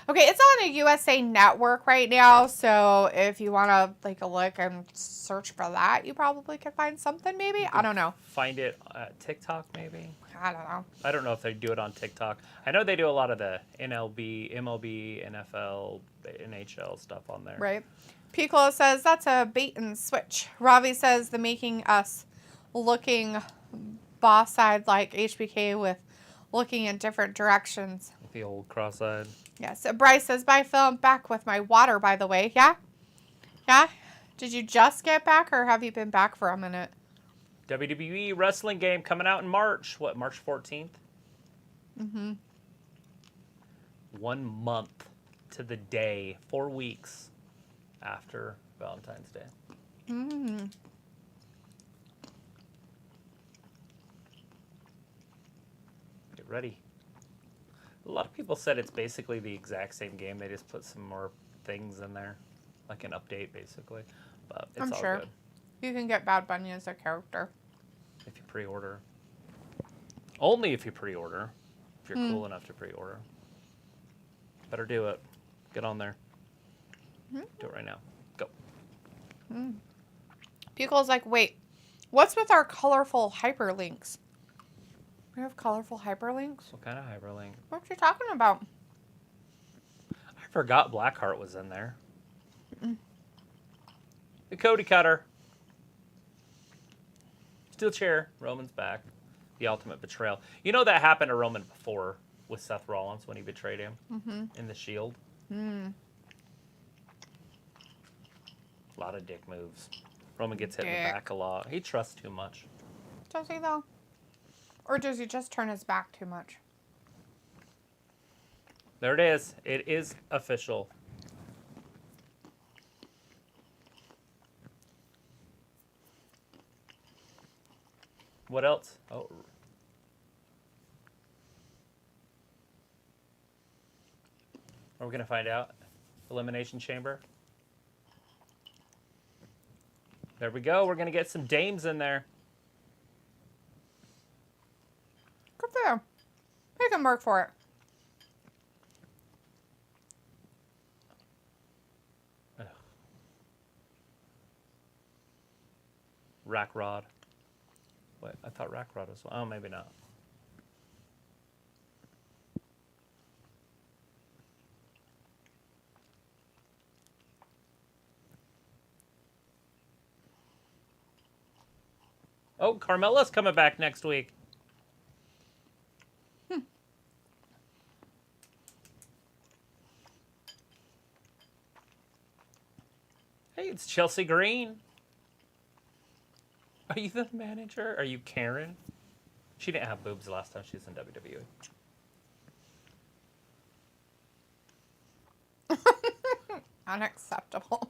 Okay, it's on a USA Network right now, so if you want to take a look and search for that, you probably could find something maybe. I don't know. Find it at TikTok, maybe? I don't know. I don't know if they do it on TikTok. I know they do a lot of the MLB, NFL, NHL stuff on there. Right. Piccolo says, that's a bait and switch. Ravi says, the making us looking boss-eyed like HBK with looking in different directions. The old cross-eyed. Yes. Bryce says, bye, Phil. Back with my water, by the way. Yeah? Yeah? Did you just get back, or have you been back for a minute? WWE wrestling game coming out in March. What, March 14th? Mm-hmm. 1 month to the day, 4 weeks after Valentine's Day. Mm. Get ready. A lot of people said it's basically the exact same game. They just put some more things in there, like an update, basically. But it's I'm all sure. good You can get Bad Bunny as a character. if you pre-order. Only if you pre-order. If you're cool enough to pre-order. Better do it. Get on there. Do it right now. Go. Pickle's like, wait, what's with our colorful hyperlinks? We have colorful hyperlinks? What kind of hyperlink? What you talking about? I forgot Blackheart was in there. The Cody Cutter. Steel chair. Roman's back. The ultimate betrayal. You know that happened to Roman before with Seth Rollins when he betrayed him in the Shield. A lot of dick moves. Roman gets hit in the Dick. back a lot. He trusts too much. Does he, though? Or does he just turn his back too much? There it is. It is official. What else? Oh. Are we going to find out? Elimination Chamber. There we go. We're going to get some dames in there. Good for him. Make him work for it. Rack Rod. Wait, I thought Rack Rod was... Oh, maybe not. Oh, Carmella's coming back next week. it's Chelsea Green. Are you the manager? Are you Karen? She didn't have boobs the last time she was in WWE. Unacceptable.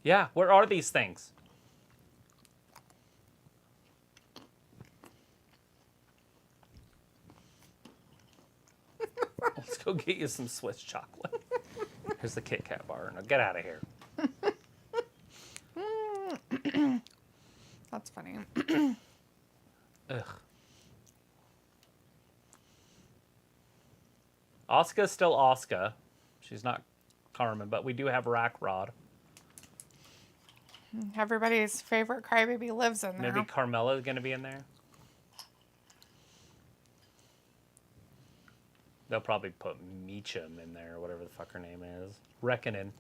Yeah, where are these things? Let's go get you some Swiss chocolate. Here's the Kit Kat bar. Now get out of here. That's funny. Ugh. Asuka's still Asuka. She's not Carmen, but we do have Rack Rod. Everybody's favorite crybaby lives in there. Maybe Carmella's going to be in there. They'll probably put Meacham in there, or whatever the fuck her name is. Reckoning.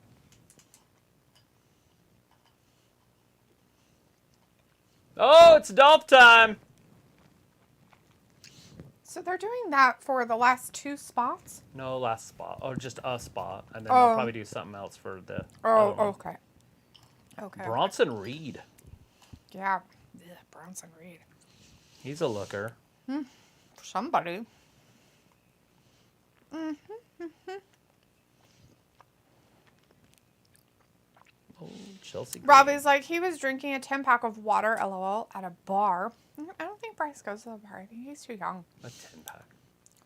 Oh, it's Dolph time! So they're doing that for the last 2 spots? No, last spot. Or just a spot. And then they'll probably do something else for the... other one. Okay. Okay. Bronson Reed. Yeah. Ugh, Bronson Reed. He's a looker. Somebody. Oh, Chelsea Green. Robbie's like, he was drinking a 10-pack of water, LOL, at a bar. I don't think Bryce goes to the bar. I think he's too young. A 10-pack.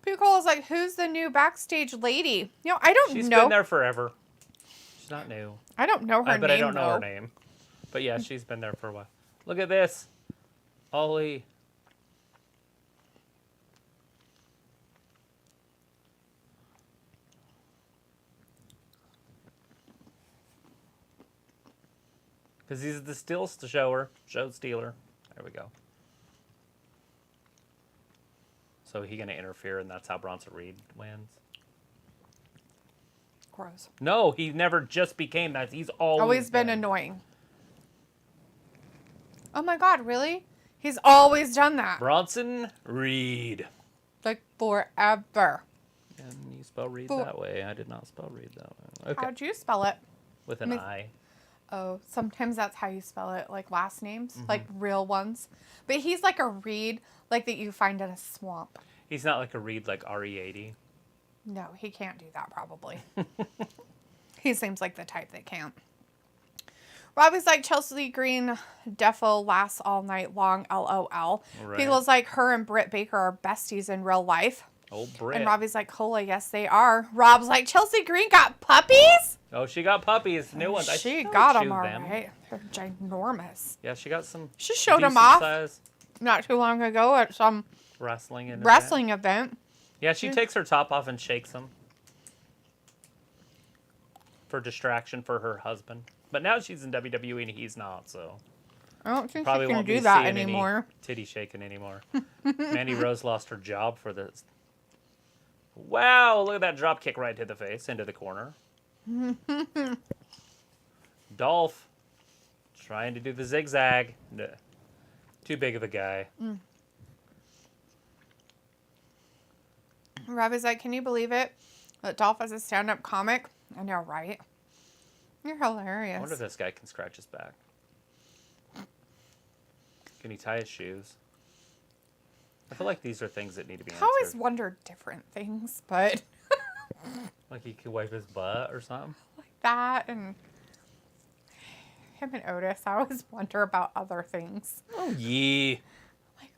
People is like, who's the new backstage lady? You know, I don't She's know. been there forever. She's not new. I don't know her name, But I don't know her though. name. But yeah, she's been there for a while. Look at this. Ollie. Because he's the still show stealer. There we go. So he going to interfere, and that's how Bronson Reed wins? Gross. No, he never just became that. He's Always been annoying. Oh my god, really? He's always done that. Bronson Reed. Like forever. And you spell Reed that way. I did not spell Reed that way. Okay. How'd you spell it? With an I. Oh, sometimes that's how you spell it, like last names, like real ones. But he's like a reed, like that you find in a swamp. He's not like a Reed like RE80. No, he can't do that probably. He seems like the type that can't. Robbie's like, Chelsea Green defo lasts all night long, LOL. Right. People's like, her and Britt Baker are besties in real life. Oh, Britt. And Robbie's like, hola, yes, they are. Rob's like, Chelsea Green got puppies? Oh, she got puppies. New ones. She I got chewed them all right. They're ginormous. Yeah, she got some. She showed them decent off size not too long ago at some wrestling event. Yeah, she takes her top off and shakes them for distraction for her husband. But now she's in WWE and he's not, so I don't think probably she can won't do be that seeing anymore. any titty shaking anymore. Mandy Rose lost her job for this. Wow, look at that drop kick right to the face, into the corner. Dolph trying to do the zigzag. No, too big of a guy. Robbie's like, can you believe it? That Dolph is a stand-up comic? I know, right? You're hilarious. I wonder if this guy can scratch his back. Can he tie his shoes? I feel like these are things that need to be I answered. always wondered different things, but Like he could wipe his butt or something? like that and him and Otis, I always wonder about other things. Oh, yeah. Like,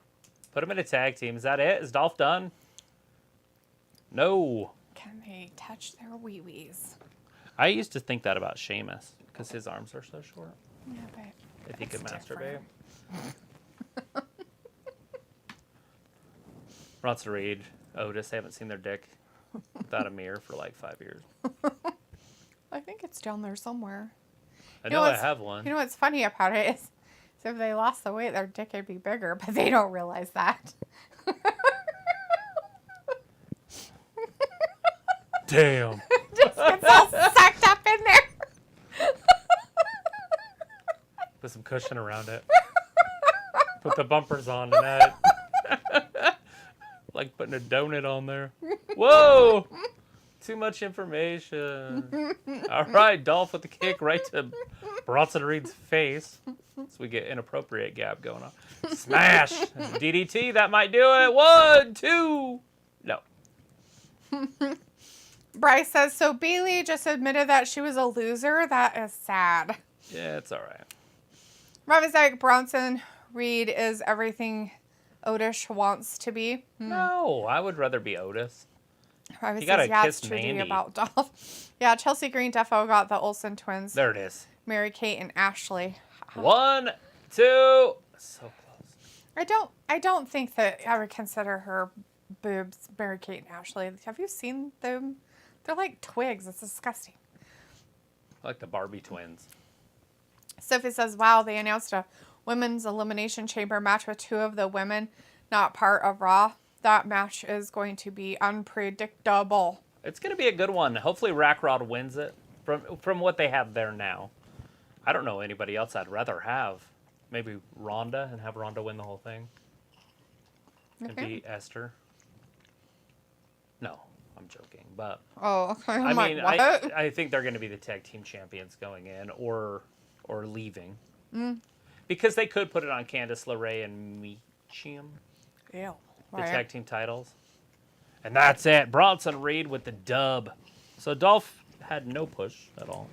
Put him in a tag team. Is that it? Is Dolph done? No. can they touch their wee-wees? I used to think that about Sheamus because his arms are so short. Yeah, but If he could it's masturbate. different. Bronson Reed, Otis, they haven't seen their dick without a mirror for like 5 years. I think it's down there somewhere. I You know know I what's- have one. You know what's funny about it is so if they lost the weight, their dick would be bigger, but they don't realize that. Damn. Just gets all sucked up in there. Put cushion around it. Put the bumpers on tonight. Like putting a donut on there. Whoa! Too much information. All right, Dolph with the kick right to Bronson Reed's face. So we get inappropriate gab going on. Smash! DDT, that might do it. 1, 2. No. Bryce says, so Bayley just admitted that she was a loser? That is sad. Yeah, it's all right. Rob like Bronson Reed is everything Otis wants to be. No, I would rather be Otis. Rob You gotta says, yeah, kiss it's true Mandy. about Dolph. Yeah, Chelsea Green defo got the Olsen twins. There it is. Mary Kate and Ashley. 1, 2. So close. I don't think that I would consider her boobs Mary Kate and Ashley. Have you seen them? They're like twigs. It's disgusting. I like the Barbie twins. Sophie says, wow, they announced a women's elimination chamber match with 2 of the women not part of Raw. That match is going to be unpredictable. It's going to be a good one. Hopefully Rackrod wins it from what they have there now. I don't know anybody else I'd rather have. Maybe Rhonda and have Rhonda win the whole thing. And beat Esther. No, I'm joking. But Oh, okay. I I'm mean, like, what? I think they're going to be the tag team champions going in or leaving. Because they could put it on Candice LeRae and Meacham. Ew. The Right. tag team titles. And that's it. Bronson Reed with the dub. So Dolph had no push at all.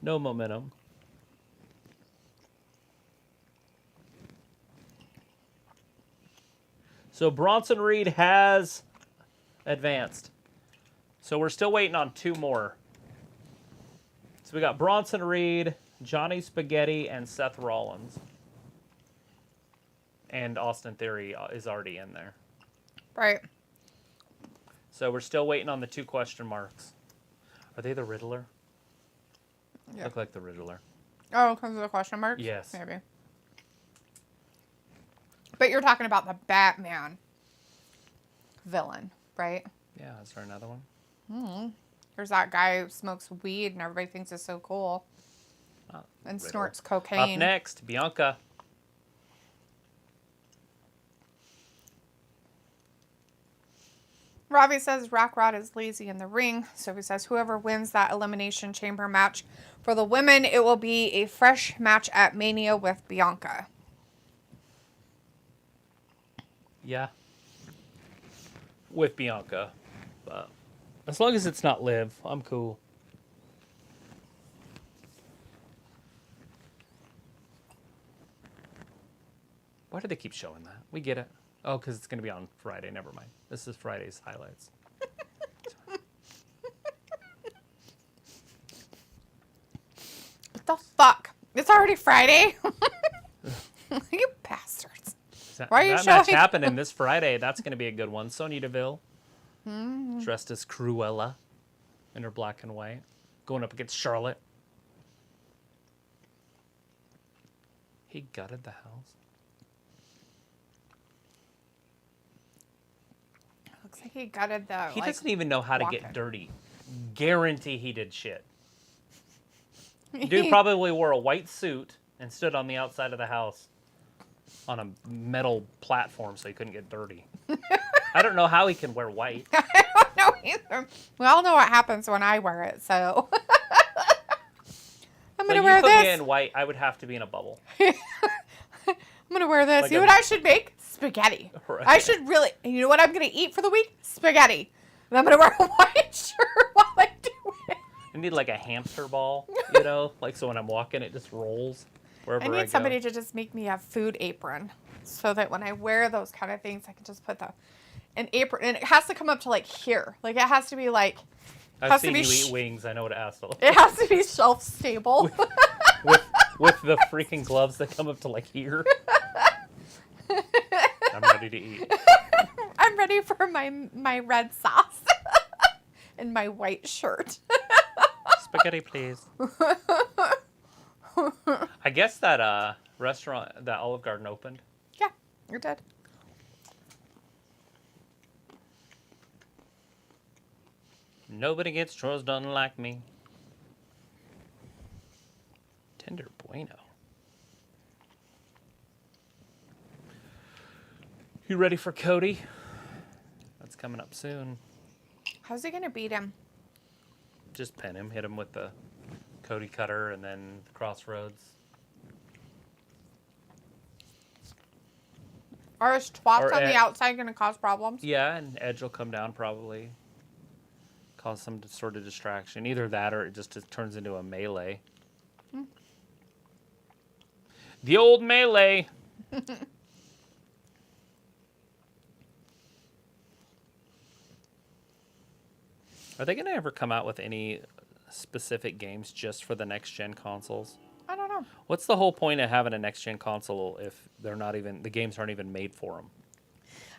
No momentum. So Bronson Reed has advanced. So we're still waiting on 2 more. So we got Bronson Reed, Johnny Spaghetti, and Seth Rollins. And Austin Theory is already in there. Right. So we're still waiting on the 2 question marks. Are they the Riddler? Yeah. Look like the Riddler. Oh, because of the question marks? Yes. Maybe. But you're talking about the Batman villain, right? Yeah, is there another one? There's that guy who smokes weed and everybody thinks it's so cool. And Riddler. snorts Up cocaine. next, Bianca. Robbie says Rockrod is lazy in the ring. Sophie says whoever wins that elimination chamber match for the women, it will be a fresh match at Mania with Bianca. Yeah. With Bianca. But as long as it's not Liv, I'm cool. Why do they keep showing that? We get it. Oh, because it's going to be on Friday. Never mind. This is Friday's highlights. What the fuck? It's already Friday? You bastards. Why are you that match showing- happening this Friday. That's going to be a good one. Sonya Deville, dressed as Cruella in her black and white, going up against Charlotte. He gutted the house. Looks like he gutted the. He doesn't even know how to get dirty. Guarantee he did shit. Dude probably wore a white suit and stood on the outside of the house on a metal platform so he couldn't get dirty. I don't know how he can wear white. I don't know either. We all know what happens when I wear it, so. I'm going to wear you put me this. in white, I would have to be in a bubble. I'm going to wear this. Like You know what I should make? Spaghetti. Right. I should really. You know what I'm going to eat for the week? Spaghetti. And I'm going to wear a white shirt while I do it. I need like a hamster ball, you know? Like so when I'm walking, it just rolls wherever I I go. need somebody to just make me a food apron so that when I wear those kind of things, I can just put an apron. And it has to come up to like here. Like it has to be like. I've has to seen be you eat wings. I know what it has to look It has to be shelf stable. with the freaking gloves that come up to like here. I'm ready to eat. I'm ready for my red sauce and my white shirt. Spaghetti, please. I guess that restaurant, that Olive Garden opened. Yeah, you're dead. Nobody gets chores done like me. Tender Bueno. You ready for Cody? That's coming up soon. How's he gonna beat him? Just pin him, hit him with the Cody cutter, and then crossroads. Are his twats Or on the Ed- outside gonna cause problems? Yeah, and Edge will come down probably. Cause some sort of distraction. Either that or it just turns into a melee. The old melee. Are they going to ever come out with any specific games just for the next gen consoles? I don't know. What's the whole point of having a next gen console if they're not even the games aren't even made for them?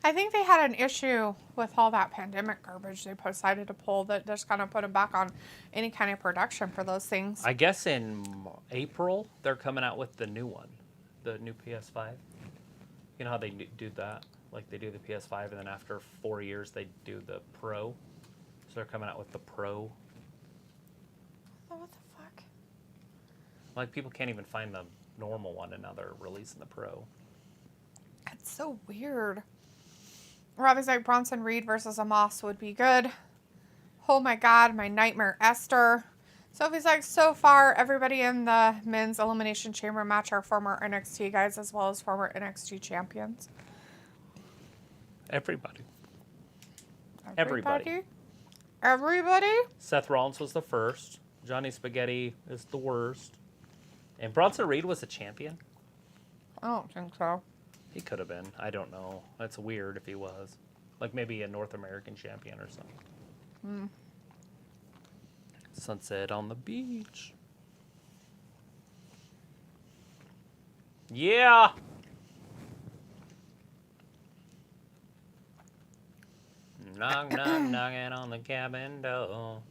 I think they had an issue with all that pandemic garbage they decided to pull that just kind of put them back on any kind of production for those things. I guess in April they're coming out with the new one, the new PS5. You know how they do that? Like they do the PS5 and then after 4 years they do the Pro. So they're coming out with the Pro. Oh, what the fuck? Like people can't even find the normal one and now they're releasing the Pro. That's so weird. Robbie's like Bronson Reed versus Amos would be good. Oh my god, my nightmare Esther. Sophie's like, so far, everybody in the men's elimination chamber match are former NXT guys as well as former NXT champions. Everybody. Everybody? Seth Rollins was the first. Johnny Spaghetti is the worst. And Bronson Reed was a champion? I don't think so. He could have been. I don't know. That's weird if he was. Like maybe a North American champion or something. Sunset on the beach. Yeah! Knock, knock, knocking on the cabin door.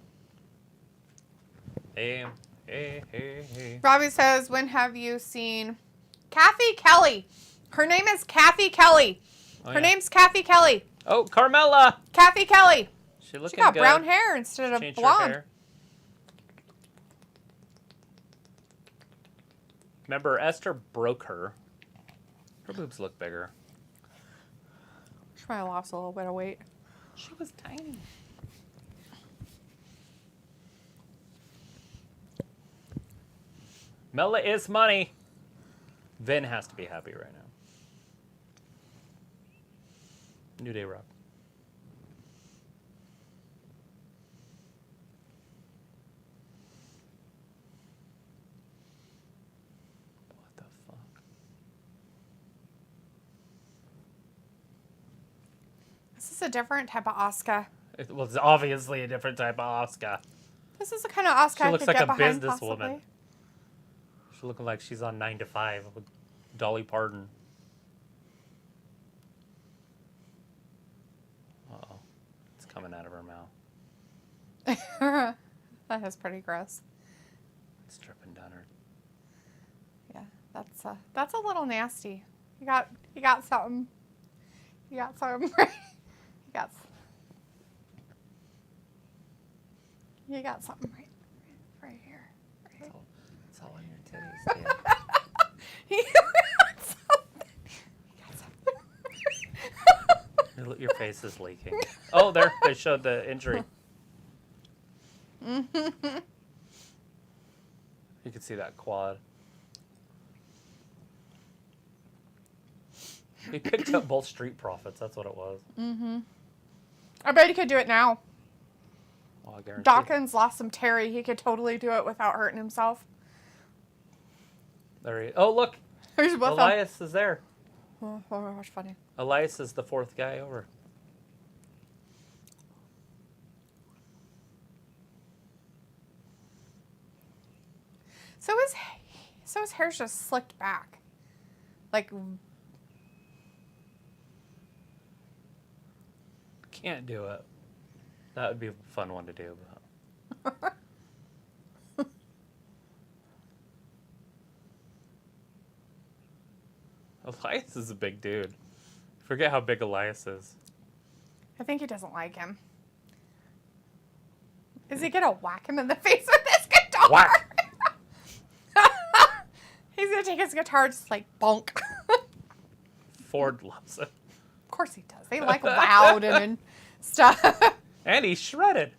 Hey, hey, hey, hey. Robbie says, when have you seen Kathy Kelly? Her name is Kathy Kelly. Oh, Her yeah. name's Kathy Kelly. Oh, Carmella! Kathy Kelly. She looking She got good. brown hair instead of Changed her blonde. hair. Remember, Esther broke her. Her boobs look bigger. She might have lost a little bit of weight. She was tiny. Mela is money. Vin has to be happy right now. New Day Rock. What the fuck? This is a different type of Asuka. It was obviously a different type of Asuka. This is the kind of Asuka She I looks could like get a behind, businesswoman. possibly. She's looking like she's on 9 to 5 with Dolly Parton. Uh-oh. It's coming out of her mouth. That is pretty gross. It's dripping down her. Yeah, that's a little nasty. You got something. You got something. You got something right here. Right. It's all in your titties, dude. You got something. Your face is leaking. Oh, there. They showed the injury. You can see that quad. He picked up both Street Profits. That's what it was. I bet he could do it now. Well, I guarantee. Dawkins lost some Terry. He could totally do it without hurting himself. There he. Oh, look. He's with him. Elias is there. Oh, that's funny. Elias is the fourth guy over. So his hair's just slicked back. Like, Can't do it. That would be a fun one to do. But... Elias is a big dude. Forget how big Elias is. I think he doesn't like him. Is he gonna whack him in the face with his guitar? Whack! He's gonna take his guitar, just like bonk. Ford loves it. Of course he does. They like loud and stuff. And he's shredded.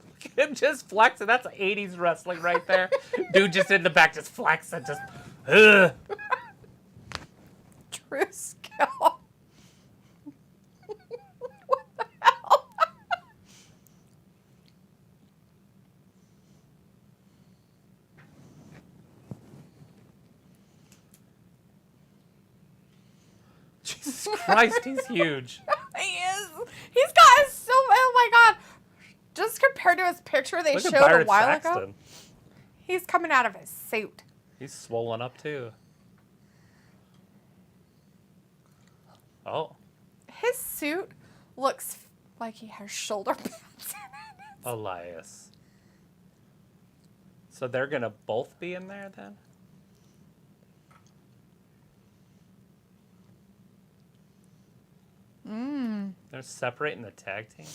Look at him just flexing. That's 80s wrestling right there. Dude just in the back just flexing. Just, ugh. True skill. What the hell? Jesus Christ, he's huge. He is. He's got so. Oh my God! Just compared to his picture they Look at showed Byron a while ago, Saxton. he's coming out of his suit. He's swollen up too. Oh, His suit looks like he has shoulder pads in it. Elias. So they're going to both be in there then? They're separating the tag team?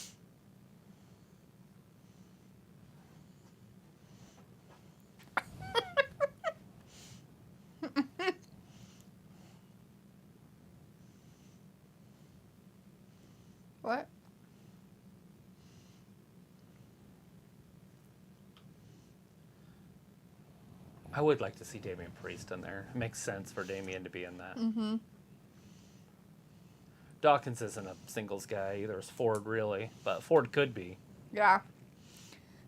What? I would like to see Damian Priest in there. It makes sense for Damian to be in that. Mm-hmm. Dawkins isn't a singles guy either. It's Ford, really. But Ford could be. Yeah.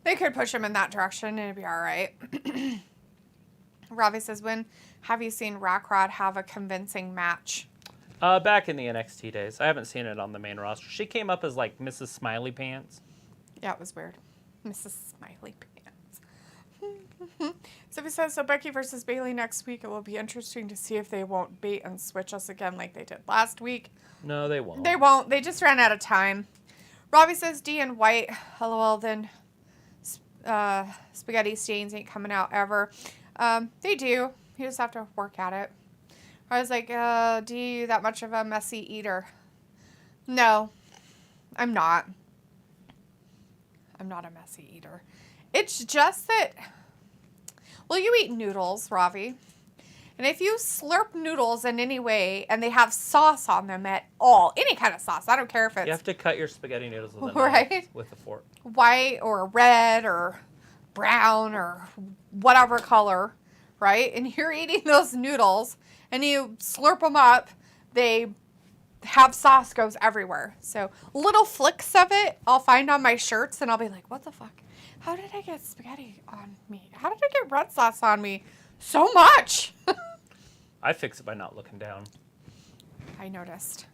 They could push him in that direction and it'd be all right. Ravi says, when have you seen Rockrod have a convincing match? Back in the NXT days. I haven't seen it on the main roster. She came up as like Mrs. Smiley Pants. Yeah, it was weird. Mrs. Smiley Pants. So he says, so Becky versus Bayley next week. It will be interesting to see if they won't bait and switch us again like they did last week. No, they won't. They won't. They just ran out of time. Robbie says, D and White. LOL, then spaghetti stains ain't coming out ever. They do. You just have to work at it. I was like, do you that much of a messy eater? No, I'm not. I'm not a messy eater. It's just that, well, you eat noodles, Ravi. And if you slurp noodles in any way and they have sauce on them at all, any kind of sauce, I don't care if it's You have to cut your spaghetti noodles with a Right. knife with a fork. white or red or brown or whatever color, right? And you're eating those noodles and you slurp them up, they have sauce goes everywhere. So little flicks of it I'll find on my shirts and I'll be like, what the fuck? How did I get spaghetti on me? How did I get red sauce on me? So much. I fix it by not looking down. I noticed.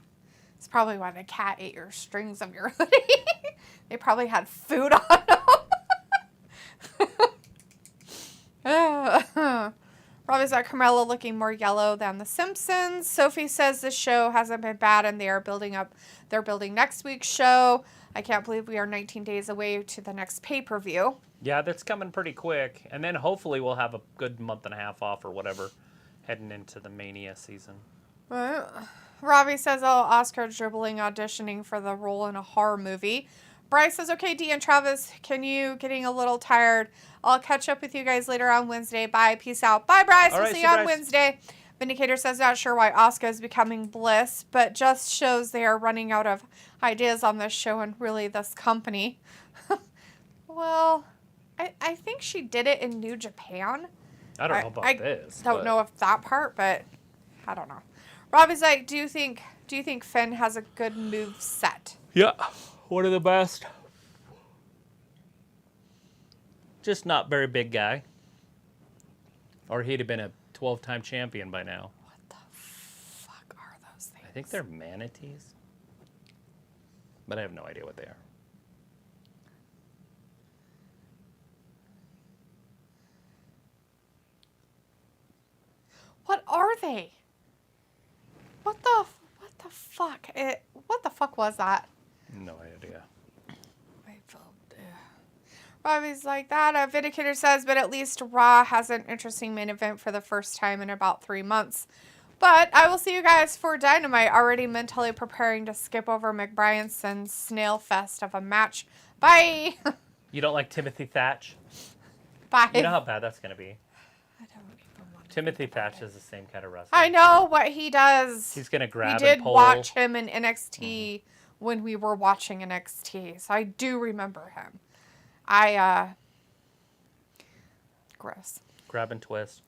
It's probably why the cat ate your strings of your hoodie. They probably had food on them. Robbie's got Carmella looking more yellow than The Simpsons. Sophie says the show hasn't been bad and they're building next week's show. I can't believe we are 19 days away to the next pay-per-view. Yeah, that's coming pretty quick. And then hopefully we'll have a good month and a half off or whatever heading into the Mania season. Robbie says, oh, Oscar dribbling auditioning for the role in a horror movie. Bryce says, okay, Dee and Travis, getting a little tired. I'll catch up with you guys later on Wednesday. Bye. Peace out. Bye, Bryce. All We'll right, see see you you, on Bryce. Wednesday. Vindicator says, not sure why Oscar is becoming Bliss, but just shows they are running out of ideas on this show and really this company. Well, I think she did it in New Japan. I don't know about this. Don't know if that part, but I don't know. Robbie's like, do you think Finn has a good move set? Yeah, one of the best. Just not very big guy. Or he'd have been a 12-time champion by now. What the fuck are those things? I think they're manatees. But I have no idea what they are. What are they? What the fuck? What the fuck was that? No idea. Robbie's like that. Vindicator says, but at least Raw has an interesting main event for the first time in about 3 months. But I will see you guys for Dynamite. Already mentally preparing to skip over McBrienson's snail fest of a match. Bye. You don't like Timothy Thatch? Bye. You know how bad that's going to be. I don't even want Timothy Thatch is the same kind of wrestler. I know what he does. He's gonna grab We did and pull. watch him in NXT when we were watching NXT, so I do remember him. Gross. Grab and twist.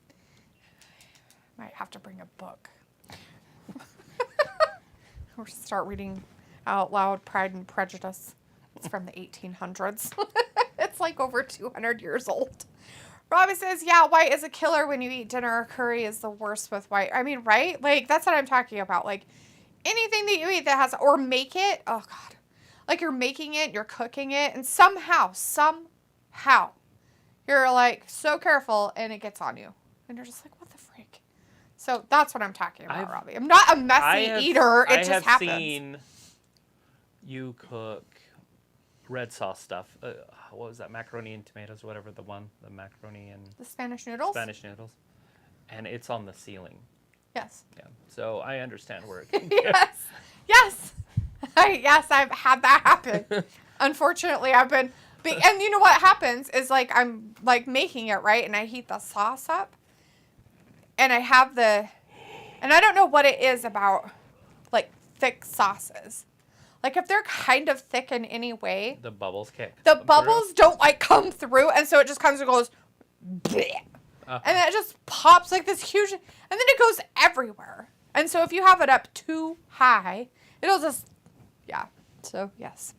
Might have to bring a book. Or start reading out loud Pride and Prejudice. It's from the 1800s. It's like over 200 years old. Robbie says, yeah, white is a killer when you eat dinner. Curry is the worst with white. I mean, right? Like, that's what I'm talking about. Like, anything that you eat that has, or make it, oh, God. Like, you're making it, you're cooking it, and somehow, you're, like, so careful, and it gets on you. And you're just like, what the freak? So, that's what I'm talking about, Robbie. I'm not a messy eater. It just happens. I have seen you cook red sauce stuff. What was that? Macaroni and tomatoes, whatever the macaroni and... The Spanish noodles? Spanish noodles. And it's on the ceiling. Yes. Yeah. So I understand where it can Yes. Yes. Yes, I've had that happen. Unfortunately, I've been... And you know what happens is, like, I'm, like, making it, right? And I heat the sauce up. And I have the... And I don't know what it is about, like, thick sauces. Like, if they're kind of thick in any way... The bubbles kick. The bubbles don't, like, come through. And so it just comes and goes... Bleh. And then it just pops like this huge... And then it goes everywhere. And so if you have it up too high, it'll just... Yeah. So, yes.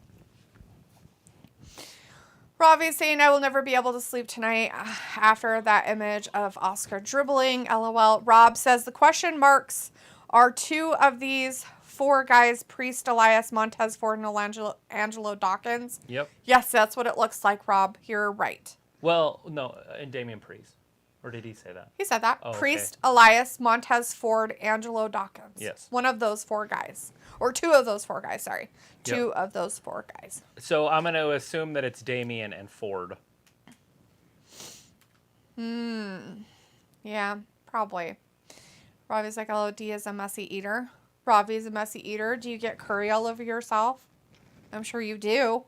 Robbie's saying, I will never be able to sleep tonight after that image of Oscar dribbling. LOL. Rob says, the question marks are two of these... four guys, Priest, Elias, Montez Ford, and Angelo Dawkins. Yep. Yes, that's what it looks like, Rob. You're right. Well, no, and Damian Priest. Or did he say that? He said that. Oh, Priest, okay. Elias, Montez Ford, Angelo Dawkins. Yes. One of those four guys. Or two of those four guys, sorry. Two of those four guys. So I'm going to assume that it's Damian and Ford. Yeah, probably. Robbie's like, LOD is a messy eater. Robbie's a messy eater. Do you get curry all over yourself? I'm sure you do.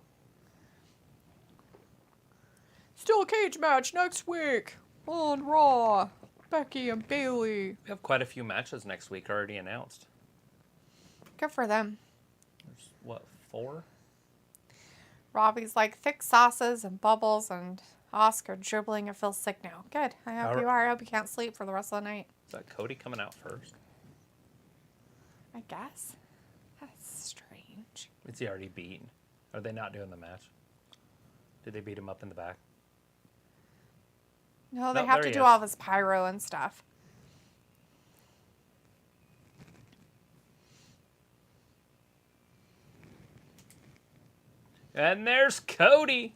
Still a cage match next week on Raw. Becky and Bayley. We have quite a few matches next week already announced. Good for them. There's, what, 4? Robbie's like, thick sauces and bubbles and Oscar dribbling. I feel sick now. Good. I hope you are. I hope you can't sleep for the rest of the night. Is that Cody coming out first? I guess. That's strange. Is he already beaten? Are they not doing the match? Did they beat him up in the back? No, they have to do all this pyro and stuff. And there's Cody.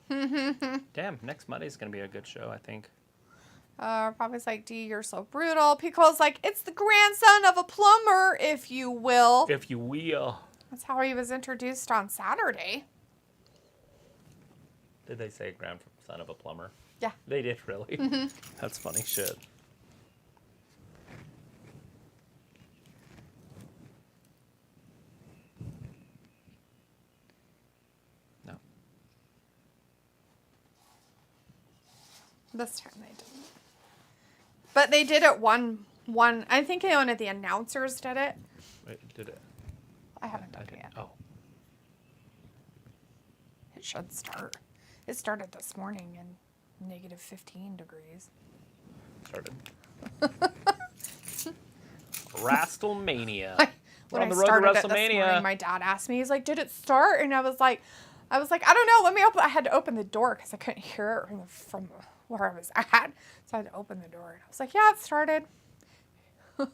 Damn, next Monday's going to be a good show, I think. Probably's like, D, you're so brutal. Pico's like, it's the grandson of a plumber, if you will. If you will. That's how he was introduced on Saturday. Did they say grandson of a plumber? Yeah. They did, really? That's funny shit. No. This time they didn't. But they did it one. I think one of the announcers did it. Wait, did it? I haven't done it yet. Oh. It should start. It started this morning in negative 15 degrees. Started. Wrestlemania. When I started it this morning, my dad asked me, he's like, did it start? And I was like, I don't know. Let me open. I had to open the door because I couldn't hear it from where I was at. So I had to open the door. And I was like, yeah, it started. Well,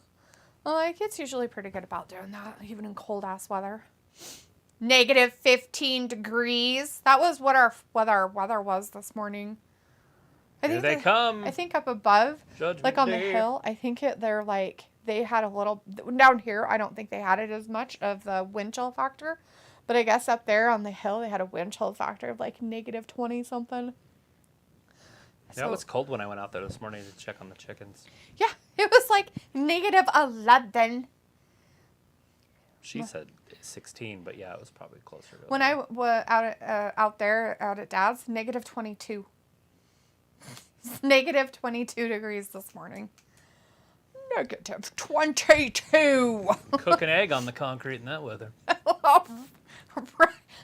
like, it's usually pretty good about doing that, even in cold-ass weather. Negative 15 degrees. That was what our weather was this morning. Here they come. I think up above, Judgment like on the Day. hill, I think they're like, they had a little, down here, I don't think they had it as much of the wind chill factor. But I guess up there on the hill, they had a wind chill factor of like negative 20 something. Yeah, it was cold when I went out there this morning to check on the chickens. Yeah, it was like negative 11. She said 16, but yeah, it was probably closer to When I was out at Dad's, negative 22. It's negative 22 degrees this morning. Negative 22. Cook an egg on the concrete in that weather.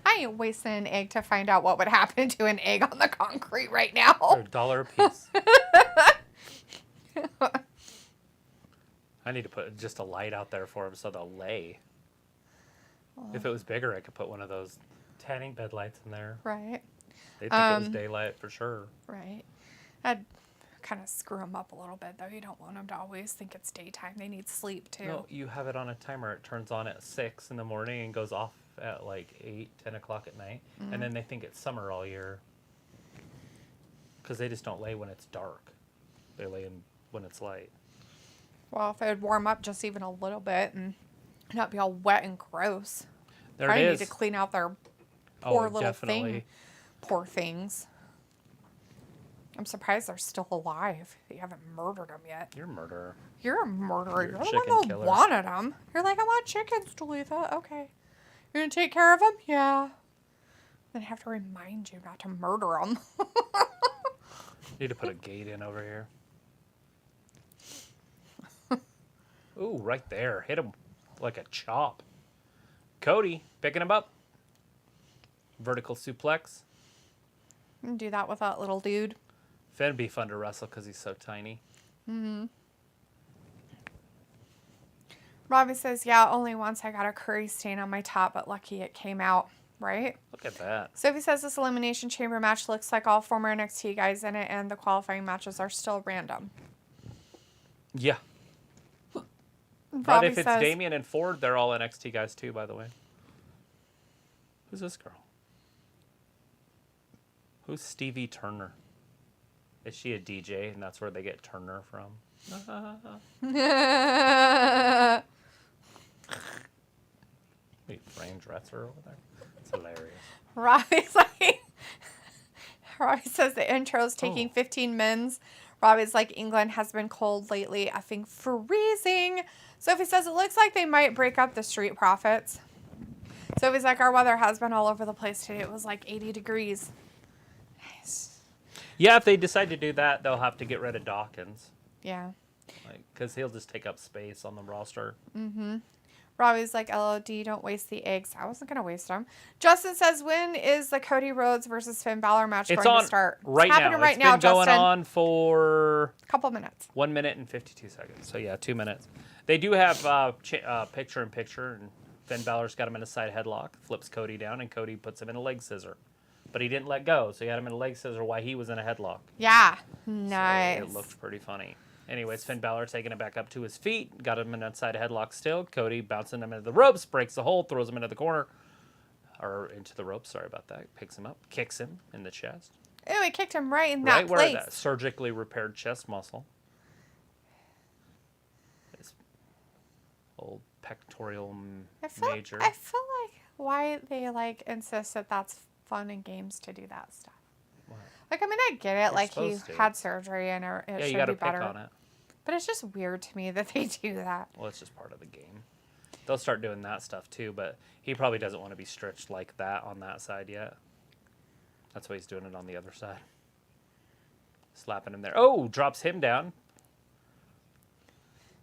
I ain't wasting an egg to find out what would happen to an egg on the concrete right now. They're $1 a piece. I need to put just a light out there for them so they'll lay. If it was bigger, I could put one of those tanning bed lights in there. Right. They'd think it was daylight for sure. Right. I'd kind of screw them up a little bit, though. You don't want them to always think it's daytime. They need sleep, too. No, you have it on a timer. It turns on at 6 in the morning and goes off at like 8, 10 o'clock at night. And then they think it's summer all year. Because they just don't lay when it's dark. They lay in when it's light. Well, if it would warm up just even a little bit and not be all wet and gross. There Probably it need is. to clean out their poor little definitely. thing. Poor things. I'm surprised they're still alive. You haven't murdered them yet. You're a murderer. You're a murderer. You're You're a the chicken one that killer. wanted them. You're like, I want chickens, Talitha. Okay. You're going to take care of them? Yeah. Then I have to remind you not to murder them. Need to put a gate in over here. Ooh, right there. Hit him like a chop. Cody picking him up. Vertical suplex. Do that with that little dude. Finn'd be fun to wrestle because he's so tiny. Robbie says, yeah, only once I got a curry stain on my top, but lucky it came out. Right? Look at that. Sophie says this Elimination Chamber match looks like all former NXT guys in it, and the qualifying matches are still random. Yeah. But Robbie if it's says, Damien and Ford, they're all NXT guys too, by the way. Who's this girl? Who's Stevie Turner? Is she a DJ and that's where they get Turner from? Wait, frame dresser over there? It's hilarious. Robbie's like, Robbie says the intro's taking 15 mins. Robbie's like, England has been cold lately, effing freezing. Sophie says it looks like they might break up the Street Profits. Sophie's like, our weather has been all over the place today. It was like 80 degrees. Nice. Yeah, if they decide to do that, they'll have to get rid of Dawkins. Yeah. Because he'll just take up space on the roster. Robbie's like, LOD, don't waste the eggs. I wasn't going to waste them. Justin says, when is the Cody Rhodes versus Finn Balor match It's going on to start? right It's happening now. right It's now, been going Justin. on for A couple minutes. 1 minute and 52 seconds. So, yeah, 2 minutes. They do have picture-in-picture, and Finn Balor's got him in a side headlock, flips Cody down, and Cody puts him in a leg scissor. But he didn't let go, so he had him in a leg scissor while he was in a headlock. Yeah. Nice. So it looked pretty funny. Anyways, Finn Balor taking it back up to his feet, got him in a side headlock still. Cody bouncing him into the ropes, breaks the hold, throws him into the corner. Or into the ropes, sorry about that. Picks him up, kicks him in the chest. Ew, he kicked him right in Right that where place. that surgically repaired chest muscle. His old pectoral I feel major. like why they like insist that that's fun and games to do that stuff. What? Like, I mean, I get it. Like, he supposed to. had surgery and it Yeah, you should got to be pick better. on it. But it's just weird to me that they do that. Well, it's just part of the game. They'll start doing that stuff too, but he probably doesn't want to be stretched like that on that side yet. That's why he's doing it on the other side. Slapping him there. Oh, drops him down.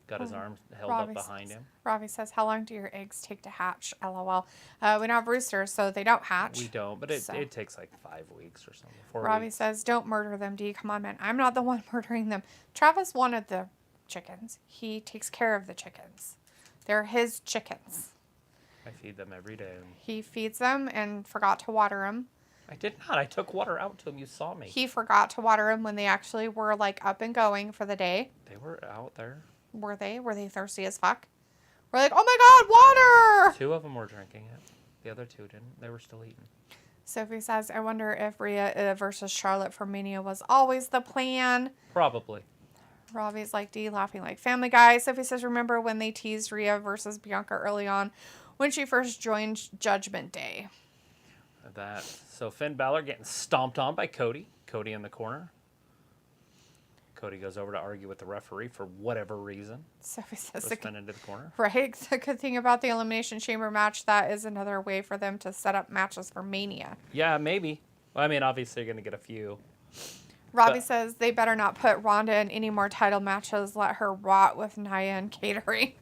Got his arm held up behind him. Robbie says, how long do your eggs take to hatch? LOL. We don't have roosters, so they don't hatch. We don't, but it So. takes like 5 weeks or something. 4 Robbie weeks. says, don't murder them, D. Come on, man. I'm not the one murdering them. Travis wanted the chickens. He takes care of the chickens. They're his chickens. I feed them every day. He feeds them and forgot to water them. I did not. I took water out to them. You saw me. He forgot to water them when they actually were like up and going for the day. They were out there. Were they? Were they thirsty as fuck? We're like, oh my God, water! 2 of them were drinking it. The other 2 didn't. They were still eating. Sophie says, I wonder if Rhea versus Charlotte for Mania was always the plan. Probably. Robbie's like, D, laughing like Family Guy. Sophie says, remember when they teased Rhea versus Bianca early on when she first joined Judgment Day? That. So Finn Balor getting stomped on by Cody. Cody in the corner. Cody goes over to argue with the referee for whatever reason. Sophie says, Goes Finn into the corner. right? The good thing about the Elimination Chamber match, that is another way for them to set up matches for Mania. Yeah, maybe. Well, I mean, obviously you're going to get a few. Robbie says they better not put Ronda in any more title matches. Let her rot with Nia and catering.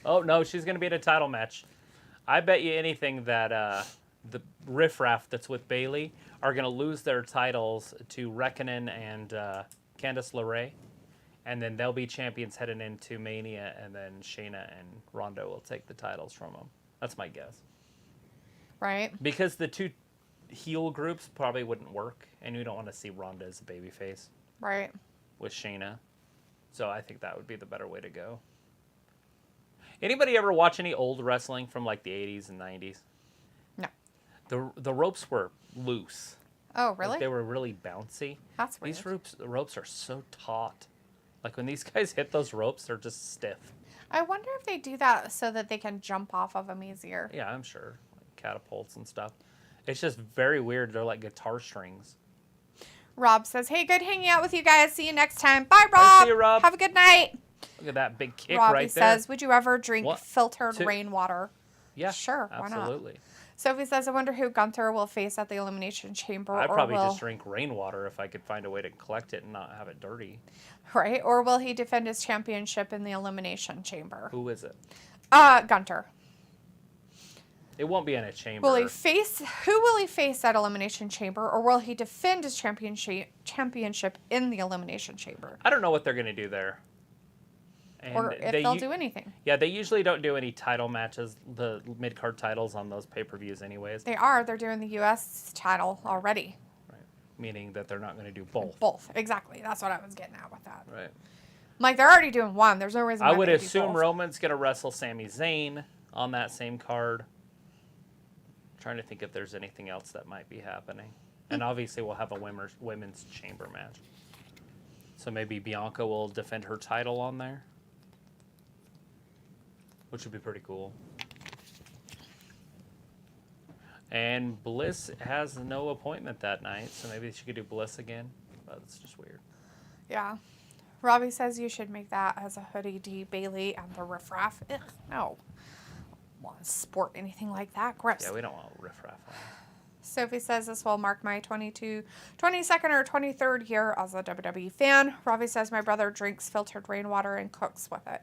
Oh, no, she's going to be in a title match. I bet you anything that the riffraff that's with Bayley are going to lose their titles to Reckoning and Candice LeRae. And then they'll be champions heading into Mania, and then Shayna and Ronda will take the titles from them. That's my guess. Right. Because the two heel groups probably wouldn't work, and we don't want to see Ronda as a babyface Right. with Shayna. So I think that would be the better way to go. Anybody ever watch any old wrestling from like the 80s and 90s? No. The ropes were loose. Oh, Like, really? they were really bouncy. That's weird. These ropes are so taut. Like when these guys hit those ropes, they're just stiff. I wonder if they do that so that they can jump off of them easier. Yeah, I'm sure. Like catapults and stuff. It's just very weird. They're like guitar strings. Rob says, hey, good hanging out with you guys. See you next time. Bye, Rob. See you, Rob. Have a good night. Look at that big kick Robbie right there. says, would you ever drink What? filtered Two- rainwater? Yeah, Sure, why not? absolutely. Sophie says, I wonder who Gunther will face at the Elimination Chamber. I'd or probably will, just drink rainwater if I could find a way to collect it and not have it dirty. Right? Or will he defend his championship in the Elimination Chamber? Who is it? Gunther. It won't be in a chamber. Who will he face at Elimination Chamber, or will he defend his championship in the Elimination Chamber? I don't know what they're going to do there. And Or if they'll do anything. Yeah, they usually don't do any title matches, the mid-card titles on those pay-per-views anyways. They're doing the U.S. title already. Right. Meaning that they're not going to do both. Both, exactly. That's what I was getting at with that. Right. Like, they're already doing one. There's no reason I why would they do assume both. Roman's going to wrestle Sami Zayn on that same card. Trying to think if there's anything else that might be happening. And obviously we'll have a women's chamber match. So maybe Bianca will defend her title on there. Which would be pretty cool. And Bliss has no appointment that night, so maybe she could do Bliss again. But it's just weird. Yeah. Robbie says you should make that as a hoodie, D. Bailey and the riffraff. Ugh, no. Want to sport anything like that? Gross. Yeah, we don't want riffraff on. Sophie says this will mark my 22nd or 23rd year as a WWE fan. Robbie says my brother drinks filtered rainwater and cooks with it.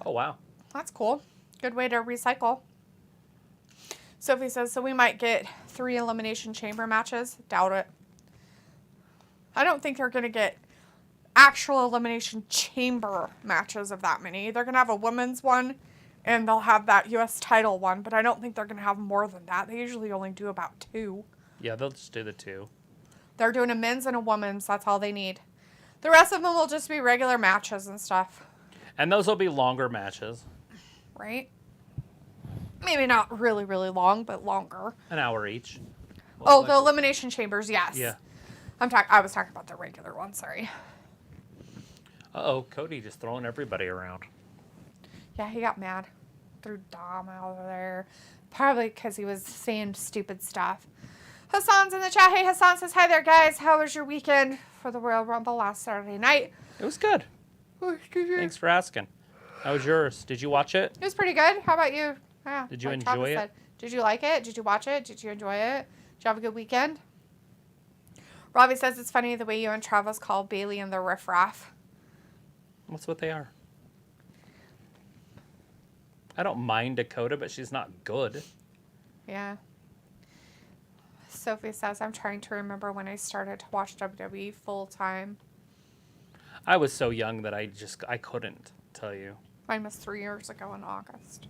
Oh, wow. That's cool. Good way to recycle. Sophie says, so we might get 3 Elimination Chamber matches. Doubt it. I don't think they're going to get actual Elimination Chamber matches of that many. They're going to have a women's one, and they'll have that U.S. title one, but I don't think they're going to have more than that. They usually only do about 2. Yeah, they'll just do the 2. They're doing a men's and a women's. That's all they need. The rest of them will just be regular matches and stuff. And those will be longer matches. Right? Maybe not really, really long, but longer. An hour each. Oh, the Elimination Chambers, yes. Yeah. I was talking about the regular one, sorry. Uh-oh, Cody just throwing everybody around. Yeah, he got mad. Threw Dom out of there. Probably because he was saying stupid stuff. Hassan's in the chat. Hey, Hassan says, hi there, guys. How was your weekend for the Royal Rumble last Saturday night? It was good. Thanks for asking. How was yours? Did you watch it? It was pretty good. How about you? Yeah, Did you like enjoy Travis it? said. Did you like it? Did you watch it? Did you enjoy it? Did you have a good weekend? Robbie says it's funny the way you and Travis call Bailey and the riffraff. That's what they are. I don't mind Dakota, but she's not good. Yeah. Sophie says, I'm trying to remember when I started to watch WWE full time. I was so young that I couldn't tell you. Mine was 3 years ago in August.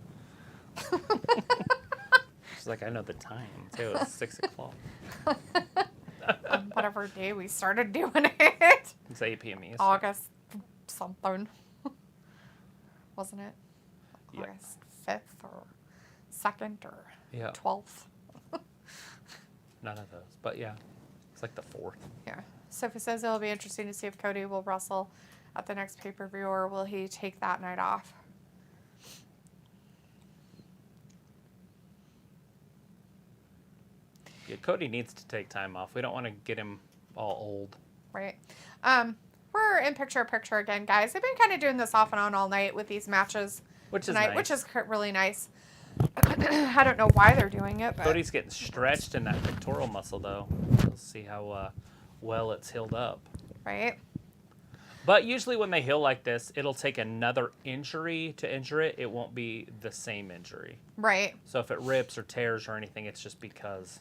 She's like, I know the time, too. It was 6 o'clock. Whatever day we started doing it. It's 8 p.m. Eastern. August something. Wasn't it? Yep. August 5th or 2nd or Yeah. 12th. None of those. But yeah, it's like the 4th. Yeah. Sophie says it'll be interesting to see if Cody will wrestle at the next pay-per-view or will he take that night off. Yeah, Cody needs to take time off. We don't want to get him all old. Right. We're in picture-in-picture again, guys. They've been kind of doing this off and on all night with these matches Which is tonight, nice. which is really nice. I don't know why they're doing it, but Cody's getting stretched in that pectoral muscle, though. We'll see how well it's healed up. Right? But usually when they heal like this, it'll take another injury to injure it. It won't be the same injury. Right. So if it rips or tears or anything, it's just because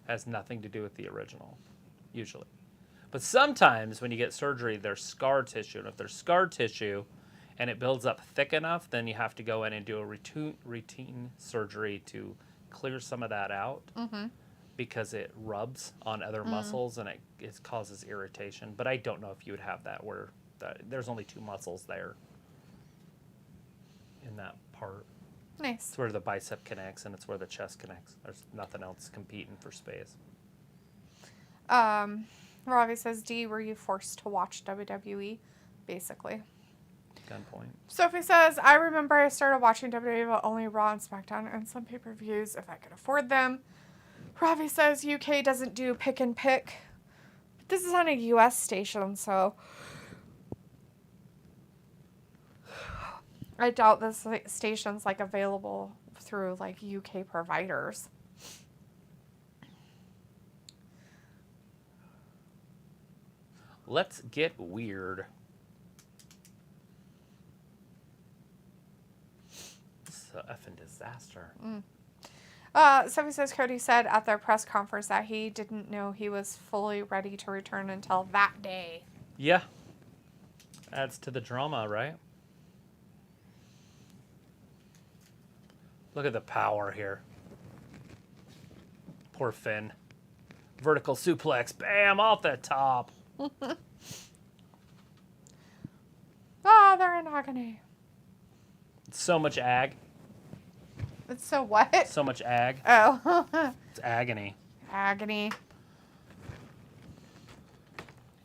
it has nothing to do with the original, usually. But sometimes when you get surgery, there's scar tissue. And if there's scar tissue and it builds up thick enough, then you have to go in and do a routine surgery to clear some of that out. Mm-hmm. Because it rubs on other muscles and it causes irritation. But I don't know if you would have that where there's only 2 muscles there in that part. Nice. It's where the bicep connects and it's where the chest connects. There's nothing else competing for space. Ravi says, D, were you forced to watch WWE? Basically. Gunpoint. Sophie says, I remember I started watching WWE but only Raw and SmackDown and some pay-per-views if I could afford them. Ravi says UK doesn't do pick and pick. But this is on a US station, so I doubt this station's like available through like UK providers. Let's get weird. This is an effing disaster. Sophie says Cody said at their press conference that he didn't know he was fully ready to return until that day. Yeah. Adds to the drama, right? Look at the power here. Poor Finn. Vertical suplex. Bam! Off the top. They're in agony. So much ag. It's so what? So much ag. Oh. It's agony. Agony.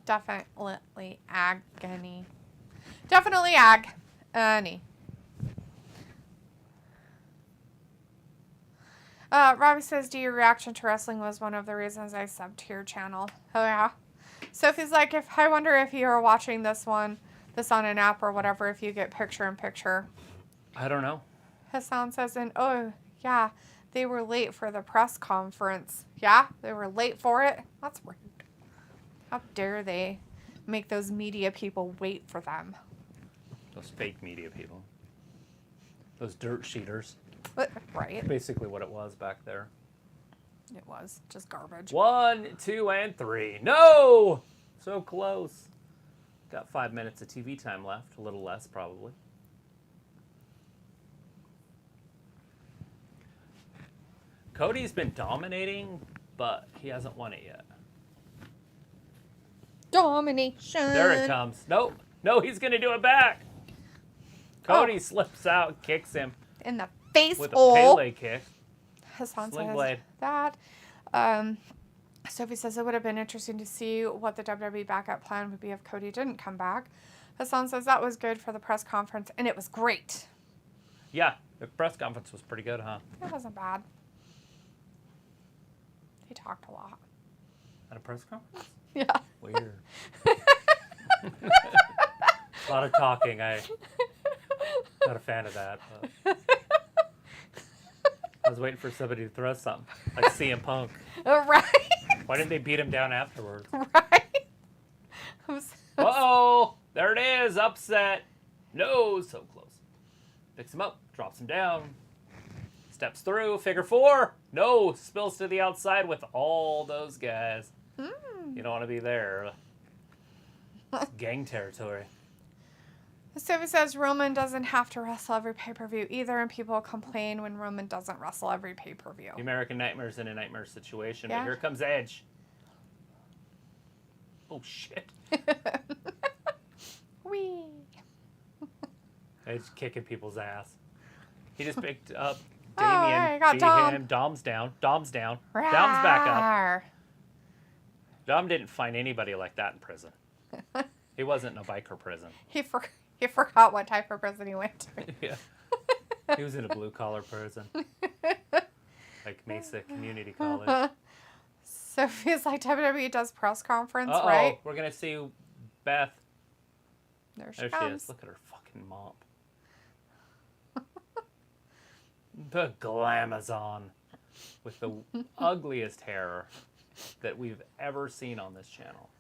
Definitely agony. Definitely agony. Robbie says, do your reaction to wrestling was one of the reasons I subbed to your channel. Oh, yeah. Sophie's like, I wonder if you are watching this on an app or whatever, if you get picture-in-picture. I don't know. Hassan says, and oh, yeah, they were late for the press conference. Yeah, they were late for it? That's rude. How dare they make those media people wait for them? Those fake media people. Those dirt sheeters. Right. Basically what it was back there. It was just garbage. 1, 2, and 3. No! So close. Got 5 minutes of TV time left. A little less, probably. Cody's been dominating, but he hasn't won it yet. Domination. There it comes. Nope. No, he's going to do it back. Cody slips out, kicks him. In the face with hole. a Pele kick. Hassan Sling says blade. that. Sophie says it would have been interesting to see what the WWE backup plan would be if Cody didn't come back. Hassan says that was good for the press conference, and it was great. Yeah, the press conference was pretty good, huh? It wasn't bad. He talked a lot. At a press conference? Yeah. Weird. A lot of talking. I'm not a fan of that. But I was waiting for somebody to throw something, like CM Punk. Right. Why didn't they beat him down afterwards? Right. Uh-oh! There it is! Upset! No! So close. Picks him up, drops him down, steps through, figure 4. No! Spills to the outside with all those guys. You don't want to be there. It's gang territory. Sophie says Roman doesn't have to wrestle every pay-per-view either, and people complain when Roman doesn't wrestle every pay-per-view. The American Nightmare's in a nightmare situation, Yeah. but here comes Edge. Oh, shit. Whee! Edge kicking people's ass. He just picked up Oh, yeah, Damien, you got beat Dom. him. Dom's down. Dom's down. Dom's back up. Rawr. Dom didn't find anybody like that in prison. He wasn't in a biker prison. He forgot what type of prison he went to. Yeah. He was in a blue-collar prison. Like Mesa Community College. Sophie's like, WWE does press conference, Uh-oh, right? we're going to see Beth. There she There she comes. is. Look at her fucking mop. The glamazon with the ugliest hair that we've ever seen on this channel.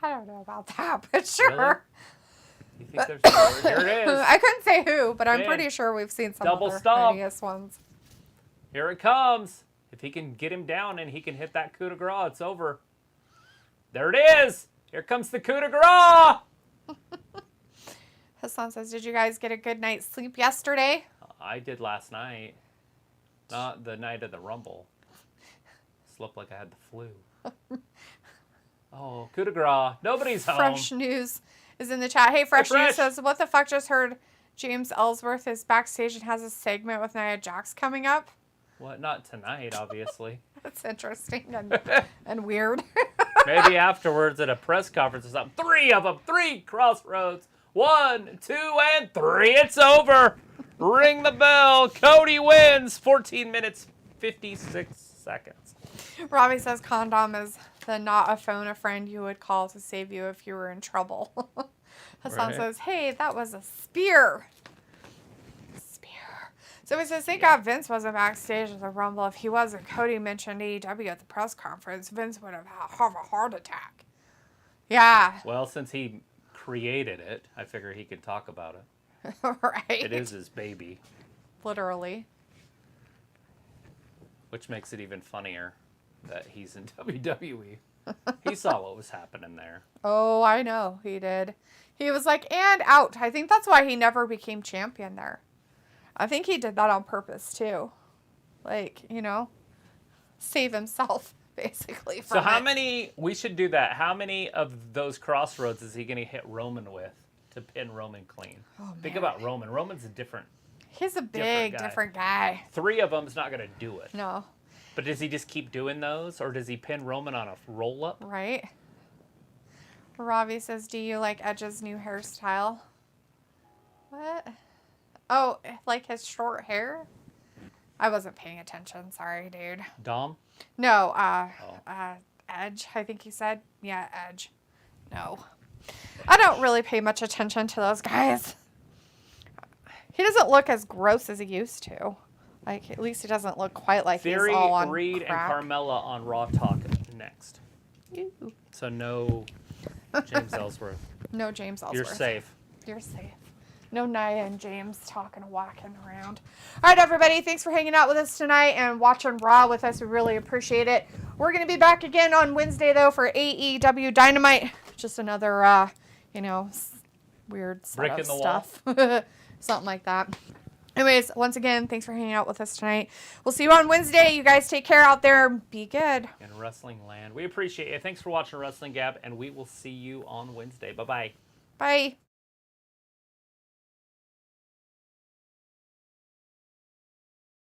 I don't know about that, but sure. Really? You think there's more? Here it is. I couldn't say who, but I'm Okay. pretty sure we've seen some Double other stomp. hideous ones. Here it comes. If he can get him down and he can hit that coup de grace, it's over. There it is. Here comes the coup de grace. Hassan says, did you guys get a good night's sleep yesterday? I did last night. Not the night of the Rumble. Slept like I had the flu. Oh, coup de grace. Nobody's home. Fresh News is in the chat. Hey, Fresh Fresh. News says, what the fuck, just heard James Ellsworth is backstage and has a segment with Nia Jax coming up? What? Not tonight, obviously. That's interesting and weird. Maybe afterwards at a press conference or something. 3 of them. 3 crossroads. 1, 2, and 3. It's over. Ring the bell. Cody wins. 14 minutes, 56 seconds. Robbie says condom is the not a phone a friend you would call to save you if you were in trouble. Hassan Right. says, hey, that was a spear. So he says, thank God Vince wasn't backstage at the Rumble. If he wasn't, Cody mentioned AEW at the press conference. Vince would have had a heart attack. Yeah. Well, since he created it, I figure he could talk about it. Right. It is his baby, Literally. which makes it even funnier that he's in WWE. He saw what was happening there. Oh, I know. He did. He was like, and out. I think that's why he never became champion there. I think he did that on purpose, too. Like, save himself, basically. So how many, we should do that. How many of those crossroads is he going to hit Roman with to pin Roman clean? Oh, Think man. about Roman. Roman's a different. He's a big, different guy. 3 of them's not going to do it. No. But does he just keep doing those? Or does he pin Roman on a roll-up? Right? Ravi says, do you like Edge's new hairstyle? What? Oh, like his short hair? I wasn't paying attention. Sorry, dude. Dom? No, Edge, I think he said. Yeah, Edge. No. I don't really pay much attention to those guys. He doesn't look as gross as he used to. Like, at least he doesn't look quite like Theory, he's all on Reed, crack. and Carmella on Raw Talk next. Ew. So no James Ellsworth. No James Ellsworth. You're safe. You're safe. No Nia and James talking and whacking around. All right, everybody. Thanks for hanging out with us tonight and watching Raw with us. We really appreciate it. We're going to be back again on Wednesday, though, for AEW Dynamite. Just another, weird Brick setup in the stuff. Something like that. Anyways, once again, thanks for hanging out with us tonight. We'll see you on Wednesday. You guys take care out there. Be good. In Wrestling Land. We appreciate it. Thanks for watching Wrestling Gap, and we will see you on Wednesday. Bye-bye. Bye.